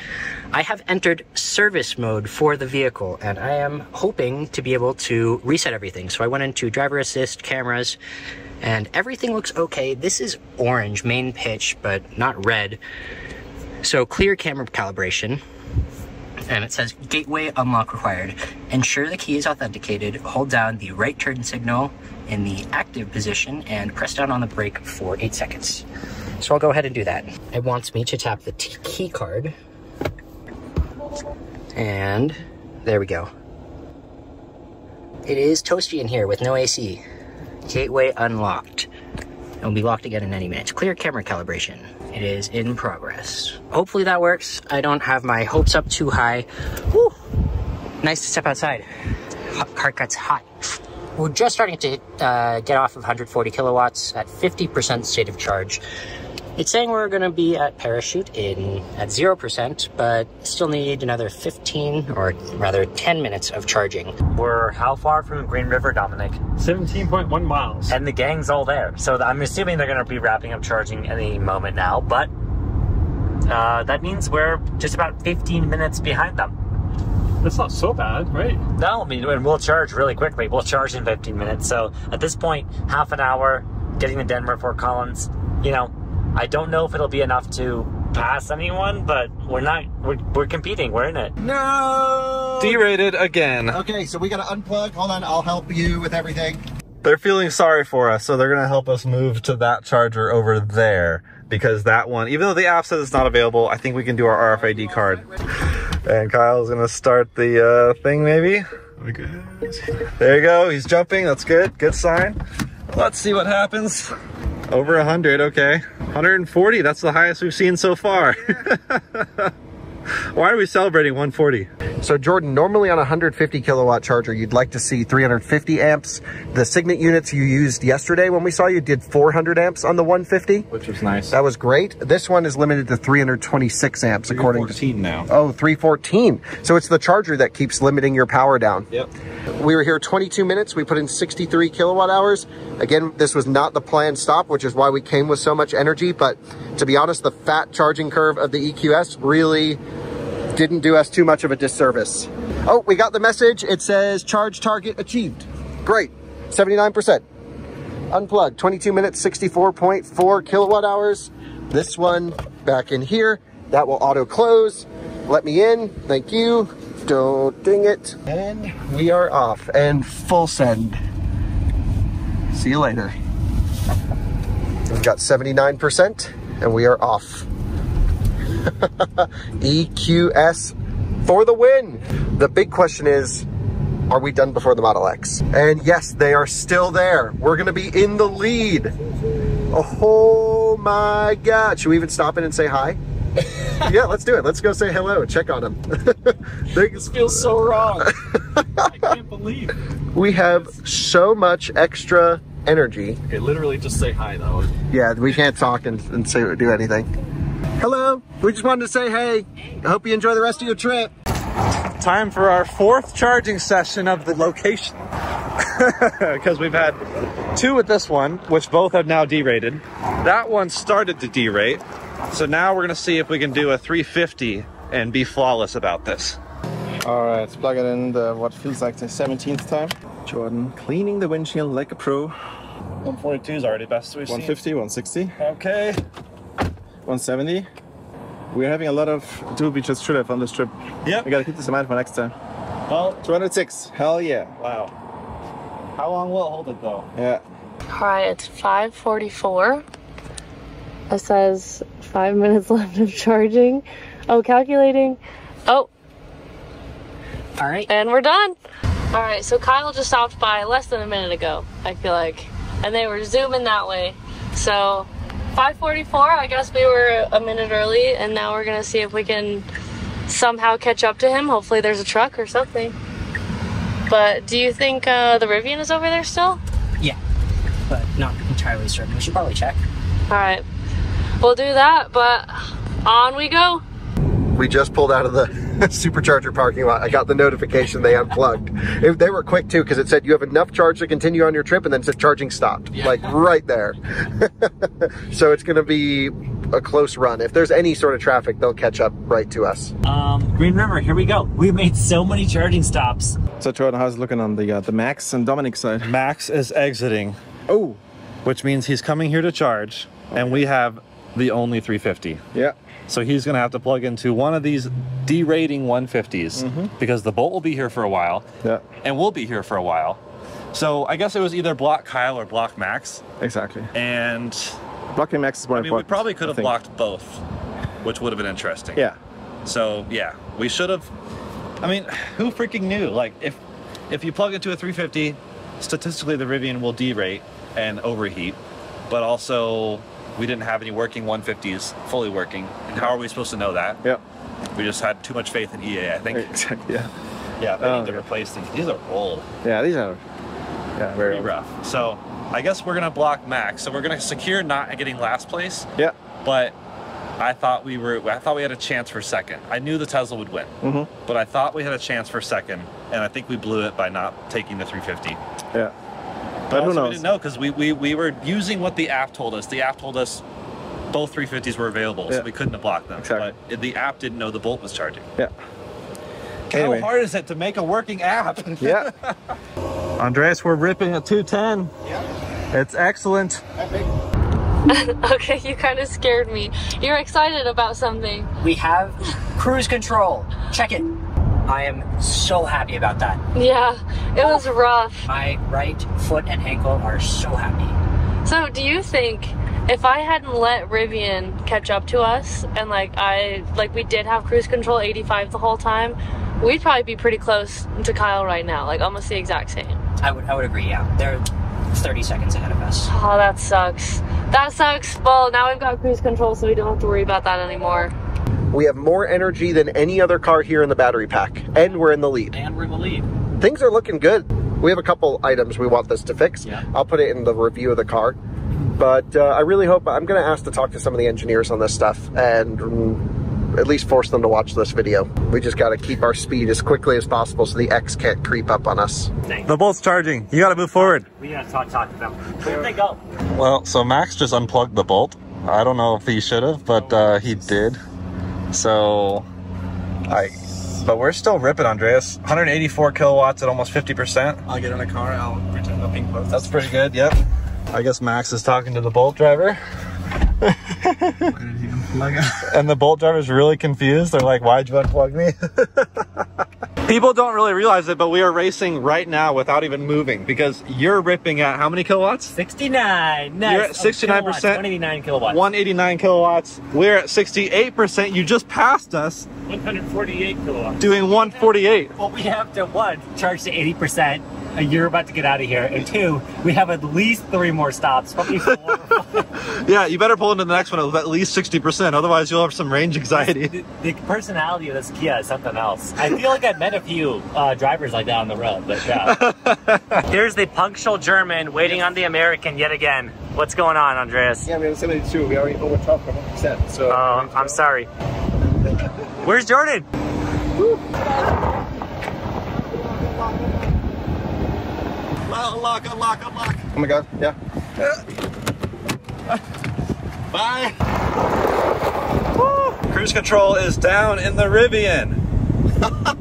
I have entered service mode for the vehicle, and I am hoping to be able to reset everything. So I went into driver assist, cameras, and everything looks okay. This is orange, main pitch, but not red. So clear camera calibration. And it says gateway unlock required. Ensure the key is authenticated. Hold down the right turn signal in the active position and press down on the brake for 8 seconds. So I'll go ahead and do that. It wants me to tap the key card. And there we go. It is toasty in here with no AC. Gateway unlocked. It will be locked again in any minute. Clear camera calibration. It is in progress. Hopefully that works. I don't have my hopes up too high. Woo! Nice to step outside. Car gets hot. We're just starting to get off of 140 kilowatts at 50% state of charge. It's saying we're going to be at parachute at 0%, but still need another 15 or rather 10 minutes of charging. We're how far from Green River, Dominic? 17.1 miles. And the gang's all there. So I'm assuming they're going to be wrapping up charging any moment now, but that means we're just about 15 minutes behind them. That's not so bad, right? No, I mean, we'll charge really quickly. We'll charge in 15 minutes. So at this point, half an hour, getting to Denver, Fort Collins, you know, I don't know if it'll be enough to pass anyone, but we're competing. We're in it. No! Derated again. Okay, so we gotta unplug. Hold on, I'll help you with everything. They're feeling sorry for us, so they're gonna help us move to that charger over there, because that one, even though the app says it's not available, I think we can do our RFID card. And Kyle's gonna start the thing, maybe. Okay. There you go, he's jumping, that's good, good sign. Let's see what happens. Over 100, okay. 140, that's the highest we've seen so far. Why are we celebrating 140? So Jordan, normally on a 150 kilowatt charger, you'd like to see 350 amps. The Signet units you used yesterday when we saw you did 400 amps on the 150. Which was nice. That was great. This one is limited to 326 amps according to... 314 now. Oh, 314. So it's the charger that keeps limiting your power down. Yep. We were here 22 minutes. We put in 63 kilowatt hours. Again, this was not the planned stop, which is why we came with so much energy. But to be honest, the fat charging curve of the EQS really didn't do us too much of a disservice. Oh, we got the message. It says charge target achieved. Great. 79%. Unplugged. 22 minutes, 64.4 kilowatt hours. This one back in here. That will auto close. Let me in. Thank you. Don't ding it. And we are off and full send. See you later. We've got 79% and we are off. EQS for the win. The big question is, are we done before the Model X? And yes, they are still there. We're gonna be in the lead. Oh my God. Should we even stop in and say hi? Yeah, let's do it. Let's go say hello, check on them. This feels so wrong. I can't believe it. We have so much extra energy. Okay, literally just say hi though. Yeah, we can't talk and do anything. Hello, we just wanted to say hey. I hope you enjoy the rest of your trip. Time for our 4th charging session of the location. Because we've had 2 with this one, which both have now derated. That one started to derate. So now we're gonna see if we can do a 350 and be flawless about this. All right, let's plug it in what feels like the 17th time. Jordan cleaning the windshield like a pro. 142 is already best we've 150, seen. 160. Okay. 170. We're having a lot of doobie just should have on this trip. Yep. We gotta keep this in mind for next time. Well, 206. Hell yeah. Wow. How long will it hold it though? Yeah. All right, it's 5:44. It says 5 minutes left of charging. Oh, calculating. Oh. All right. And we're done. All right, so Kyle just stopped by less than a minute ago, I feel like. And they were zooming that way. So 5:44, I guess we were a minute early, and now we're gonna see if we can somehow catch up to him. Hopefully there's a truck or something. But do you think the Rivian is over there still? Yeah, but not entirely certain. We should probably check. All right, we'll do that, but on we go. We just pulled out of the supercharger parking lot. I got the notification they unplugged. They were quick too, because it said you have enough charge to continue on your trip, and then it said charging stopped, like right there. So it's gonna be a close run. If there's any sort of traffic, they'll catch up right to us. Green River, here we go. We've made so many charging stops. So Jordan, how's it looking on the Max and Dominic's side? Max is exiting. Oh. Which means he's coming here to charge, and we have the only 350. Yeah. So he's gonna have to plug into one of these derating 150s because the Bolt will be here for a while. Yeah. And we'll be here for a while. So I guess it was either block Kyle or block Max. Exactly. And blocking Max is more important. We probably could have blocked both, which would have been interesting. Yeah. So yeah, we should have. I mean, who freaking knew? Like if you plug into a 350, statistically the Rivian will derate and overheat, but also we didn't have any working 150s fully working. And how are we supposed to know that? Yeah. We just had too much faith in EA, I think. Exactly. Yeah. Yeah. They need to replace these. These are old. Yeah, these are. Yeah, very rough. So I guess we're gonna block Max. So we're gonna secure not getting last place. Yeah. But I thought we had a chance for second. I knew the Tesla would win, but I thought we had a chance for second, and I think we blew it by not taking the 350. Yeah. But who knows? We didn't know because we were using what the app told us. The app told us both 350s were available, so we couldn't have blocked them. Exactly. But the app didn't know the Bolt was charging. Yeah. Anyway. How hard is it to make a working app? Yeah. Andreas, we're ripping at 210. Yeah. It's excellent. Okay, you kind of scared me. You're excited about something. We have cruise control. Check it. I am so happy about that. Yeah, it was rough. My right foot and ankle are so happy. So do you think if I hadn't let Rivian catch up to us and we did have cruise control 85 the whole time, we'd probably be pretty close to Kyle right now, like almost the exact same. I would agree, yeah. They're 30 seconds ahead of us. Oh, that sucks. That sucks. Well, now we've got cruise control, so we don't have to worry about that anymore. We have more energy than any other car here in the battery pack, and we're in the lead. Things are looking good. We have a couple items we want this to fix. Yeah. I'll put it in the review of the car. But I really hope, I'm going to ask to talk to some of the engineers on this stuff and at least force them to watch this video. We just got to keep our speed as quickly as possible so the X can't creep up on us. The Bolt's charging. You got to move forward. We got to talk to them. Where'd they go? Well, so Max just unplugged the Bolt. I don't know if he should have, but he did. So, but we're still ripping, Andreas. 184 kilowatts at almost 50%. I'll get in a car, I'll pretend I'm being both. That's pretty good, yep. I guess Max is talking to the Bolt driver. And the Bolt driver's really confused. They're like, why'd you unplug me? People don't really realize it, but we are racing right now without even moving because you're ripping at how many kilowatts? 69. Nice. You're at 69%. 189 kilowatts. 189 kilowatts. We're at 68%. You just passed us. 148 kilowatts. Doing 148. Well, we have to, one, charge to 80%. You're about to get out of here. And two, we have at least 3 more stops. Yeah, you better pull into the next one with at least 60%. Otherwise, you'll have some range anxiety. The personality of this Kia is something else. I feel like I've met a few drivers like that on the road. But yeah. Here's the punctual German waiting on the American yet again. What's going on, Andreas? Yeah, we have 72. We already over 12%. So. I'm sorry. Where's Jordan? Unlock. Oh my god, yeah. Bye. Woo. Cruise control is down in the Rivian.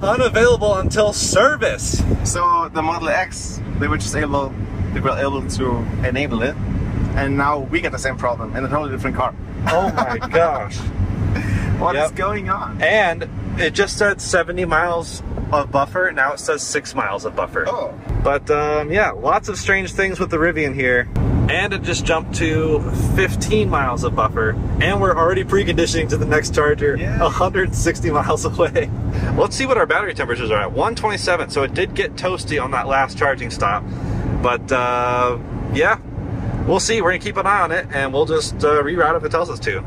Unavailable until service. So the Model X, they were able to enable it, and now we get the same problem in a totally different car. Oh my gosh. What is going on? And it just said 70 miles of buffer. Now it says 6 miles of buffer. Oh. But yeah, lots of strange things with the Rivian here. And it just jumped to 15 miles of buffer. And we're already preconditioning to the next charger, 160 miles away. Let's see what our battery temperatures are at. 127, so it did get toasty on that last charging stop. But yeah, we'll see. We're gonna keep an eye on it and we'll just reroute if it tells us to.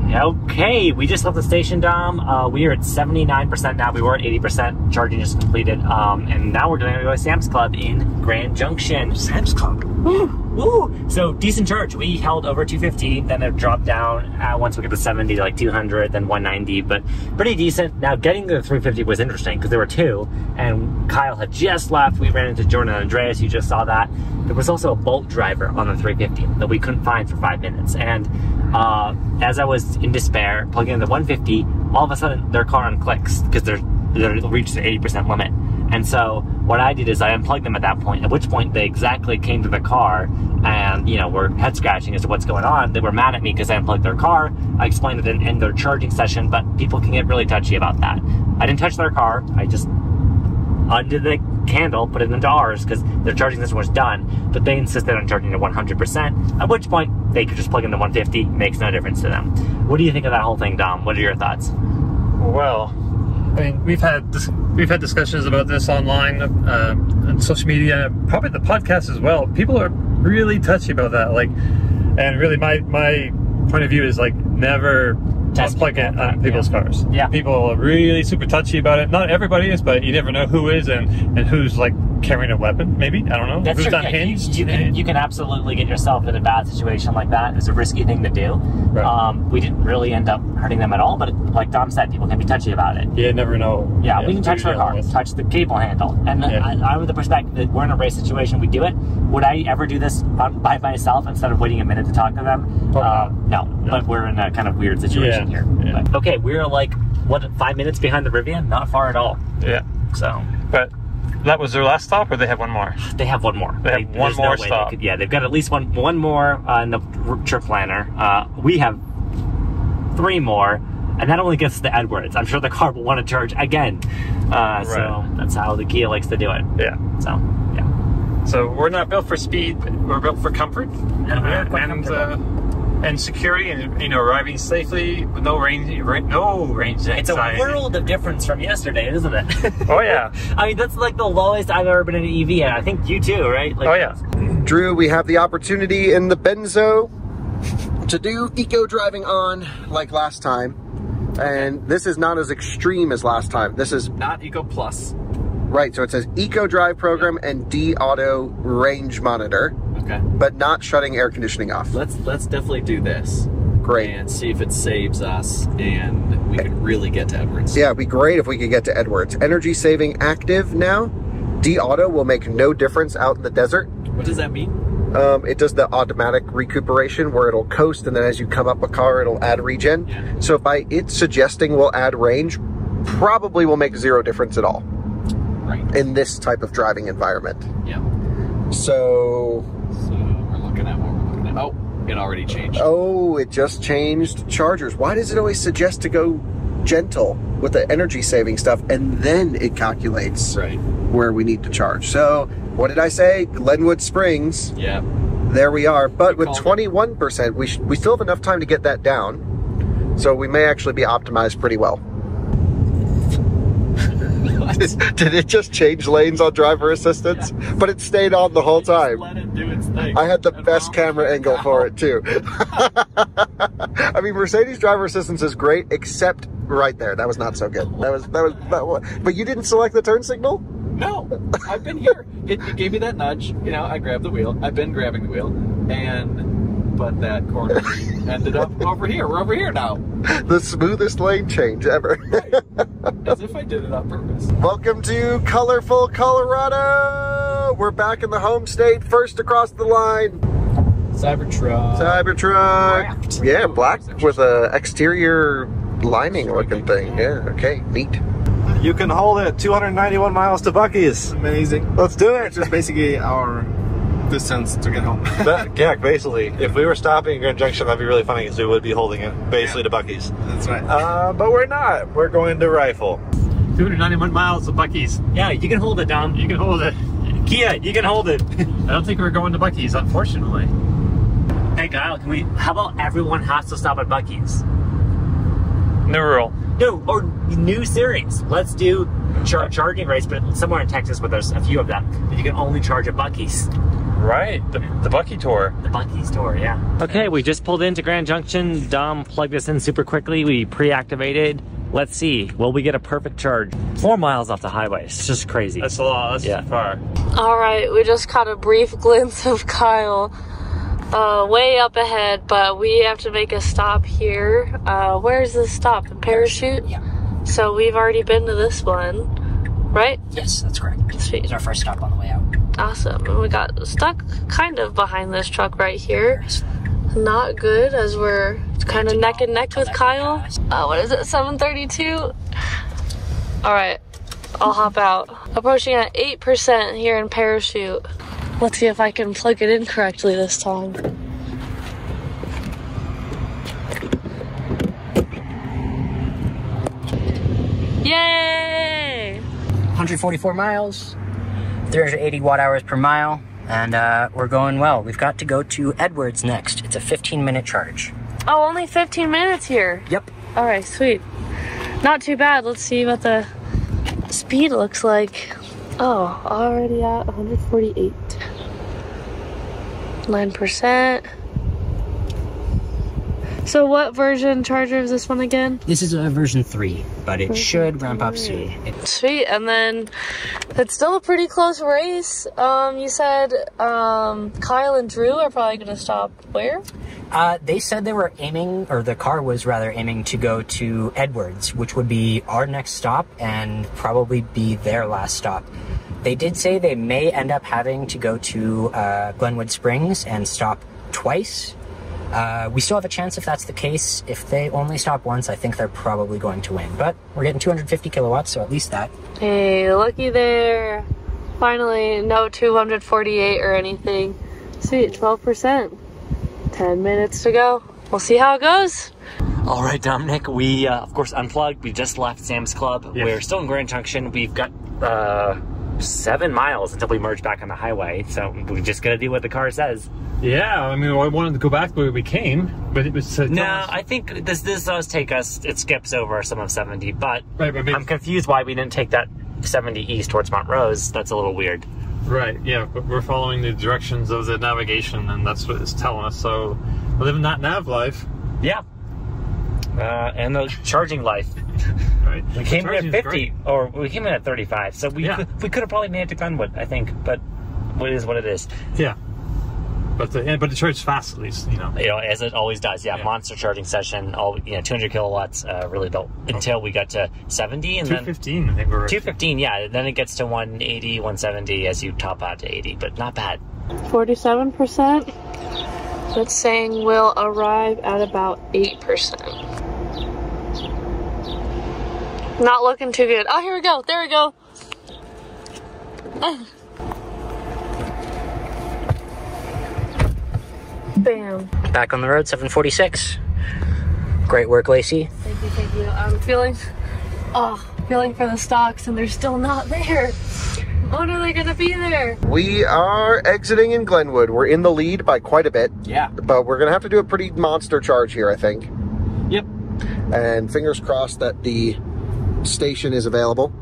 Okay, we just left the station, Dom. We are at 79% now. We were at 80%. Charging just completed. And now we're going to go to Sam's Club in Grand Junction. Sam's Club? Woo. Woo! So decent charge. We held over 250, then it dropped down once we get to 70 to like 200, then 190, but pretty decent. Now getting to the 350 was interesting because there were two, and Kyle had just left. We ran into Jordan and Andreas, you just saw that. There was also a Bolt driver on the 350 that we couldn't find for 5 minutes, and as I was in despair, plugging in the 150, all of a sudden their car unclicks because they're reached the 80% limit. And so what I did is I unplugged them at that point, at which point they exactly came to the car and, you know, were head scratching as to what's going on. They were mad at me because I unplugged their car. I explained it in their charging session, but people can get really touchy about that. I didn't touch their car. I just undid the candle, put it into ours because their charging session was done, but they insisted on charging at 100%, at which point they could just plug in the 150, makes no difference to them. What do you think of that whole thing, Dom? What are your thoughts? Well, I mean, we've had discussions about this online, on social media, probably the podcast as well. People are really touchy about that, like, and really my point of view is like never plug it on people's cars. Yeah, people are really super touchy about it. Not everybody is, but you never know who is and who's like carrying a weapon. Maybe, I don't know. That's who's true. unhinged. You can absolutely get yourself in a bad situation like that. It's a risky thing to do. Right. We didn't really end up hurting them at all, but like Dom said, people can be touchy about it. You never know. Yeah, we can touch their car, touch the cable handle, and I'm with the perspective that we're in a race situation. We do it. Would I ever do this by myself instead of waiting a minute to talk to them? No, but we're in a kind of weird situation here. Yeah. But, okay, we're like, what, 5 minutes behind the Rivian? Not far at all. Yeah. So. But that was their last stop, or they have one more? They have one more. They have one more stop. They've got at least one more in the trip planner. We have 3 more, and that only gets us to Edwards. I'm sure the car will want to charge again. So that's how the Kia likes to do it. Yeah. So, yeah. So we're not built for speed, but we're built for comfort and security, and arriving safely with no range anxiety. It's a world of difference from yesterday, isn't it? Oh yeah. I mean, that's like the lowest I've ever been in an EV, and I think you too, right? Like, oh yeah. Drew, we have the opportunity in the Benzo to do eco driving on like last time, and this is not as extreme as last time. This is not Eco Plus. Right, so it says Eco Drive Program and D-Auto Range Monitor. Okay. But not shutting air conditioning off. Let's definitely do this. Great. And see if it saves us and we can really get to Edwards. Yeah, it'd be great if we could get to Edwards. Energy saving active now. D-Auto will make no difference out in the desert. What does that mean? It does the automatic recuperation where it'll coast, and then as you come up a car, it'll add regen. Yeah. So by it suggesting we'll add range, probably will make 0 difference at all. Right. In this type of driving environment. Yeah. So we're looking at what we're looking at. Oh, it already changed. Oh, it just changed chargers. Why does it always suggest to go gentle with the energy saving stuff, and then it calculates where we need to charge? So what did I say? Glenwood Springs. Yeah. There we are. But with 21%, we still have enough time to get that down. So we may actually be optimized pretty well. Did it just change lanes on driver assistance? Yeah. But it stayed on the whole time. Let it do its thing. I had the best camera angle for it too. I mean, Mercedes driver assistance is great, except right there. That was not so good. But you didn't select the turn signal? No, I've been here. It gave me that nudge. I grabbed the wheel. I've been grabbing the wheel, but that corner ended up over here. We're over here now. The smoothest lane change ever. Right. As if I did it on purpose. Welcome to colorful Colorado. We're back in the home state, first across the line. Cybertruck. Cybertruck. Yeah, black with a exterior lining looking thing. Yeah, okay, neat. You can hold it 291 miles to Buc-ee's. Amazing. Let's do it. Which is basically our distance to get home. Yeah, basically. If we were stopping in Grand Junction, that'd be really funny because we would be holding it basically to Buc-ee's. That's right. But we're not. We're going to Rifle. 291 miles to Buc-ee's. Yeah, you can hold it, Dom. You can hold it. Kia, you can hold it. I don't think we're going to Buc-ee's, unfortunately. Hey, Kyle, how about everyone has to stop at Buc-ee's? New rule. No, or new series. Let's do charging race, but somewhere in Texas where there's a few of them. But you can only charge at Buc-ee's. Right, the Buc-ee tour. The Buc-ee's tour, yeah. Okay, we just pulled into Grand Junction. Dom plugged us in super quickly. We pre-activated. Let's see. Will we get a perfect charge? 4 miles off the highway. It's just crazy. That's a lot. That's far. All right, we just caught a brief glimpse of Kyle way up ahead, but we have to make a stop here. Where's the stop? In Parachute? Yeah. So we've already been to this one, right? Yes, that's correct. Sweet. It's our first stop on the way out. Awesome. And we got stuck kind of behind this truck right here. Not good, as we're kind of neck and neck with Kyle. What is it, 732? All right, I'll hop out. Approaching at 8% here in Parachute. Let's see if I can plug it in correctly this time. Yay! 144 miles, 380 watt hours per mile. And we're going well. We've got to go to Edwards next. It's a 15-minute charge. Oh, only 15 minutes here. Yep. All right, sweet. Not too bad. Let's see what the speed looks like. Oh, already at 148. 9%. So what version charger is this one again? This is a version 3, but it should ramp up soon. Sweet, and then it's still a pretty close race. You said Kyle and Drew are probably going to stop where? They said they were aiming, or the car was rather aiming to go to Edwards, which would be our next stop and probably be their last stop. They did say they may end up having to go to Glenwood Springs and stop twice. We still have a chance if that's the case. If they only stop once, I think they're probably going to win. But we're getting 250 kilowatts, so at least that. Hey, looky there. Finally, no 248 or anything. Sweet, 12%. 10 minutes to go. We'll see how it goes. All right, Dominic, we, of course, unplugged. We just left Sam's Club. Yes. We're still in Grand Junction. We've got 7 miles until we merge back on the highway, so we just got to do what the car says. Yeah, I mean, I wanted to go back the way we came, but it was... No, I think this does take us, it skips over some of 70, but right, I'm confused why we didn't take that 70 east towards Montrose. That's a little weird. Right, yeah, but we're following the directions of the navigation, and that's what it's telling us, so we're living that nav life. Yeah. And the charging life. Right. We came in at 50, or we came in at 35, so we could have probably made it to Glenwood, I think, but it is what it is. Yeah. But it charges fast, at least, you know. You know, as it always does. Yeah, monster charging session. 200 kilowatts. Really built until we got to 70, and 215. Then, I think we're 215. Yeah, then it gets to 180, 170 as you top out to 80, but not bad. 47%. That's saying we'll arrive at about 8%. Not looking too good. Oh, here we go. There we go. Bam. Back on the road, 746. Great work, Lacey. Thank you, thank you. I'm feeling for the stocks, and they're still not there. When are they gonna be there? We are exiting in Glenwood. We're in the lead by quite a bit. Yeah. But we're gonna have to do a pretty monster charge here, I think. Yep. And fingers crossed that the station is available.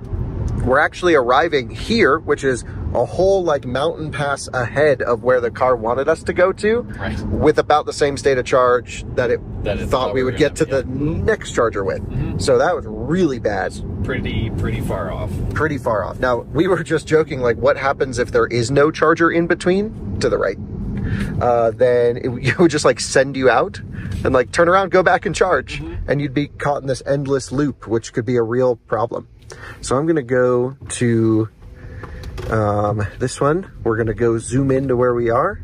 We're actually arriving here, which is a whole mountain pass ahead of where the car wanted us to go to, right, with about the same state of charge that it thought we would get to the next charger with. Mm-hmm. So that was really bad. Pretty far off. Pretty far off. Now, we were just joking, what happens if there is no charger in between? To the right. Then it would just send you out and turn around, go back and charge, and you'd be caught in this endless loop, which could be a real problem. So I'm gonna go to this one. We're gonna go zoom into where we are.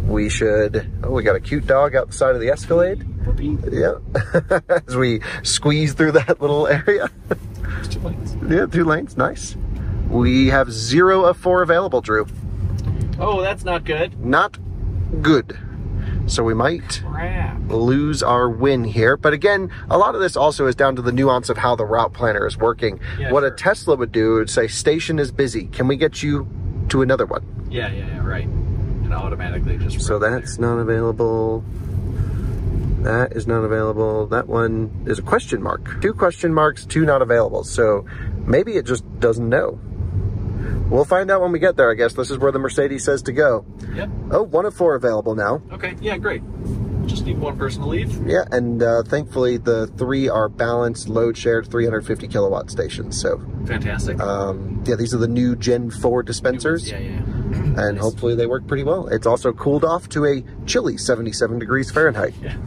We should, we got a cute dog out the side of the Escalade. Yeah, as we squeeze through that little area. 2 lanes. Yeah, 2 lanes, nice. We have 0 of 4 available, Drew. Oh, that's not good. Not good. So we might lose our win here. But again, a lot of this also is down to the nuance of how the route planner is working. Yeah, what a Tesla would do would say, station is busy. Can we get you to another one? Yeah, right. And automatically just... So that's not available. That is not available. That one is a question mark. 2 question marks, 2 not available. So maybe it just doesn't know. We'll find out when we get there, I guess. This is where the Mercedes says to go. Yep. Oh, 1 of 4 available now. Okay, yeah, great. Just just need one person to leave. Yeah, and thankfully the 3 are balanced, load shared, 350 kilowatt stations. So fantastic. Yeah, these are the new Gen 4 dispensers. Yeah. And nice. Hopefully they work pretty well. It's also cooled off to a chilly 77 degrees Fahrenheit. Yeah.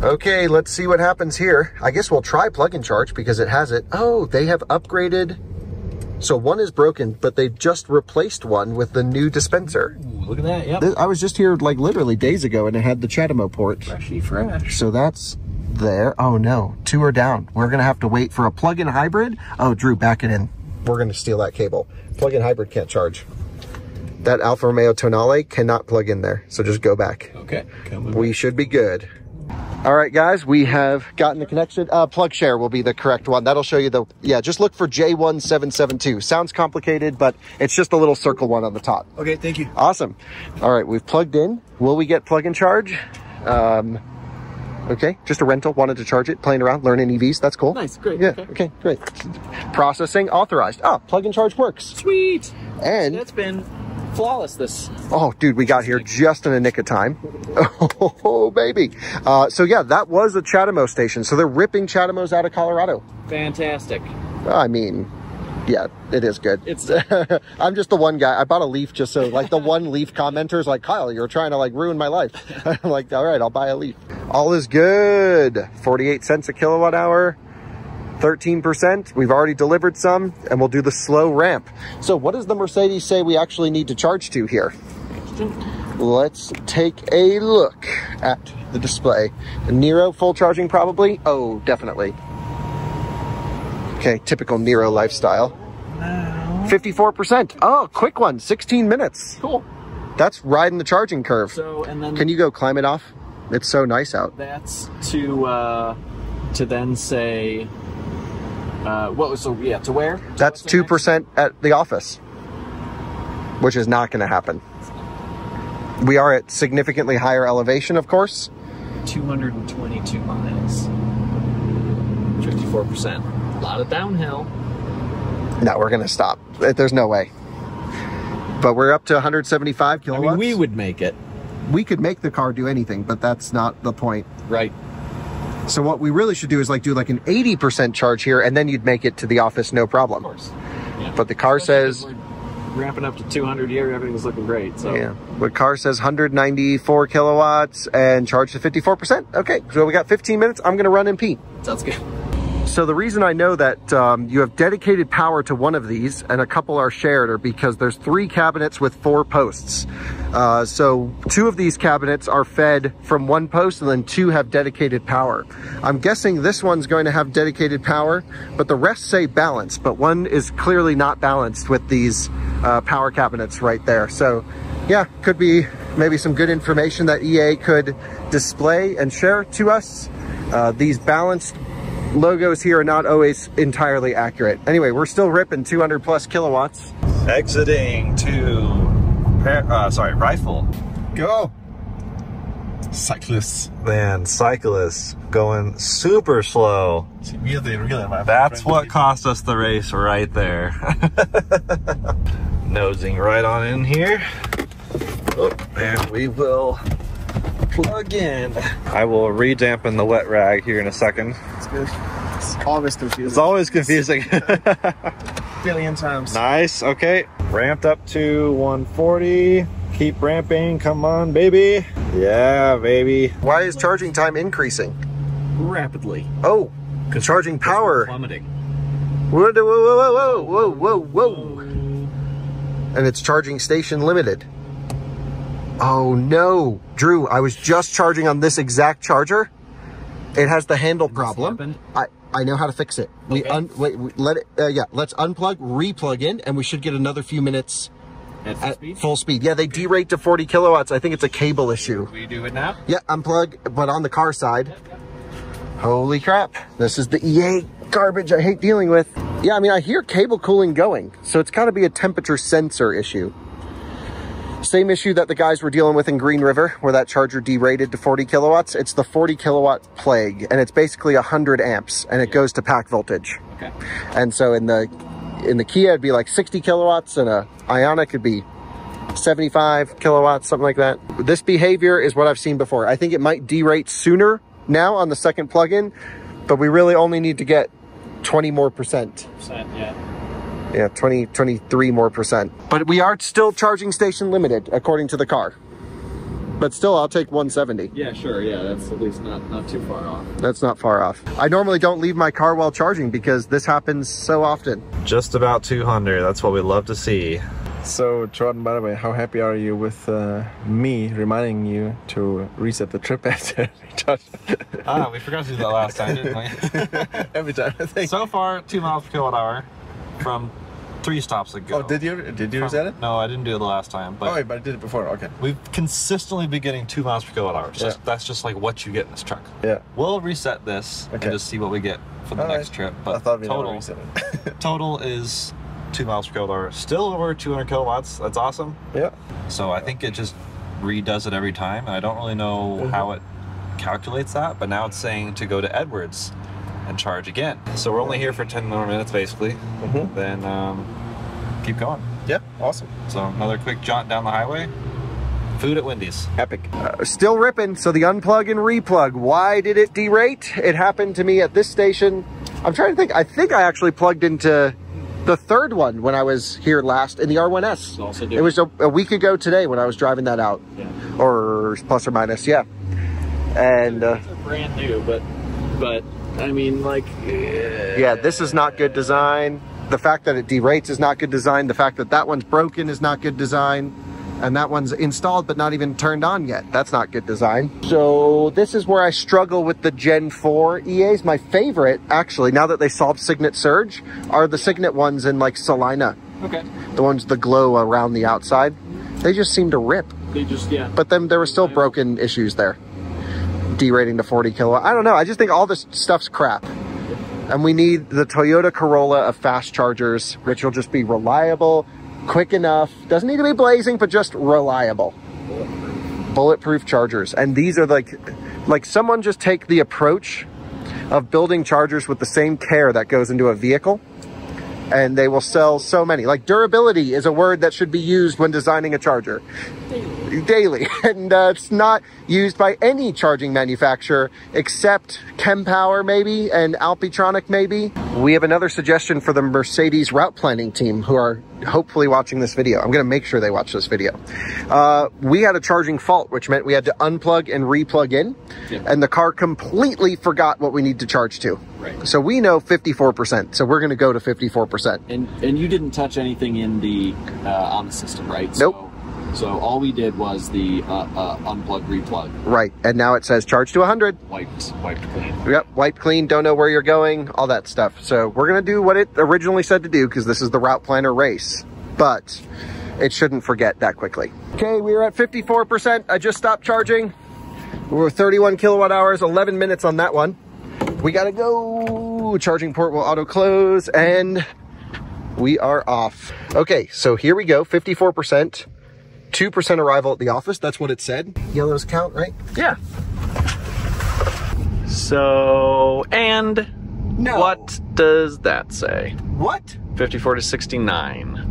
Okay, let's see what happens here. I guess we'll try plug and charge because it has it. Oh, they have upgraded. So one is broken, but they just replaced one with the new dispenser. Ooh, look at that, yep. I was just here like literally days ago and it had the CHAdeMO port. Freshy fresh. So that's there. Oh no, 2 are down. We're gonna have to wait for a plug-in hybrid. Oh, Drew, back it in. We're gonna steal that cable. Plug-in hybrid can't charge. That Alfa Romeo Tonale cannot plug in there. So just go back. Okay. We should be good. All right, guys, we have gotten the connection. Plug share will be the correct one. That'll show you the, yeah, just look for J1772. Sounds complicated, but it's just a little circle one on the top. Okay, thank you. Awesome. All right, we've plugged in. Will we get plug and charge? Okay, just a rental, wanted to charge it, playing around, learning EVs. That's cool. Nice, great. Yeah, okay, great. Processing authorized. Ah, plug and charge works. Sweet. And that's been flawless this. Oh, dude, we got here just in a nick of time. Oh, baby. So yeah, that was a CHAdeMO station. So they're ripping CHAdeMOs out of Colorado. Fantastic. I mean, yeah, it is good. It's I'm just the one guy. I bought a Leaf just so like the one Leaf commenter's like, Kyle, you're trying to like ruin my life. I'm like, all right, I'll buy a Leaf. All is good. 48 cents a kilowatt hour. 13%. We've already delivered some and we'll do the slow ramp. So what does the Mercedes say we actually need to charge to here? Let's take a look at the display. The Nero full charging probably? Oh, definitely. Okay, typical Nero lifestyle. 54%. Oh, quick one, 16 minutes. Cool. That's riding the charging curve. So, and then can you go climb it off? It's so nice out. That's to then say, to where? That's 2% at the office, which is not going to happen. We are at significantly higher elevation, of course. 222 miles. 54%. A lot of downhill. No, we're going to stop. There's no way. But we're up to 175 kilowatts. I mean, we would make it. We could make the car do anything, but that's not the point. Right. So what we really should do is like do like an 80% charge here, and then you'd make it to the office no problem. Of course. Yeah. But the car says we're ramping up to 200 here. Everything's looking great. So yeah, the car says 194 kilowatts and charge to 54%. Okay, so we got 15 minutes. I'm gonna run and pee. Sounds good. So the reason I know that you have dedicated power to one of these and a couple are shared are because there's 3 cabinets with 4 posts. So 2 of these cabinets are fed from 1 post and then 2 have dedicated power. I'm guessing this one's going to have dedicated power, but the rest say balanced, but one is clearly not balanced with these power cabinets right there. So yeah, could be maybe some good information that EA could display and share to us. These balanced logos here are not always entirely accurate. Anyway, we're still ripping 200 plus kilowatts. Exiting to Rifle. Go. Cyclists. Man, cyclists going super slow. That's what cost us the race right there. Nosing right on in here. Oh, and we will plug in. I will re-dampen the wet rag here in a second. It's good. It's always confusing. It's always confusing. Billion times. Nice, okay. Ramped up to 140. Keep ramping, come on, baby. Yeah, baby. Why is charging time increasing? Rapidly. Oh, charging power. Plummeting. Whoa, whoa, whoa, whoa, whoa, whoa. And it's charging station limited. Oh no, Drew, I was just charging on this exact charger. It has the handle problem. I know how to fix it. Okay. Let's unplug, replug in, and we should get another few minutes at full speed. Yeah, they derate to 40 kilowatts. I think it's a cable issue. We do it now? Yeah, unplug, but on the car side. Holy crap. This is the EA garbage I hate dealing with. Yeah, I mean, I hear cable cooling going, so it's gotta be a temperature sensor issue. Same issue that the guys were dealing with in Green River, where that charger derated to 40 kilowatts. It's the 40 kilowatt plague, and it's basically 100 amps, and it goes to pack voltage. Okay. And so in the Kia, it'd be like 60 kilowatts, and a Ioniq could be 75 kilowatts, something like that. This behavior is what I've seen before. I think it might derate sooner now on the second plug-in, but we really only need to get 20 more percent. Yeah, 23 more percent. But we are still charging station limited, according to the car. But still, I'll take 170. Yeah, sure. Yeah, that's at least not too far off. That's not far off. I normally don't leave my car while charging because this happens so often. Just about 200. That's what we love to see. So, Jordan, by the way, how happy are you with me reminding you to reset the trip after we charged? We forgot to do that last time, didn't we? Every time, I think. So far, 2 miles per kilowatt hour from 3 stops ago. Oh, did you reset it? No, I didn't do it the last time. But but I did it before. Okay. We've consistently been getting 2 miles per kilowatt hour. So that's just like what you get in this truck. Yeah. We'll reset this and just see what we get for the next trip. But I thought we never reset it. Total is 2 miles per kilowatt hour. Still over 200 kilowatts. That's awesome. Yeah. So I think it just redoes it every time. And I don't really know how it calculates that, but now it's saying to go to Edwards and charge again. So we're only here for 10 more minutes basically. Then keep going. Yeah, awesome. So another quick jaunt down the highway. Food at Wendy's. Epic. Still ripping, so the unplug and replug. Why did it derate? It happened to me at this station. I'm trying to think. I think I actually plugged into the third one when I was here last in the R1S. It was a week ago today when I was driving that out. Yeah. Or plus or minus, yeah. And it's brand new, but I mean, like, yeah, this is not good design. The fact that it derates is not good design. The fact that that one's broken is not good design. And that one's installed but not even turned on yet. That's not good design. So this is where I struggle with the Gen 4 EAs. My favorite, actually, now that they solved Signet Surge, are the Signet ones in like Salina. Okay. The ones that glow around the outside. They just seem to rip. They just, yeah. But then there were still broken issues there. Derating to 40 kilowatt. I don't know. I just think all this stuff's crap. And we need the Toyota Corolla of fast chargers, which will just be reliable, quick enough. Doesn't need to be blazing, but just reliable. Bulletproof chargers. And these are like someone just take the approach of building chargers with the same care that goes into a vehicle, and they will sell so many. Like durability is a word that should be used when designing a charger. Daily. And it's not used by any charging manufacturer except Kempower maybe and Alpitronic maybe. We have another suggestion for the Mercedes route planning team who are hopefully watching this video. I'm going to make sure they watch this video. We had a charging fault, which meant we had to unplug and replug in, and the car completely forgot what we need to charge to. Right. So we know 54%. So we're going to go to 54%. And you didn't touch anything in the on the system, right? Nope. So all we did was the unplug, replug. Right, and now it says charge to 100. Wiped clean. Yep, wiped clean, don't know where you're going, all that stuff. So we're gonna do what it originally said to do because this is the route planner race, but it shouldn't forget that quickly. Okay, we're at 54%. I just stopped charging. We're 31 kilowatt hours, 11 minutes on that one. We gotta go. Charging port will auto close and we are off. Okay, so here we go, 54%. 2% arrival at the office, that's what it said. Yellows count, right? Yeah. So, and what does that say? What? 54 to 69.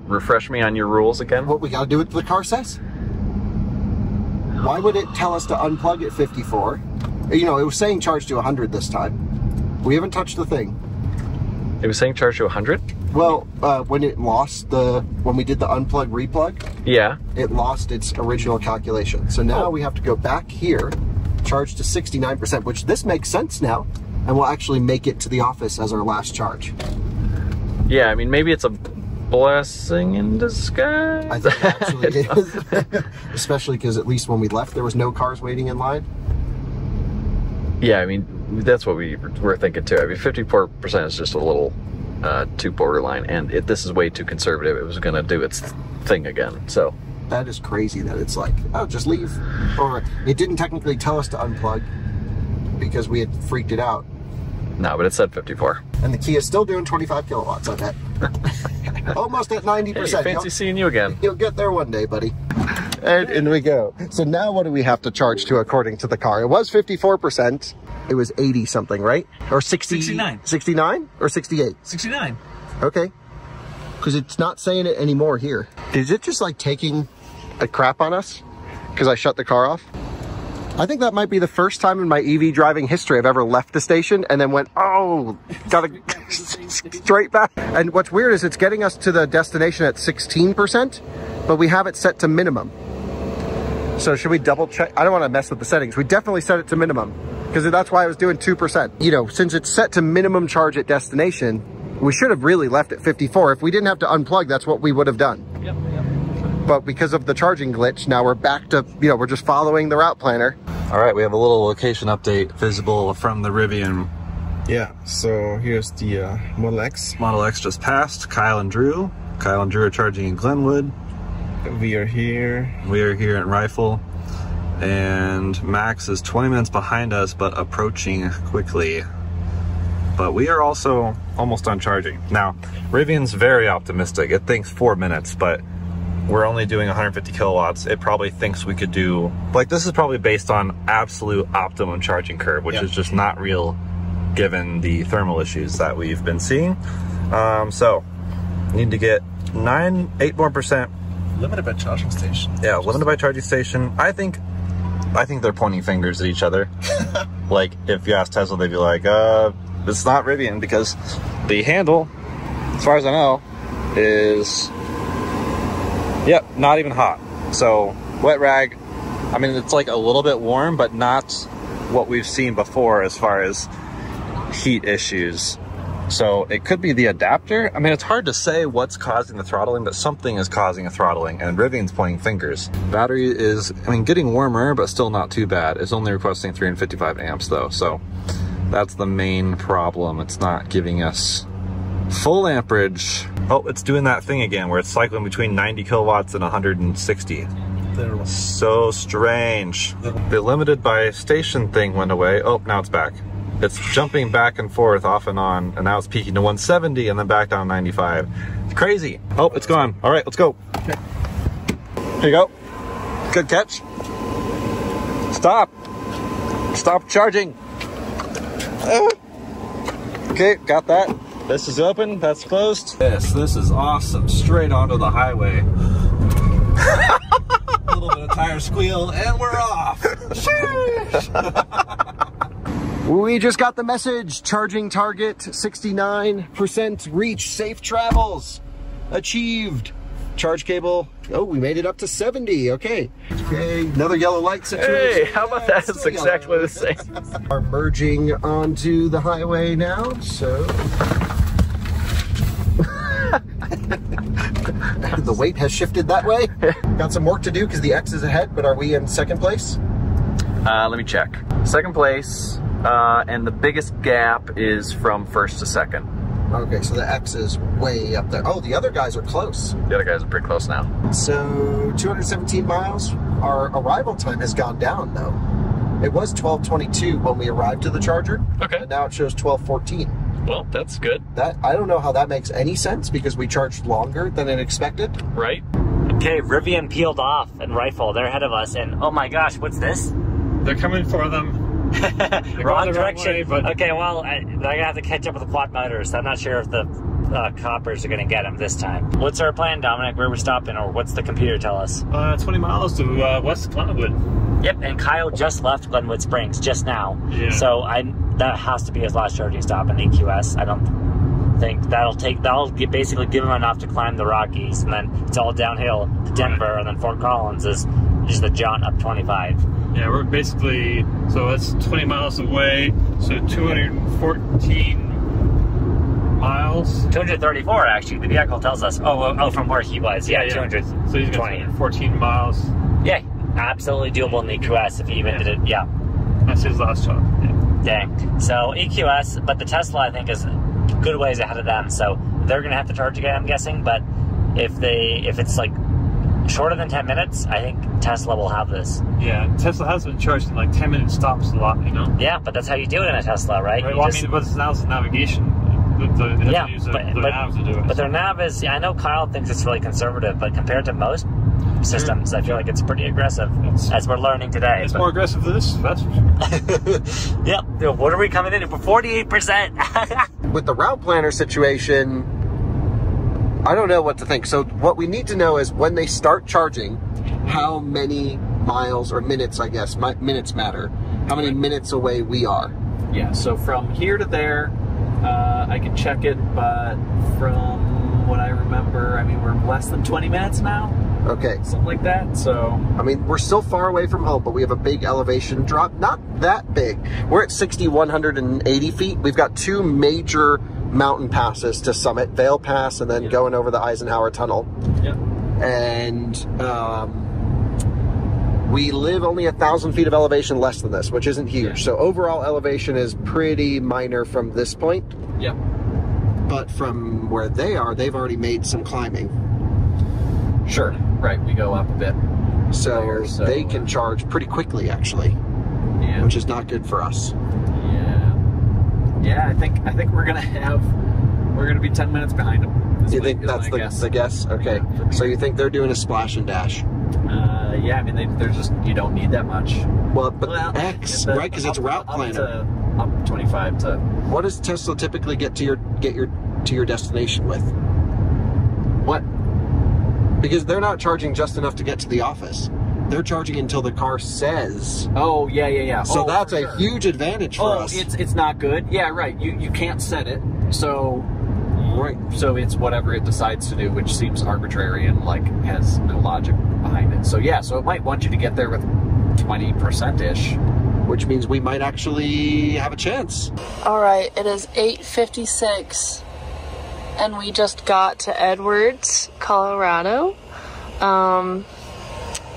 Refresh me on your rules again. What we gotta do what the car says. Why would it tell us to unplug at 54? You know, it was saying charge to 100 this time. We haven't touched the thing. It was saying charge to 100? Well, when it lost when we did the unplug replug, yeah, it lost its original calculation. So now we have to go back here, charge to 69%, which this makes sense now, and we'll actually make it to the office as our last charge. Yeah, I mean, maybe it's a blessing in disguise. I think it actually is. Especially because at least when we left, there was no cars waiting in line. Yeah, I mean, that's what we were thinking too. I mean, 54% is just a little too borderline, and this is way too conservative. It was going to do its thing again, so. That is crazy that it's like, oh, just leave. Or it didn't technically tell us to unplug because we had freaked it out. No, but it said 54. And the Kia is still doing 25 kilowatts, I bet. Almost at 90%. Hey, fancy seeing you again. You'll get there one day, buddy. And in we go. So now what do we have to charge to according to the car? It was 54%. It was 80 something, right? Or 60? 69. 69 or 68? 69. Okay. because it's not saying it anymore here. Is it just like taking a crap on us because I shut the car off? I think that might be the first time in my EV driving history I've ever left the station and then went, oh, gotta straight back. And what's weird is it's getting us to the destination at 16%, but we have it set to minimum. So should we double check? I don't want to mess with the settings. We definitely set it to minimum because that's why I was doing 2%. You know, since it's set to minimum charge at destination, we should have really left at 54. If we didn't have to unplug, that's what we would have done. Yep. But because of the charging glitch, now we're back to, you know, we're just following the route planner. All right, we have a little location update visible from the Rivian. Yeah, so here's the Model X. Model X just passed Kyle and Drew. Kyle and Drew are charging in Glenwood. We are here. We are here at Rifle. And Max is 20 minutes behind us, but approaching quickly. But we are also almost done charging. Now, Rivian's very optimistic. It thinks 4 minutes, but we're only doing 150 kilowatts. It probably thinks we could do, like, this is probably based on absolute optimum charging curve, which is just not real given the thermal issues that we've been seeing. So, need to get 8 more %. Limited by charging station. Yeah, limited by charging station. I think they're pointing fingers at each other. Like, if you ask Tesla, they'd be like, it's not Rivian, because the handle, as far as I know, is, yep, not even hot. So, wet rag, I mean, it's like a little bit warm, but not what we've seen before as far as heat issues. So it could be the adapter. I mean, it's hard to say what's causing the throttling, but something is causing a throttling, and Rivian's pointing fingers. Battery is, I mean, getting warmer, but still not too bad. It's only requesting 355 amps though, so that's the main problem. It's not giving us full amperage. Oh, it's doing that thing again where it's cycling between 90 kilowatts and 160. So strange. The limited by station thing went away. Oh, now it's back. It's jumping back and forth off and on, and now it's peaking to 170 and then back down to 95. It's crazy. Oh, it's gone. All right, let's go. Here you go. Good catch. Stop. Stop charging. Okay, got that. This is open, that's closed. Yes, this is awesome. Straight onto the highway. A little bit of tire squeal, and we're off. We just got the message. Charging target 69%. Reach. Safe travels achieved. Charge cable. Oh, we made it up to 70. Okay. Okay. Another yellow light situation. Hey, how about that? It's exactly the same. Are merging onto the highway now. So the weight has shifted that way. Got some work to do because the X is ahead. But are we in second place? Let me check. Second place. And the biggest gap is from first to second. Okay, so the X is way up there. Oh, the other guys are close. The other guys are pretty close now. So 217 miles. Our arrival time has gone down though. It was 12:22 when we arrived to the charger. Okay. And now it shows 12:14. Well, that's good. That, I don't know how that makes any sense because we charged longer than it expected. Right. Okay, Rivian peeled off and Rifle. They're ahead of us, and oh my gosh, what's this? They're coming for them. Wrong direction. Way, okay, well, I'm gonna have to catch up with the quad motors. I'm not sure if the coppers are gonna get them this time. What's our plan, Dominic? Where we're stopping, or what's the computer tell us? 20 miles to West Glenwood. Yep, and Kyle just left Glenwood Springs just now. Yeah. So that has to be his last charging stop in EQS. I don't think that'll basically give him enough to climb the Rockies, and then it's all downhill to Denver, and then Fort Collins is just the jaunt up 25. Yeah, we're basically, so that's 20 miles away, so 214 miles. 234 actually, the vehicle tells us. Oh, from where he was. Yeah, 220. So he's got 214 miles. Yeah, absolutely doable in the EQS if he even did it. Yeah. That's his last job. Yeah. Dang. So EQS, but the Tesla I think is good ways ahead of them, so they're gonna have to charge again, I'm guessing, but if it's like shorter than 10 minutes, I think Tesla will have this. Yeah, Tesla has been charging like 10-minute stops a lot, you know? Yeah, but that's how you do it in a Tesla, right? Well, I mean, but now it's navigation. But their nav is, I know Kyle thinks it's really conservative, but compared to most systems, I feel like it's pretty aggressive, as we're learning today. It's more aggressive than this, that's for sure. Yep, what are we coming in for? 48%! With the route planner situation, I don't know what to think. So what we need to know is when they start charging, how many miles or minutes, I guess, minutes matter, how many minutes away we are. Yeah, so from here to there, I can check it, but from what I remember, I mean, we're less than 20 minutes now. Okay. Something like that, so. I mean, we're still far away from home, but we have a big elevation drop. Not that big. We're at 6,180 feet. We've got 2 major mountain passes to summit, Vail Pass and then going over the Eisenhower Tunnel. Yeah. And we live only 1,000 feet of elevation less than this, which isn't huge. So overall elevation is pretty minor from this point. Yep. But from where they are, they've already made some climbing. Sure. Right, we go up a bit. So they can charge pretty quickly, actually. Yeah. Which is not good for us. Yeah, I think we're gonna be 10 minutes behind them. You think that's the guess? Okay. Yeah, so you think they're doing a splash and dash? Yeah, I mean they're just, you don't need that much. Well, but X, right? Because it's route planner. Up 25 to. What does Tesla typically get to your destination with? What? Because they're not charging just enough to get to the office. They're charging until the car says. Oh, yeah. So that's a huge advantage for us. It's not good. Yeah, right. You can't set it. So right. So it's whatever it decides to do, which seems arbitrary and like has no logic behind it. So yeah, so it might want you to get there with 20%-ish. Which means we might actually have a chance. All right, it is 8:56 and we just got to Edwards, Colorado.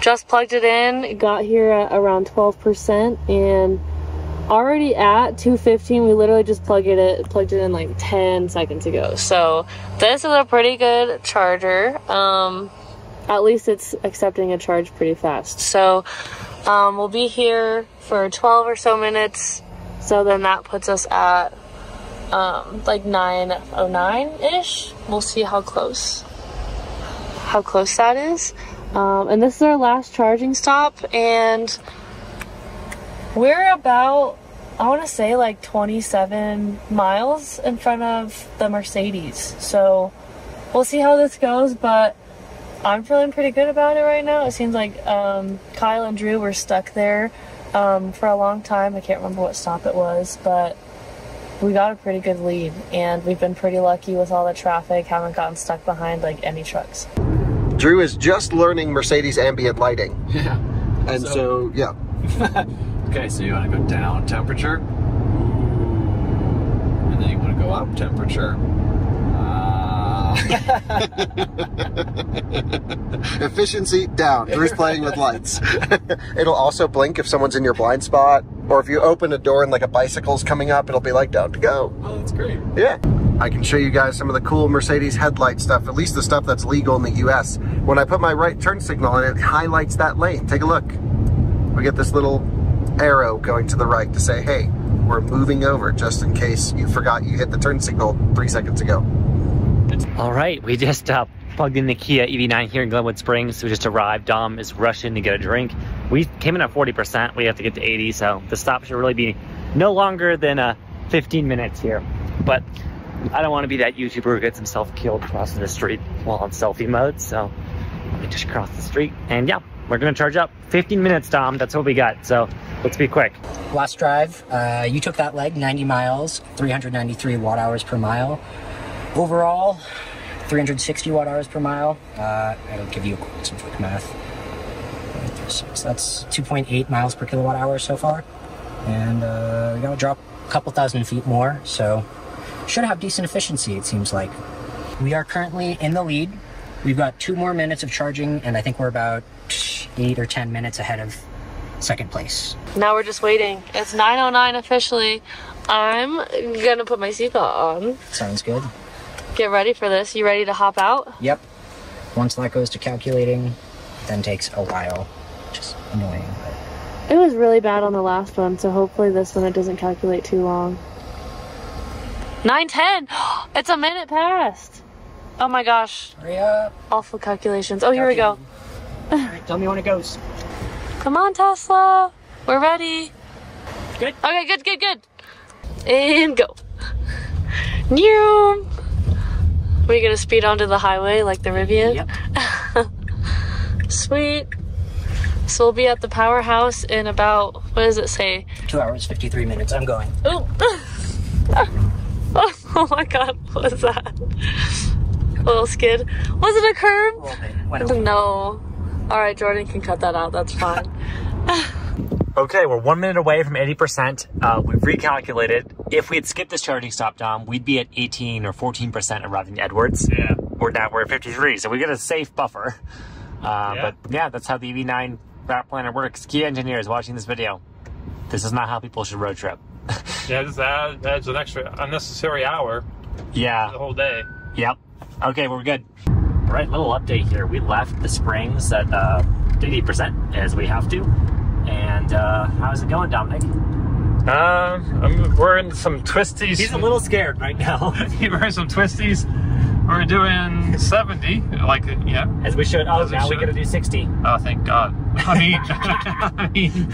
Just plugged it in, got here at around 12% and already at 215. We literally just plugged it in like 10 seconds ago. So this is a pretty good charger. At least it's accepting a charge pretty fast. So we'll be here for 12 or so minutes. So then that puts us at like 9:09-ish. We'll see how close that is. And this is our last charging stop, and we're about, I want to say like 27 miles in front of the Mercedes. So we'll see how this goes, but I'm feeling pretty good about it right now. It seems like Kyle and Drew were stuck there for a long time. I can't remember what stop it was, but we got a pretty good lead, and we've been pretty lucky with all the traffic. Haven't gotten stuck behind like any trucks. Drew is just learning Mercedes ambient lighting. Yeah. And so yeah. Okay, so you want to go down temperature, and then you want to go up temperature. Efficiency down. Drew's playing with lights. It'll also blink if someone's in your blind spot, or if you open a door and like a bicycle's coming up, it'll be like down to go. Oh, that's great. Yeah. I can show you guys some of the cool Mercedes headlight stuff, at least the stuff that's legal in the US. When I put my right turn signal on, it highlights that lane. Take a look. We get this little arrow going to the right to say, hey, we're moving over, just in case you forgot you hit the turn signal 3 seconds ago. All right, we just plugged in the Kia EV9 here in Glenwood Springs. We just arrived. Dom is rushing to get a drink. We came in at 40%. We have to get to 80, so the stop should really be no longer than 15 minutes here. But I don't want to be that YouTuber who gets himself killed crossing the street while on selfie mode, so we just crossed the street. And yeah, we're gonna charge up. 15 minutes, Dom, that's what we got, so let's be quick. Last drive, you took that leg, 90 miles, 393 watt hours per mile. Overall, 360 watt hours per mile. I'll give you some quick math. So that's 2.8 miles per kilowatt hour so far. And we gotta drop a couple thousand feet more, so should have decent efficiency, it seems like. We are currently in the lead. We've got 2 more minutes of charging, and I think we're about 8 or 10 minutes ahead of second place. Now we're just waiting. It's 9:09 officially. I'm gonna put my seatbelt on. Sounds good. Get ready for this. You ready to hop out? Yep. Once that goes to calculating, then takes a while, which is annoying. It was really bad on the last one, so hopefully this one it doesn't calculate too long. 9:10. It's a minute past. Oh my gosh. Hurry up. Awful calculations. Oh, here we go. All right, tell me when it goes. Come on, Tesla. We're ready. Good. Okay, good. And go. New. We gonna speed onto the highway like the Rivian? Yep. Sweet. So we'll be at the powerhouse in about, what does it say? 2 hours, 53 minutes. I'm going. Oh, oh my god, what was that? A little skid. Was it a curve? A little bit. No. Alright, Jordan can cut that out, that's fine. Okay, we're 1 minute away from 80%. We've recalculated. If we had skipped this charging stop, Dom, we'd be at 18 or 14% arriving at Edwards. Yeah. We're at 53, so we get a safe buffer. But yeah, that's how the EV9 route planner works. Kia engineers watching this video, this is not how people should road trip. Yeah, this adds an extra unnecessary hour. Yeah. The whole day. Yep. Okay, we're good. All right, little update here. We left the Springs at 80% as we have to. And how's it going, Dominic? We're in some twisties. He's a little scared right now. We're in some twisties. We're doing 70, like, yeah. As we should. Oh, now we gotta do 60. Oh, thank God. I mean,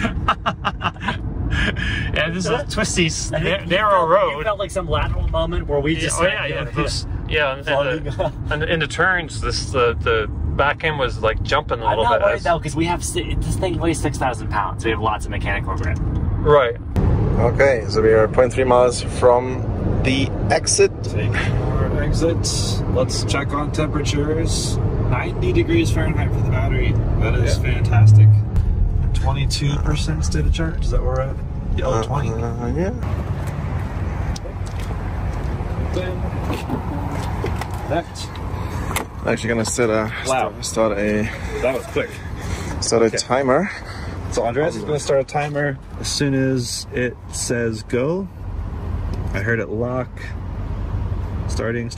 yeah, this is twisties, narrow road. You felt like some lateral moment where we just... And in the turns, the back end was like jumping a little bit. I'm not worried though, because we have, this thing weighs 6,000 pounds. We have lots of mechanical grip. Right. Okay, so we are 0.3 miles from the exit. Take our exit. Let's check on temperatures. 90 degrees Fahrenheit for the battery. That is fantastic. 22% state of charge. Is that where we're at? Yeah, 20. Yeah. Next. I'm actually gonna start a That was quick. timer. So Andreas is gonna start a timer as soon as it says go. I heard it lock. Starting.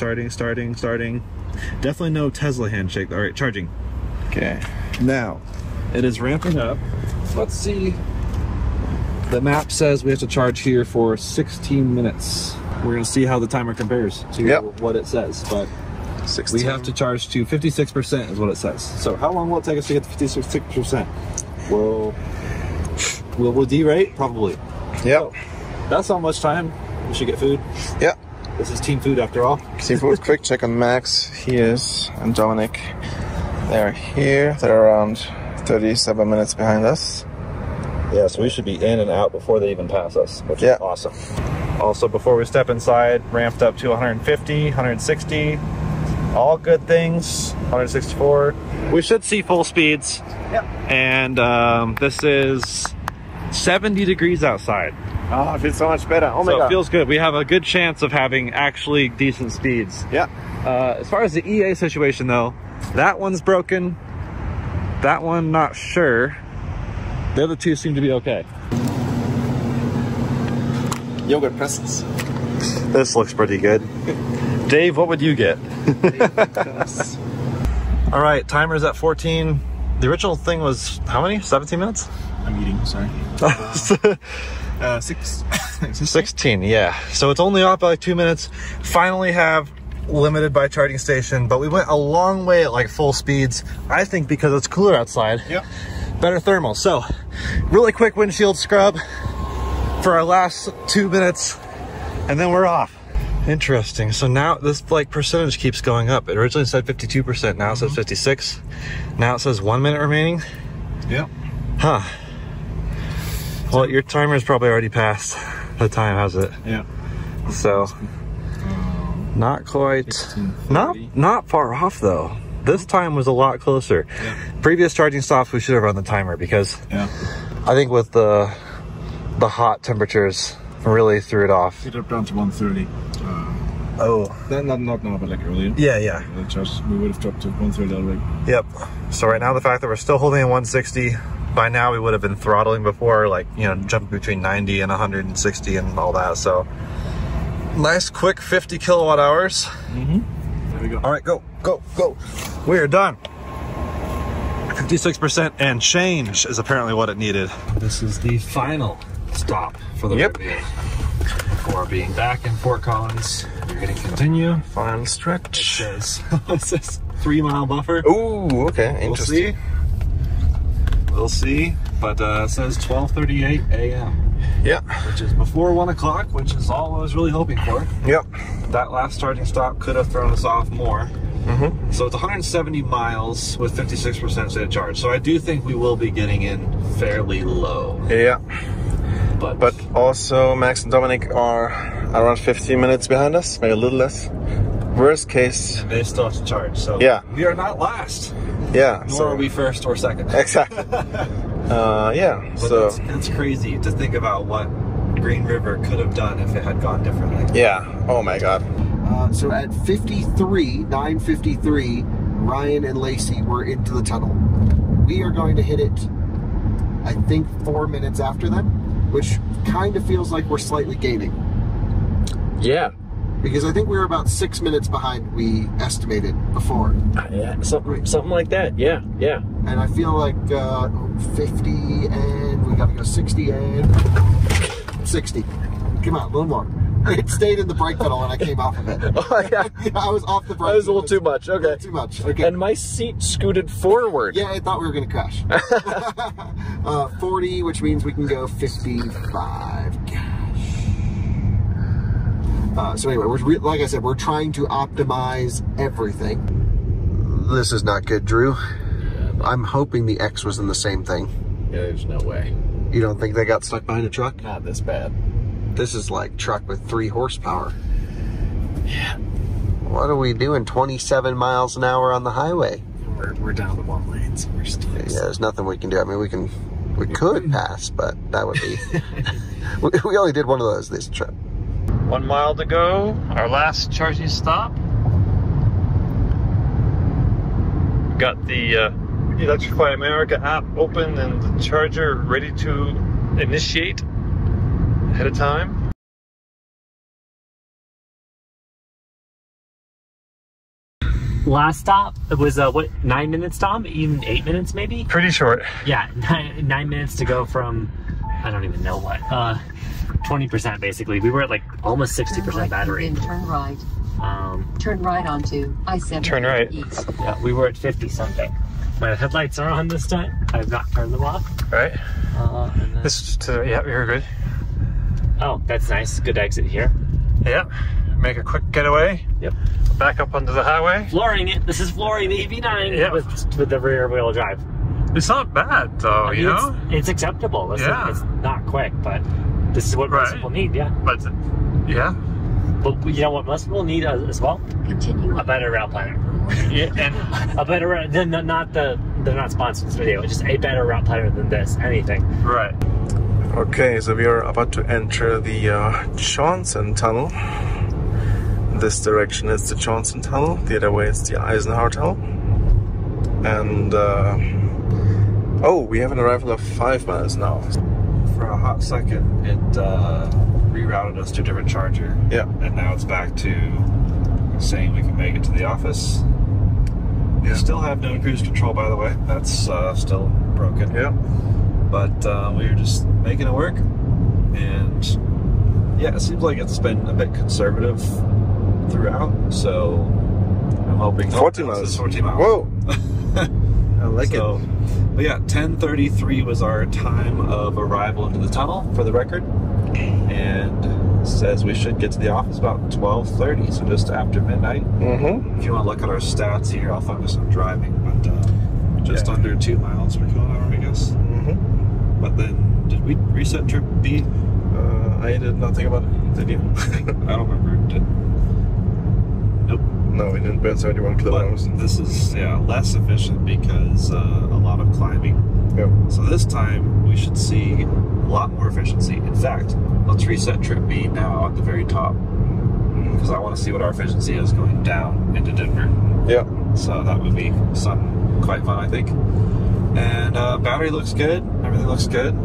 Definitely no Tesla handshake. All right, charging. Okay. Now, it is ramping up. Let's see. The map says we have to charge here for 16 minutes. We're gonna see how the timer compares to what it says, but 16. we have to charge to 56% is what it says. So how long will it take us to get to 56%? Will we derate? Probably. Yep. So, that's how much time. We should get food. Yeah. This is team food after all. Team food. Quick check on Max. He is and Dominic. They're here. They're around 37 minutes behind us. Yeah, so we should be in and out before they even pass us, which is awesome. Also, before we step inside, ramped up to 150, 160. All good things. 164. We should see full speeds. Yep. And this is 70 degrees outside. Oh, it feels so much better. Oh my God. So it feels good. We have a good chance of having actually decent speeds. Yeah. As far as the EA situation though, that one's broken. That one, not sure. The other two seem to be okay. Yogurt presses. This looks pretty good. Dave, what would you get? All right, timer's at 14. The original thing was how many? 17 minutes? I'm eating, sorry. 16, yeah. So it's only off by like 2 minutes. Finally have limited by charging station, but we went a long way at like full speeds. I think because it's cooler outside. Yep. Better thermal. So really quick windshield scrub for our last 2 minutes and then we're off. Interesting. So now this like percentage keeps going up. It originally said 52%, now it says 56. Now it says 1 minute remaining. Yep. Huh. Well, your timer's probably already past the time, has it? Yeah. So not quite, not far off though. This time was a lot closer. Yeah. Previous charging stops, we should have run the timer because I think with the hot temperatures really threw it off. It dropped down to 130. Not now, but like earlier. Yeah. We would have dropped to 130 already. Yep. So right now the fact that we're still holding at 160, by now we would have been throttling before, like, you know, jumping between 90 and 160 and all that. So nice quick 50 kilowatt hours. There we go. All right, go. We are done. 56% and change is apparently what it needed. This is the final stop for the Rivian. Before being back in Fort Collins, you're hitting continue. Final stretch. It says 3 mile buffer. Ooh, okay, interesting. We'll see. we'll see. But it says 12:38 a.m. Yeah. Which is before 1 o'clock, which is all I was really hoping for. Yep. That last charging stop could have thrown us off more. Mm-hmm. So it's 170 miles with 56% state of charge. So I do think we will be getting in fairly low. Yeah. But also Max and Dominic are around 15 minutes behind us, maybe a little less. Worst case. And they still have to charge. So yeah. We are not last. Yeah. Nor are we first or second. Exactly. Yeah. But so that's crazy to think about what Green River could have done if it had gone differently. Yeah. Oh my God. So at 9:53, Ryan and Lacey were into the tunnel. We are going to hit it, I think, 4 minutes after them, which kind of feels like we're slightly gaining. Yeah. Because I think we were about 6 minutes behind we estimated before. Yeah, something like that. Yeah, yeah. And I feel like 50 and we got to go 60 and 60. Come on, a little more. It stayed in the brake pedal when I came off of it. Oh, yeah. I was off the brake. That was a little too much. Okay. Too much. Okay. And my seat scooted forward. Yeah, I thought we were going to crash. 40, which means we can go 55. So anyway, like I said, we're trying to optimize everything. This is not good, Drew. I'm hoping the X was in the same thing. Yeah, there's no way. You don't think they got stuck behind a truck? Not this bad. This is like truck with 3 horsepower. Yeah. What are we doing 27 miles an hour on the highway? We're down to 1 lane, so we're still... Yeah, there's nothing we can do. I mean, we could pass, but that would be... we only did one of those this trip. 1 mile to go, our last charging stop. Got the Electrify America app open and the charger ready to initiate ahead of time. Last stop, it was what, 9 minutes, Tom? Even 8 minutes maybe? Pretty short. Yeah, 9 minutes to go from, I don't even know what, 20% basically. We were at like almost 60% battery. Then turn right. Turn right onto I-70 Turn right. East. Yeah, we were at 50 something. My headlights are on this time. I have not turned them off. Right. And then... This is to, yeah, you're good. Oh, that's nice. Good exit here. Yeah. Make a quick getaway. Yep. Back up onto the highway. Flooring it. This is flooring the EV9 yeah. with the rear wheel drive. It's not bad though, I mean, you know? It's acceptable. It's not quick, but this is what most people need, yeah. But, yeah. But you know what most people need as well? Continue. A better route planner. Yeah, and a better, they're not sponsored this video, just a better route planner than this, anything. Right. Okay, so we are about to enter the Johnson Tunnel. This direction is the Johnson Tunnel, the other way is the Eisenhower Tunnel. And, oh, we have an arrival of 5 miles now. For a hot second, it rerouted us to a different charger. Yeah. And now it's back to saying we can make it to the office. We still have no cruise control, by the way. That's still broken. Yeah. But we're just making it work. And yeah, it seems like it's been a bit conservative throughout. So I'm hoping 40 miles. 40 miles. Whoa. I like it. But yeah, 10:33 was our time of arrival into the tunnel, for the record. And says we should get to the office about 12:30, so just after midnight. Mm-hmm. If you want to look at our stats here, I'll focus on driving, but just under 2 miles per kilometer, I guess. Mm-hmm. But then, did we reset trip B? I did nothing about it. Did you? I don't remember. Nope. No, we didn't burn 71 kilometers. But this is less efficient because a lot of climbing. Yep. So this time we should see a lot more efficiency. In fact, let's reset trip B now at the very top, because I want to see what our efficiency is going down into Denver. Yeah. So that would be something quite fun, I think. And battery looks good. Everything looks good.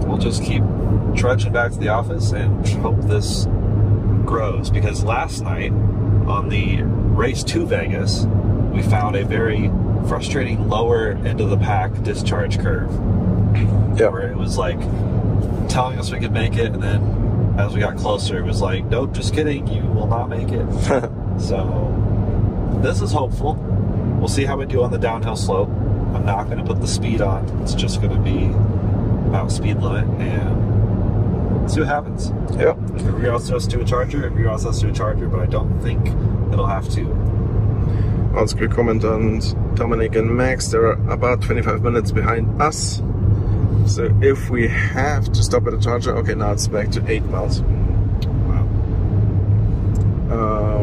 We'll just keep trudging back to the office and hope this grows, because last night on the race to Vegas, we found a very frustrating lower end of the pack discharge curve. Yeah. Where it was like telling us we could make it, and then as we got closer, it was like, nope, just kidding, you will not make it. So this is hopeful. We'll see how we do on the downhill slope. I'm not going to put the speed on. It's just going to be about speed limit and see what happens. Yep. If everybody else has to do a charger, everybody else has to do a charger, but I don't think it'll have to. Also good comment on Dominic and Max. They're about 25 minutes behind us. So if we have to stop at a charger, okay, now it's back to 8 miles. Wow. I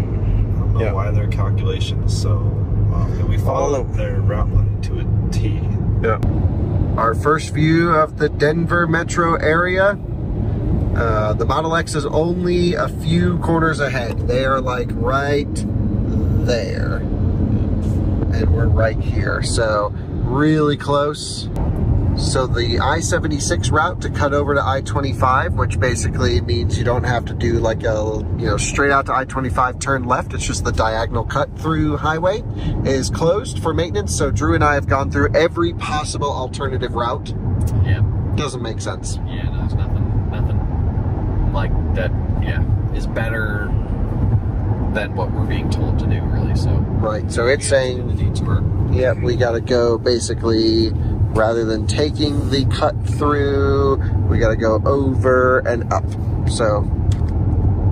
don't know why their calculation is so and we follow their route line to a T. Yeah. Our first view of the Denver metro area. The Model X is only a few corners ahead. They are like right there. And we're right here. So really close. So the I-76 route to cut over to I-25, which basically means you don't have to do like a, straight out to I-25 turn left. It's just the diagonal cut through highway, is closed for maintenance. So Drew and I have gone through every possible alternative route. Yeah. Doesn't make sense. Yeah, no, there's nothing like that, is better than what we're being told to do, really. So right. So it's saying, yeah, we got to go basically, rather than taking the cut through, we got to go over and up. So,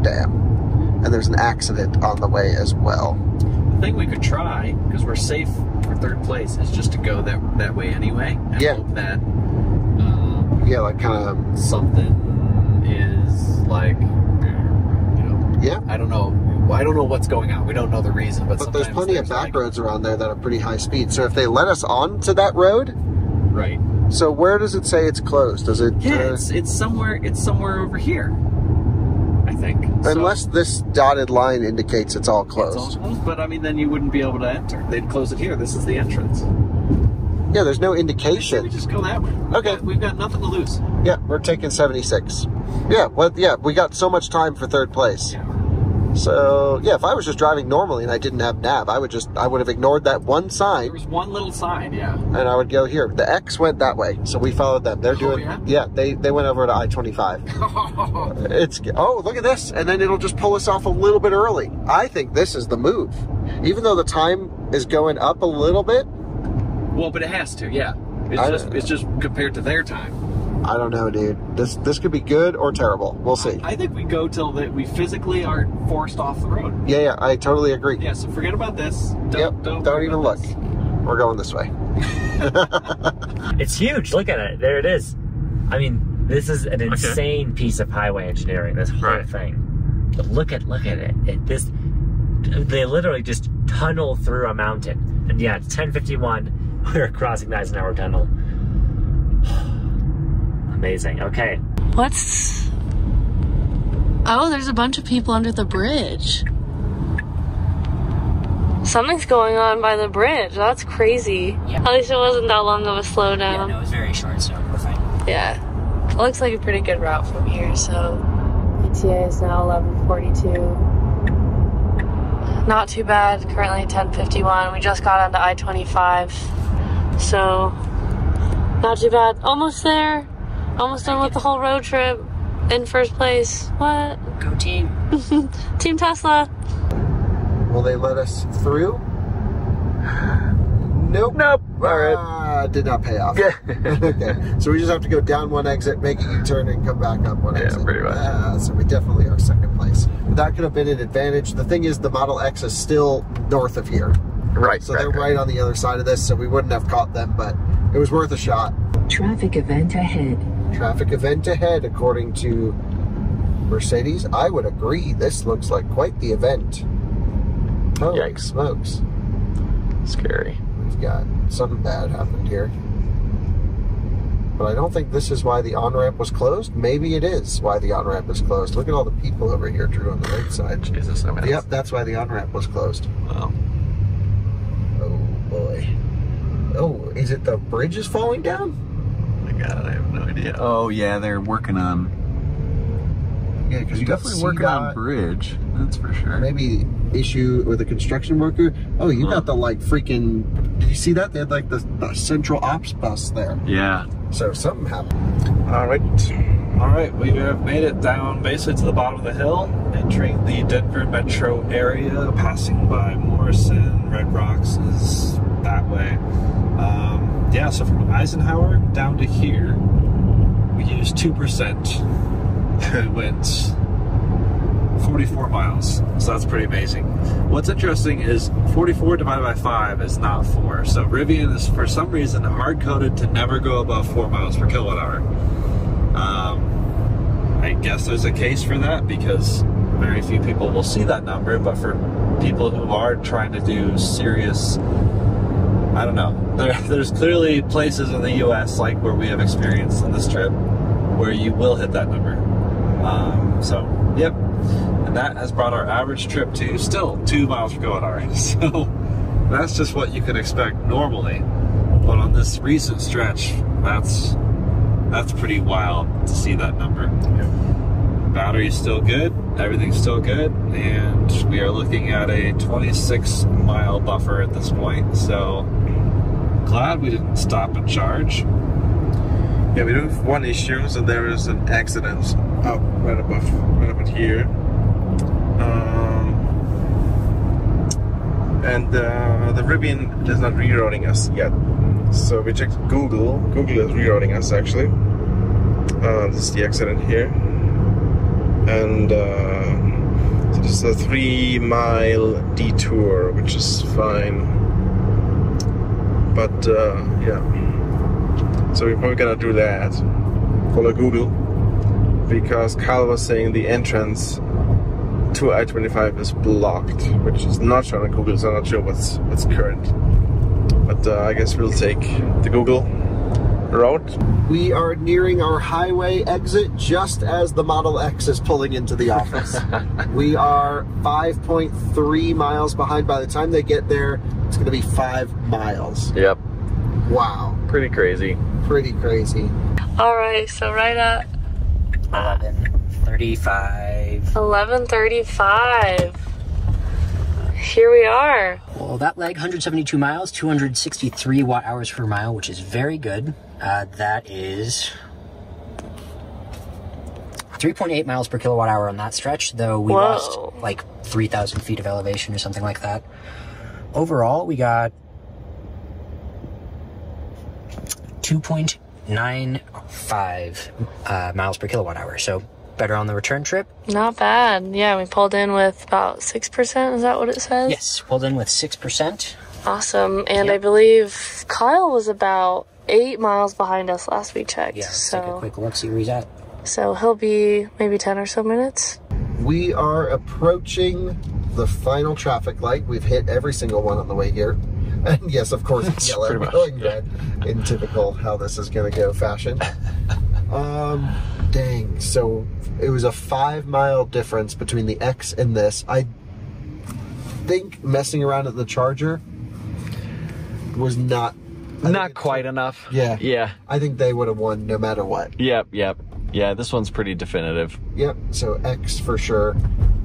damn. And there's an accident on the way as well. The thing we could try, because we're safe for third place, is just to go that way anyway. And hope that like kind of something is like, I don't know. I don't know what's going on. We don't know the reason, but there's plenty of back roads around there that are pretty high speed. So if they let us on to that road, right. So where does it say it's closed? Does it? Yeah, it's somewhere. It's somewhere over here, I think. Unless this dotted line indicates it's all closed. It's all closed, but I mean, then you wouldn't be able to enter. They'd close it here. This is the entrance. Yeah, there's no indication. We just go that way. Okay. We've got nothing to lose. Yeah, we're taking 76. Yeah, we got so much time for third place. Yeah. So, yeah, if I was just driving normally and I didn't have nav, I would have ignored that one sign. There was one little sign, yeah. And I would go here. The X went that way, so we followed them. They're doing, they went over to I-25. Look at this. And then it'll just pull us off a little bit early. I think this is the move. Even though the time is going up a little bit. Well, but it has to, yeah. It's just compared to their time. I don't know, dude. This could be good or terrible. We'll see. I think we go till that we physically are forced off the road. Yeah, I totally agree. Yeah, so forget about this. Don't even look. We're going this way. It's huge. Look at it. There it is. I mean, this is an insane piece of highway engineering, this whole thing. But look at it. They literally just tunnel through a mountain. And yeah, it's 10:51. We're crossing the Eisenhower Tunnel. Amazing. Okay. Oh, there's a bunch of people under the bridge. Something's going on by the bridge. That's crazy. Yeah. At least it wasn't that long of a slowdown. Yeah, no, it was very short, so we're fine. Yeah. It looks like a pretty good route from here, so ETA is now 11:42. Not too bad. Currently 10:51. We just got onto I-25. So not too bad. Almost there. Almost done with the whole road trip. In first place. What? Go team. Team Tesla. Will they let us through? Nope. All right. Did not pay off. Okay. So we just have to go down one exit, make a U-turn, and come back up one exit. Yeah, pretty much. So we definitely are second place. But that could have been an advantage. The thing is, the Model X is still north of here. Right. So they're right on the other side of this, so we wouldn't have caught them, but it was worth a shot. Traffic event ahead. Traffic event ahead, according to Mercedes. I would agree. This looks like quite the event. Holy smokes. Scary. We've got something bad happened here. But I don't think this is why the on-ramp was closed. Maybe it is why the on-ramp is closed. Look at all the people over here, Drew, on the right side. Jesus, I mean, yep, that's why the on-ramp was closed. Wow. Oh, boy. Oh, is it the bridge is falling down? Oh my God, I have no idea. Oh, yeah, they're working on... Yeah, because you definitely working on bridge, that's for sure. Maybe issue with a construction worker. Oh, you got the like freaking... Did you see that? They had like the central ops bus there. Yeah. So something happened. All right, we have made it down basically to the bottom of the hill, entering the Denver metro area, passing by Morrison, Red Rocks is that way. Yeah, so from Eisenhower down to here, we used 2%. It went 44 miles, so that's pretty amazing. What's interesting is 44 divided by 5 is not 4. So Rivian is, for some reason, hard-coded to never go above 4 miles per kilowatt hour. I guess there's a case for that because very few people will see that number, but for people who are trying to do serious, I don't know, there's clearly places in the US, like where we have experienced on this trip, where you will hit that number. So, yep. And that has brought our average trip to still 2 miles per kilowatt hour. So that's just what you can expect normally. But on this recent stretch, that's pretty wild to see that number. Battery's still good, everything's still good, and we are looking at a 26-mile buffer at this point. So glad we didn't stop and charge. Yeah, we do have one issue, so there is an accident up right about here. And the Rivian is not rerouting us yet. So we checked Google. Google is rerouting us actually. This is the accident here. And so this is a 3-mile detour, which is fine. But yeah. So we're probably gonna do that. Follow Google. Because Carl was saying the entrance to I-25 is blocked, which is not shown on Google, so I'm not sure what's current. But I guess we'll take the Google route. We are nearing our highway exit just as the Model X is pulling into the office. We are 5.3 miles behind. By the time they get there, it's going to be 5 miles. Yep. Wow. Pretty crazy. Pretty crazy. All right, so right at 11:35. 11:35. Here we are. Well, that leg, 172 miles, 263 watt-hours per mile, which is very good. That is 3.8 miles per kilowatt hour on that stretch, though we lost like 3,000 feet of elevation or something like that. Overall, we got 2.95 miles per kilowatt hour, so better on the return trip. Not bad. Yeah, we pulled in with about 6%. Is that what it says? Yes, pulled in with 6%. Awesome. And I believe Kyle was about 8 miles behind us last we checked. Yeah, let's take a quick look, see where he's at. So he'll be maybe 10 or so minutes. We are approaching the final traffic light. We've hit every single one on the way here. And yes, of course, it's yellow going red in typical how this is going to go fashion. Dang. So it was a 5-mile difference between the X and this. I think messing around at the charger was not quite enough. Yeah. Yeah. I think they would have won no matter what. Yep. Yeah, this one's pretty definitive. Yep. So X for sure.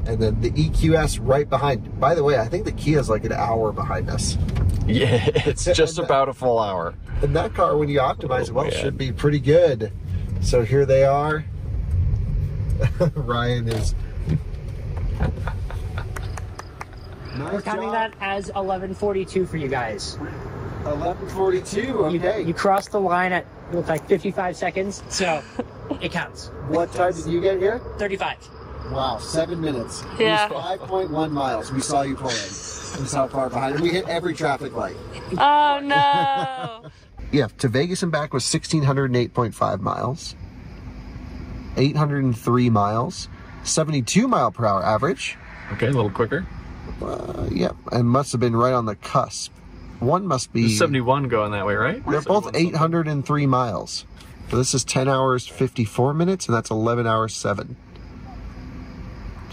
And then the EQS right behind. By the way, I think the Kia's like an hour behind us. Yeah, it's just about a full hour. And that car, when you optimize it well, should be pretty good. So here they are. Ryan is... We're counting that as 11:42 for you guys. 11:42, okay. You crossed the line at, it looked like 55 seconds, so it counts. What time did you get here? 35. Wow, 7 minutes. Yeah. It was 5.1 miles. We saw you pull in. That's how far behind. And we hit every traffic light. Oh, no. Yeah, to Vegas and back was 1,608.5 miles. 803 miles. 72 mile per hour average. Okay, a little quicker. Yep, and must have been right on the cusp. One must be... There's 71 going that way, right? They're both 803 miles. So this is 10 hours, 54 minutes, and that's 11 hours, 7.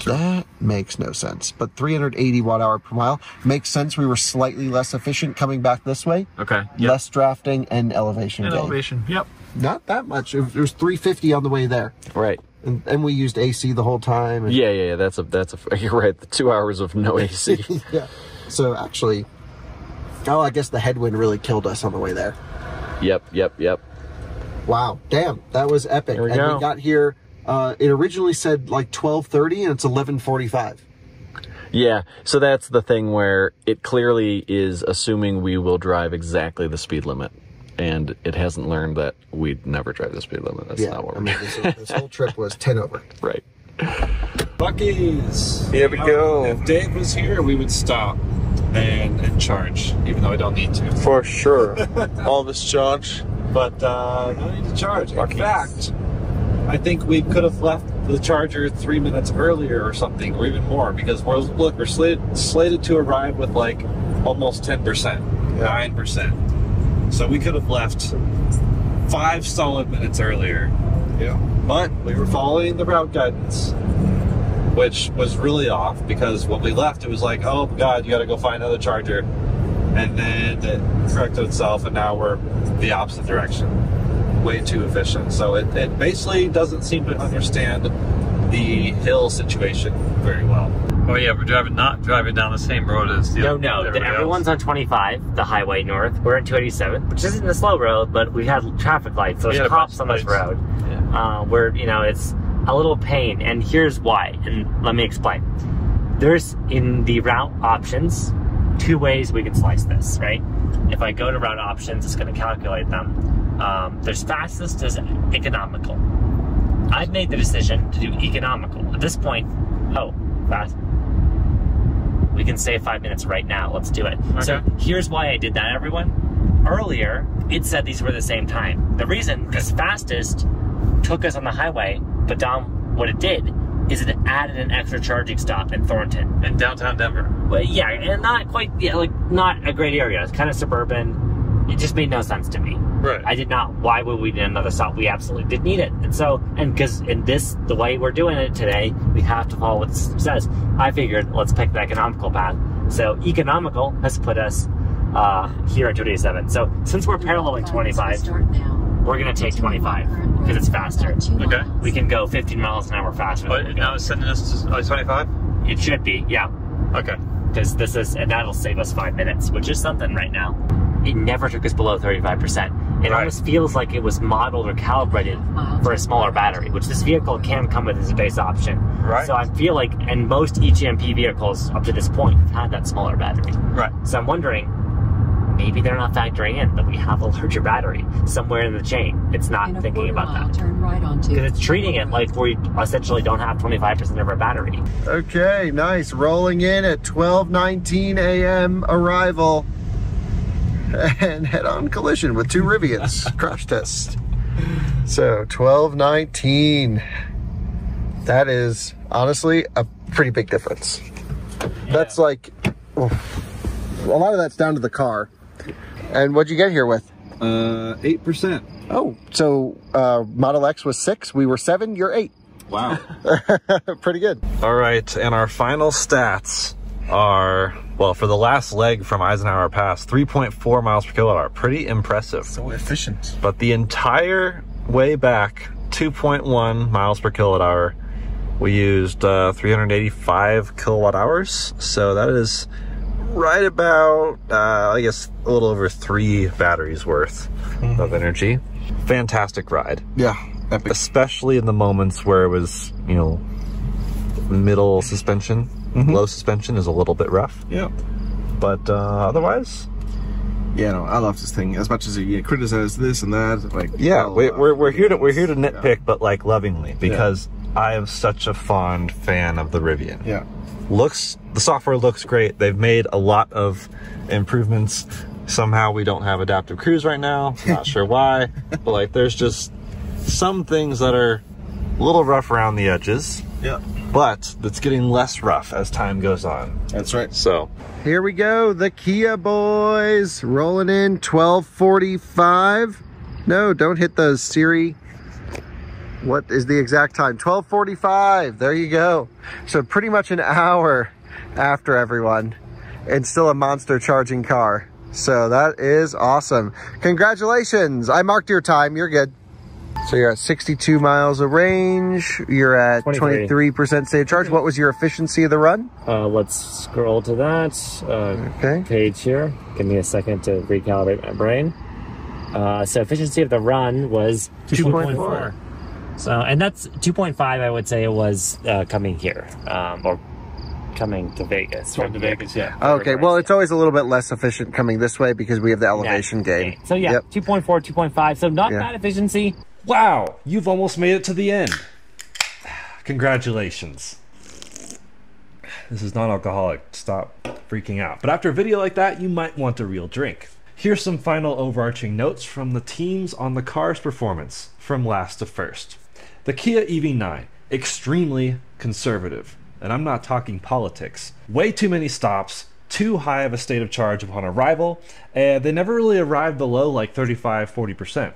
That makes no sense. But 380 watt-hour per mile makes sense. We were slightly less efficient coming back this way. Okay. Yep. Less drafting and elevation gain. Elevation, yep. Not that much. It was 350 on the way there. Right. And we used AC the whole time. And... Yeah. That's a. You're right. The 2 hours of no AC. Yeah. So actually, I guess the headwind really killed us on the way there. Yep. Wow. Damn. That was epic. Here we go. We got here. It originally said like 12:30 and it's 11:45. Yeah, so that's the thing where it clearly is assuming we will drive exactly the speed limit. and it hasn't learned that we'd never drive the speed limit. That's not what we're doing. This whole trip was 10 over. Right. Buc-ee's. Here we go. If Dave was here, we would stop and charge, even though I don't need to. For sure. All this charge. But no need to charge. In fact, I think we could have left the charger 3 minutes earlier or something, or even more, because we're slated to arrive with like almost 10%, 9%. So we could have left 5 solid minutes earlier. Yeah. But we were following the route guidance, which was really off, because when we left, it was like, oh God, you got to go find another charger. And then it corrected itself, and now we're the opposite direction. Way too efficient. So it basically doesn't seem to understand the hill situation very well. Oh yeah, we're not driving down the same road as the other. No, everyone's on 25, the highway north. We're on 287, which isn't a slow road, but we had traffic lights, so there's cops on this road. Yeah. Where, you know, it's a little pain, and here's why, and let me explain. There's, in the route options, 2 ways we can slice this, right? If I go to route options, it's going to calculate them. There's fastest, there's economical. I've made the decision to do economical. At this point, fast. We can save 5 minutes right now. Let's do it. Okay. So here's why I did that, everyone. Earlier, it said these were the same time. The reason, because fastest took us on the highway, but Dom, what it did is it added an extra charging stop in Thornton. In downtown Denver. Well, yeah, and not quite, not a great area. It's kind of suburban. It just made no sense to me. Right. I did not. Why would we need another stop? We absolutely did need it. And so, because in the way we're doing it today, we have to follow what it says. I figured, let's pick the economical path. So economical has put us here at 287. So since we're paralleling 25, we're going to take 25 because it's faster. Okay. We can go 15 miles an hour faster. But now it's sending us to 25? It should be, yeah. Okay. Because and that'll save us 5 minutes, which is something right now. It never took us below 35%. It almost feels like it was modeled or calibrated for a smaller battery, which this vehicle can come with as a base option. Right. So I feel like, and most EGMP vehicles up to this point have had that smaller battery. Right. So I'm wondering, maybe they're not factoring in that we have a larger battery somewhere in the chain. It's not thinking about that. Turn right onto because it's treating it like we essentially don't have 25% of our battery. Okay, nice. Rolling in at 12:19 a.m. arrival. And head-on collision with 2 Rivians. Crash test. So 12:19. That is honestly a pretty big difference. Yeah. That's like, a lot of that's down to the car. And what'd you get here with? 8%. Oh, so Model X was 6, we were 7, you're 8. Wow. Pretty good. All right, and our final stats are, well, for the last leg from Eisenhower Pass, 3.4 miles per kilowatt hour. Pretty impressive. So efficient. But the entire way back, 2.1 miles per kilowatt hour, we used 385 kilowatt hours. So that is right about, I guess, a little over 3 batteries worth of energy. Fantastic ride. Yeah, epic. Especially in the moments where it was, you know, middle suspension. Low suspension is a little bit rough. Yeah. But otherwise, yeah, no, I love this thing as much as you criticize this and that. Like, yeah, we're here to nitpick, but like lovingly, because I am such a fond fan of the Rivian. Yeah. The software looks great. They've made a lot of improvements. Somehow we don't have adaptive cruise right now. Not sure why, but like there's just some things that are a little rough around the edges. Yeah. But it's getting less rough as time goes on. That's right. So here we go, the Kia boys rolling in 12:45. No, don't hit those, Siri. What is the exact time? 12:45. There you go. So pretty much an hour after everyone, and still a monster charging car. So that is awesome. Congratulations. I marked your time. You're good. So you're at 62 miles of range. You're at 23% state of charge. What was your efficiency of the run? Let's scroll to that page here. Give me a second to recalibrate my brain. So efficiency of the run was 2.4. So, and that's 2.5, I would say it was coming here, or coming to Vegas. From to Vegas, yeah. Okay, well, it's always a little bit less efficient coming this way because we have the elevation gain. So yeah, 2.4, 2.5, so not bad efficiency. Wow, you've almost made it to the end. Congratulations. This is non-alcoholic. Stop freaking out. But after a video like that, you might want a real drink. Here's some final overarching notes from the teams on the car's performance from last to first. The Kia EV9, extremely conservative. And I'm not talking politics. Way too many stops, too high of a state of charge upon arrival, and they never really arrived below like 35–40%.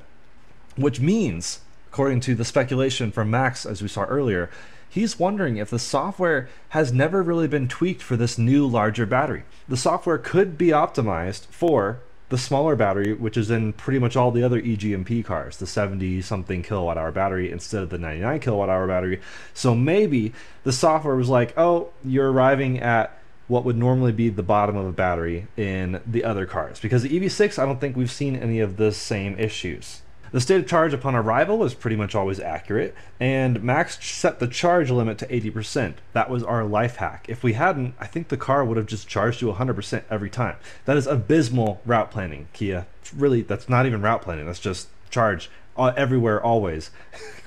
Which means, according to the speculation from Max, as we saw earlier, he's wondering if the software has never really been tweaked for this new larger battery. The software could be optimized for the smaller battery, which is in pretty much all the other EGMP cars, the 70-something kilowatt-hour battery instead of the 99 kilowatt-hour battery. So maybe the software was like, oh, you're arriving at what would normally be the bottom of a battery in the other cars. Because the EV6, I don't think we've seen any of the same issues. The state of charge upon arrival was pretty much always accurate, and Max set the charge limit to 80%. That was our life hack. If we hadn't, I think the car would have just charged to 100% every time. That is abysmal route planning, Kia. Really, that's not even route planning. That's just charge everywhere, always.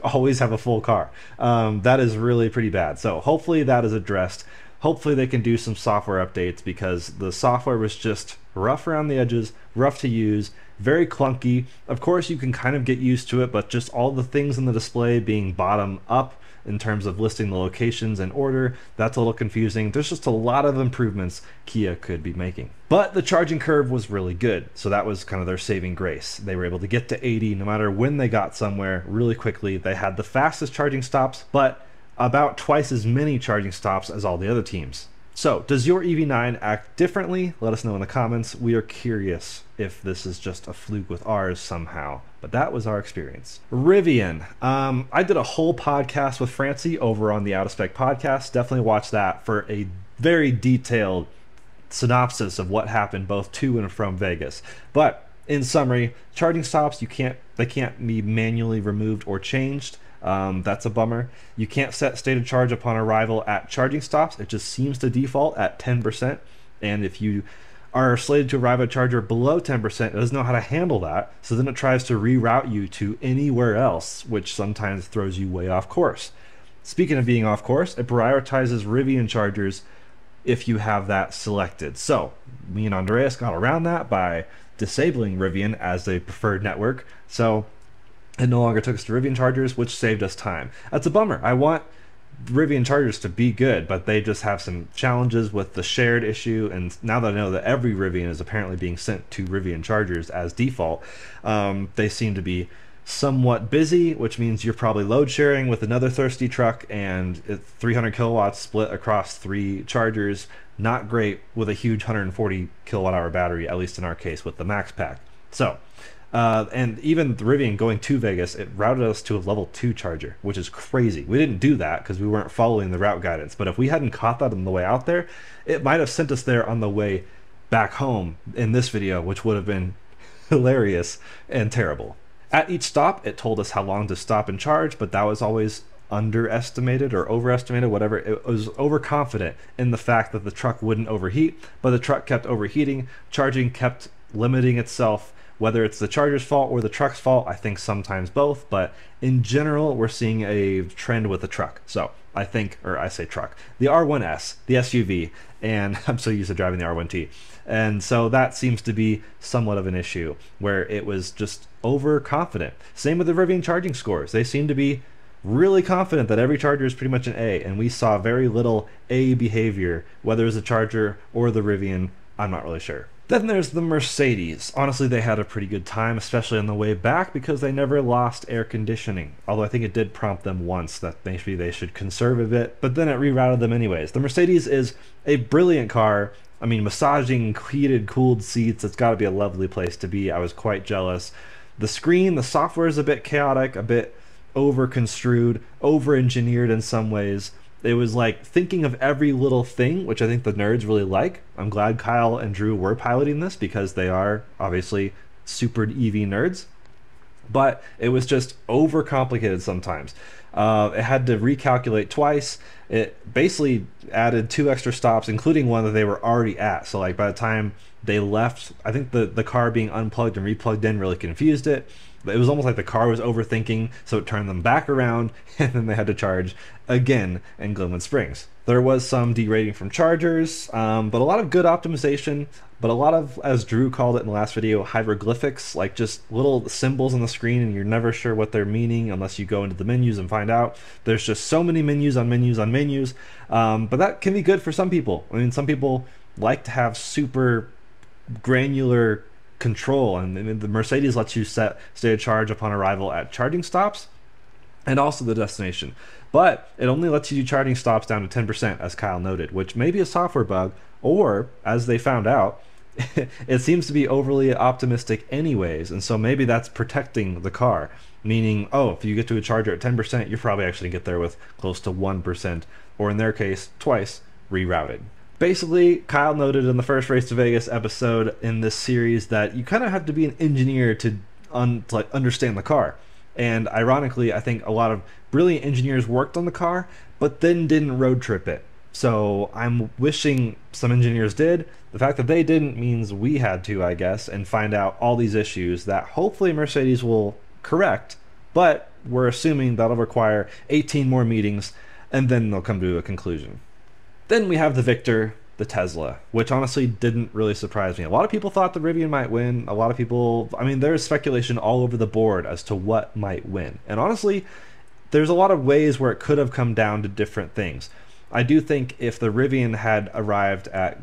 Always have a full car. That is really pretty bad. So hopefully that is addressed. Hopefully they can do some software updates, because the software was just rough around the edges, rough to use, very clunky. Of course you can kind of get used to it, but just all the things in the display being bottom up in terms of listing the locations in order, that's a little confusing. There's just a lot of improvements Kia could be making. But the charging curve was really good, so that was kind of their saving grace. They were able to get to 80 no matter when they got somewhere really quickly. They had the fastest charging stops, but about twice as many charging stops as all the other teams. So, does your EV9 act differently? Let us know in the comments. We are curious if this is just a fluke with ours somehow. But that was our experience. Rivian. I did a whole podcast with Francie over on the Out of Spec podcast. Definitely watch that for a very detailed synopsis of what happened both to and from Vegas. But in summary, charging stops, they can't be manually removed or changed. That's a bummer. You can't set state of charge upon arrival at charging stops. It just seems to default at 10%. And if you are slated to arrive at a charger below 10%, it doesn't know how to handle that. So then it tries to reroute you to anywhere else, which sometimes throws you way off course. Speaking of being off course, it prioritizes Rivian chargers if you have that selected. So me and Andreas got around that by disabling Rivian as a preferred network. So it no longer took us to Rivian chargers, which saved us time. That's a bummer. I want Rivian chargers to be good, but they just have some challenges with the shared issue. And now that I know that every Rivian is apparently being sent to Rivian chargers as default, they seem to be somewhat busy, which means you're probably load sharing with another thirsty truck, and 300 kilowatts split across 3 chargers. Not great with a huge 140 kilowatt hour battery, at least in our case with the Max Pack. So and even the Rivian going to Vegas, it routed us to a level 2 charger, which is crazy. We didn't do that because we weren't following the route guidance, but if we hadn't caught that on the way out there, it might have sent us there on the way back home in this video, which would have been hilarious and terrible. At each stop, it told us how long to stop and charge, but that was always underestimated or overestimated, whatever. It was overconfident in the fact that the truck wouldn't overheat, but the truck kept overheating. Charging kept limiting itself. Whether it's the charger's fault or the truck's fault, I think sometimes both, but in general, we're seeing a trend with the truck. So I think, or I say truck, the R1S, the SUV, and I'm so used to driving the R1T. And so that seems to be somewhat of an issue where it was just overconfident. Same with the Rivian charging scores. They seem to be really confident that every charger is pretty much an A, and we saw very little A behavior, whether it was the charger or the Rivian. I'm not really sure. Then there's the Mercedes. Honestly, they had a pretty good time, especially on the way back, because they never lost air conditioning. Although I think it did prompt them once that maybe they should conserve a bit, but then it rerouted them anyways. The Mercedes is a brilliant car. I mean, massaging, heated, cooled seats. It's got to be a lovely place to be. I was quite jealous. The screen, the software is a bit chaotic, a bit over-construed, over-engineered in some ways. It was like thinking of every little thing, which I think the nerds really like. I'm glad Kyle and Drew were piloting this because they are obviously super EV nerds. but it was just overcomplicated sometimes. It had to recalculate twice. It basically added 2 extra stops, including one that they were already at. So like by the time they left, I think the car being unplugged and replugged in really confused it. It was almost like the car was overthinking, so it turned them back around, and then they had to charge again in Glenwood Springs. There was some derating from chargers, but a lot of good optimization, but a lot of, as Drew called it in the last video, hieroglyphics, like just little symbols on the screen and you're never sure what they're meaning unless you go into the menus and find out. There's just so many menus on menus on menus, but that can be good for some people. I mean, some people like to have super granular control, and the Mercedes lets you set state of charge upon arrival at charging stops and also the destination, but it only lets you do charging stops down to 10%, as Kyle noted, which may be a software bug, or as they found out, it seems to be overly optimistic anyways, and so maybe that's protecting the car, meaning, oh, if you get to a charger at 10%, you're probably actually get there with close to 1%, or in their case, twice rerouted. Basically, Kyle noted in the first Race to Vegas episode in this series that you kind of have to be an engineer to understand the car. And ironically, I think a lot of brilliant engineers worked on the car, but then didn't road trip it. So I'm wishing some engineers did. The fact that they didn't means we had to, I guess, and find out all these issues that hopefully Mercedes will correct, but we're assuming that'll require 18 more meetings, and then they'll come to a conclusion. Then we have the victor, the Tesla, which honestly didn't really surprise me. A lot of people thought the Rivian might win. A lot of people, I mean, there's speculation all over the board as to what might win. And honestly, there's a lot of ways where it could have come down to different things. I do think if the Rivian had arrived at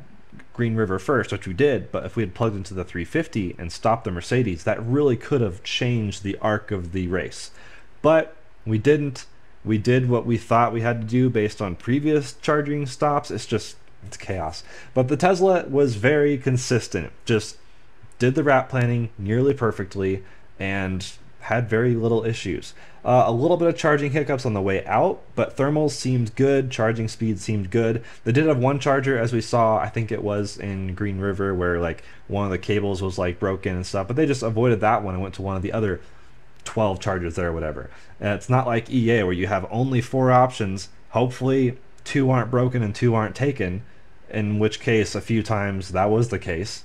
Green River first, which we did, but if we had plugged into the 350 and stopped the Mercedes, that really could have changed the arc of the race. But we didn't. We did what we thought we had to do based on previous charging stops. It's chaos. But the Tesla was very consistent. Just did the route planning nearly perfectly and had very little issues. A little bit of charging hiccups on the way out, but thermals seemed good, charging speed seemed good. They did have one charger, as we saw, I think it was in Green River, where like one of the cables was like broken and stuff, but they just avoided that one and went to one of the other 12 chargers there or whatever. And it's not like EA where you have only 4 options. Hopefully 2 aren't broken and 2 aren't taken, in which case a few times that was the case.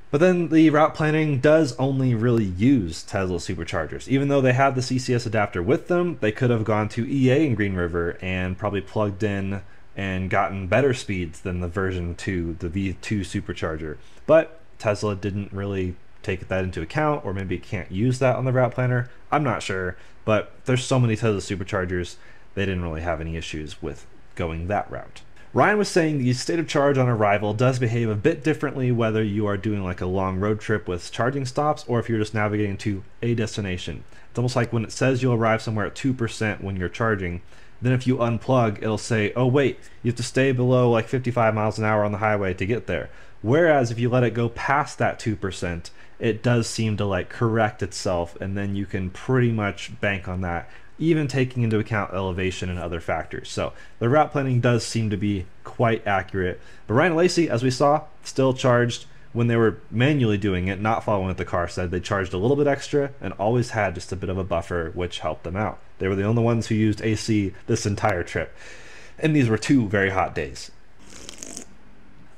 But then the route planning does only really use Tesla superchargers. Even though they had the CCS adapter with them, they could have gone to EA in Green River and probably plugged in and gotten better speeds than the version 2, the V2 supercharger. But Tesla didn't really take that into account, or maybe can't use that on the route planner. I'm not sure, but there's so many Tesla superchargers, they didn't really have any issues with going that route. Ryan was saying the state of charge on arrival does behave a bit differently whether you are doing like a long road trip with charging stops or if you're just navigating to a destination. It's almost like when it says you'll arrive somewhere at 2% when you're charging, then if you unplug, it'll say, oh wait, you have to stay below like 55 miles an hour on the highway to get there. Whereas if you let it go past that 2%, it does seem to like correct itself, and then you can pretty much bank on that, even taking into account elevation and other factors. So the route planning does seem to be quite accurate. But Ryan and Lacey, as we saw, still charged when they were manually doing it, not following what the car said. They charged a little bit extra and always had just a bit of a buffer, which helped them out. They were the only ones who used AC this entire trip. And these were 2 very hot days.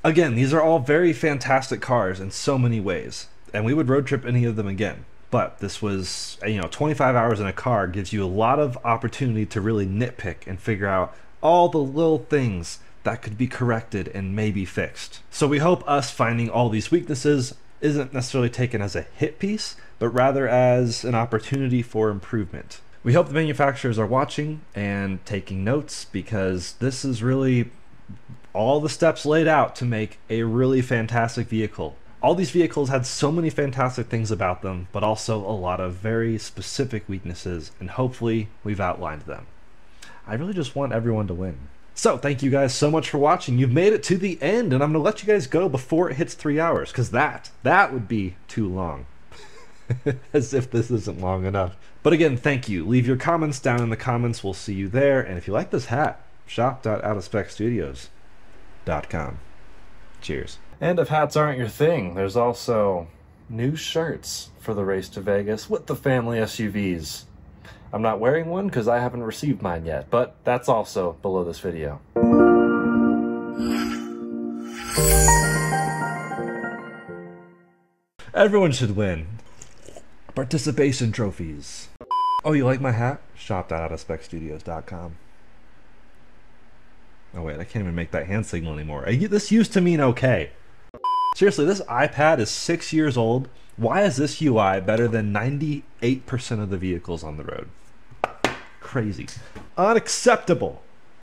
Again, these are all very fantastic cars in so many ways, and we would road trip any of them again. But this was, 25 hours in a car gives you a lot of opportunity to really nitpick and figure out all the little things that could be corrected and maybe fixed. So we hope us finding all these weaknesses isn't necessarily taken as a hit piece, but rather as an opportunity for improvement. We hope the manufacturers are watching and taking notes, because this is really all the steps laid out to make a really fantastic vehicle. All these vehicles had so many fantastic things about them, but also a lot of very specific weaknesses, and hopefully we've outlined them. I really just want everyone to win. So thank you guys so much for watching. You've made it to the end, and I'm gonna let you guys go before it hits 3 hours, because that would be too long. As if this isn't long enough. But again, thank you. Leave your comments down in the comments. We'll see you there. And if you like this hat, shop.outofspecstudios.com. Cheers. And if hats aren't your thing, there's also new shirts for the Race to Vegas with the family SUVs. I'm not wearing one because I haven't received mine yet, but that's also below this video. Everyone should win. Participation trophies. Oh, you like my hat? Shop.outofspecstudios.com. Oh wait, I can't even make that hand signal anymore. This used to mean okay. Seriously, this iPad is 6 years old. Why is this UI better than 98% of the vehicles on the road? Crazy. Unacceptable.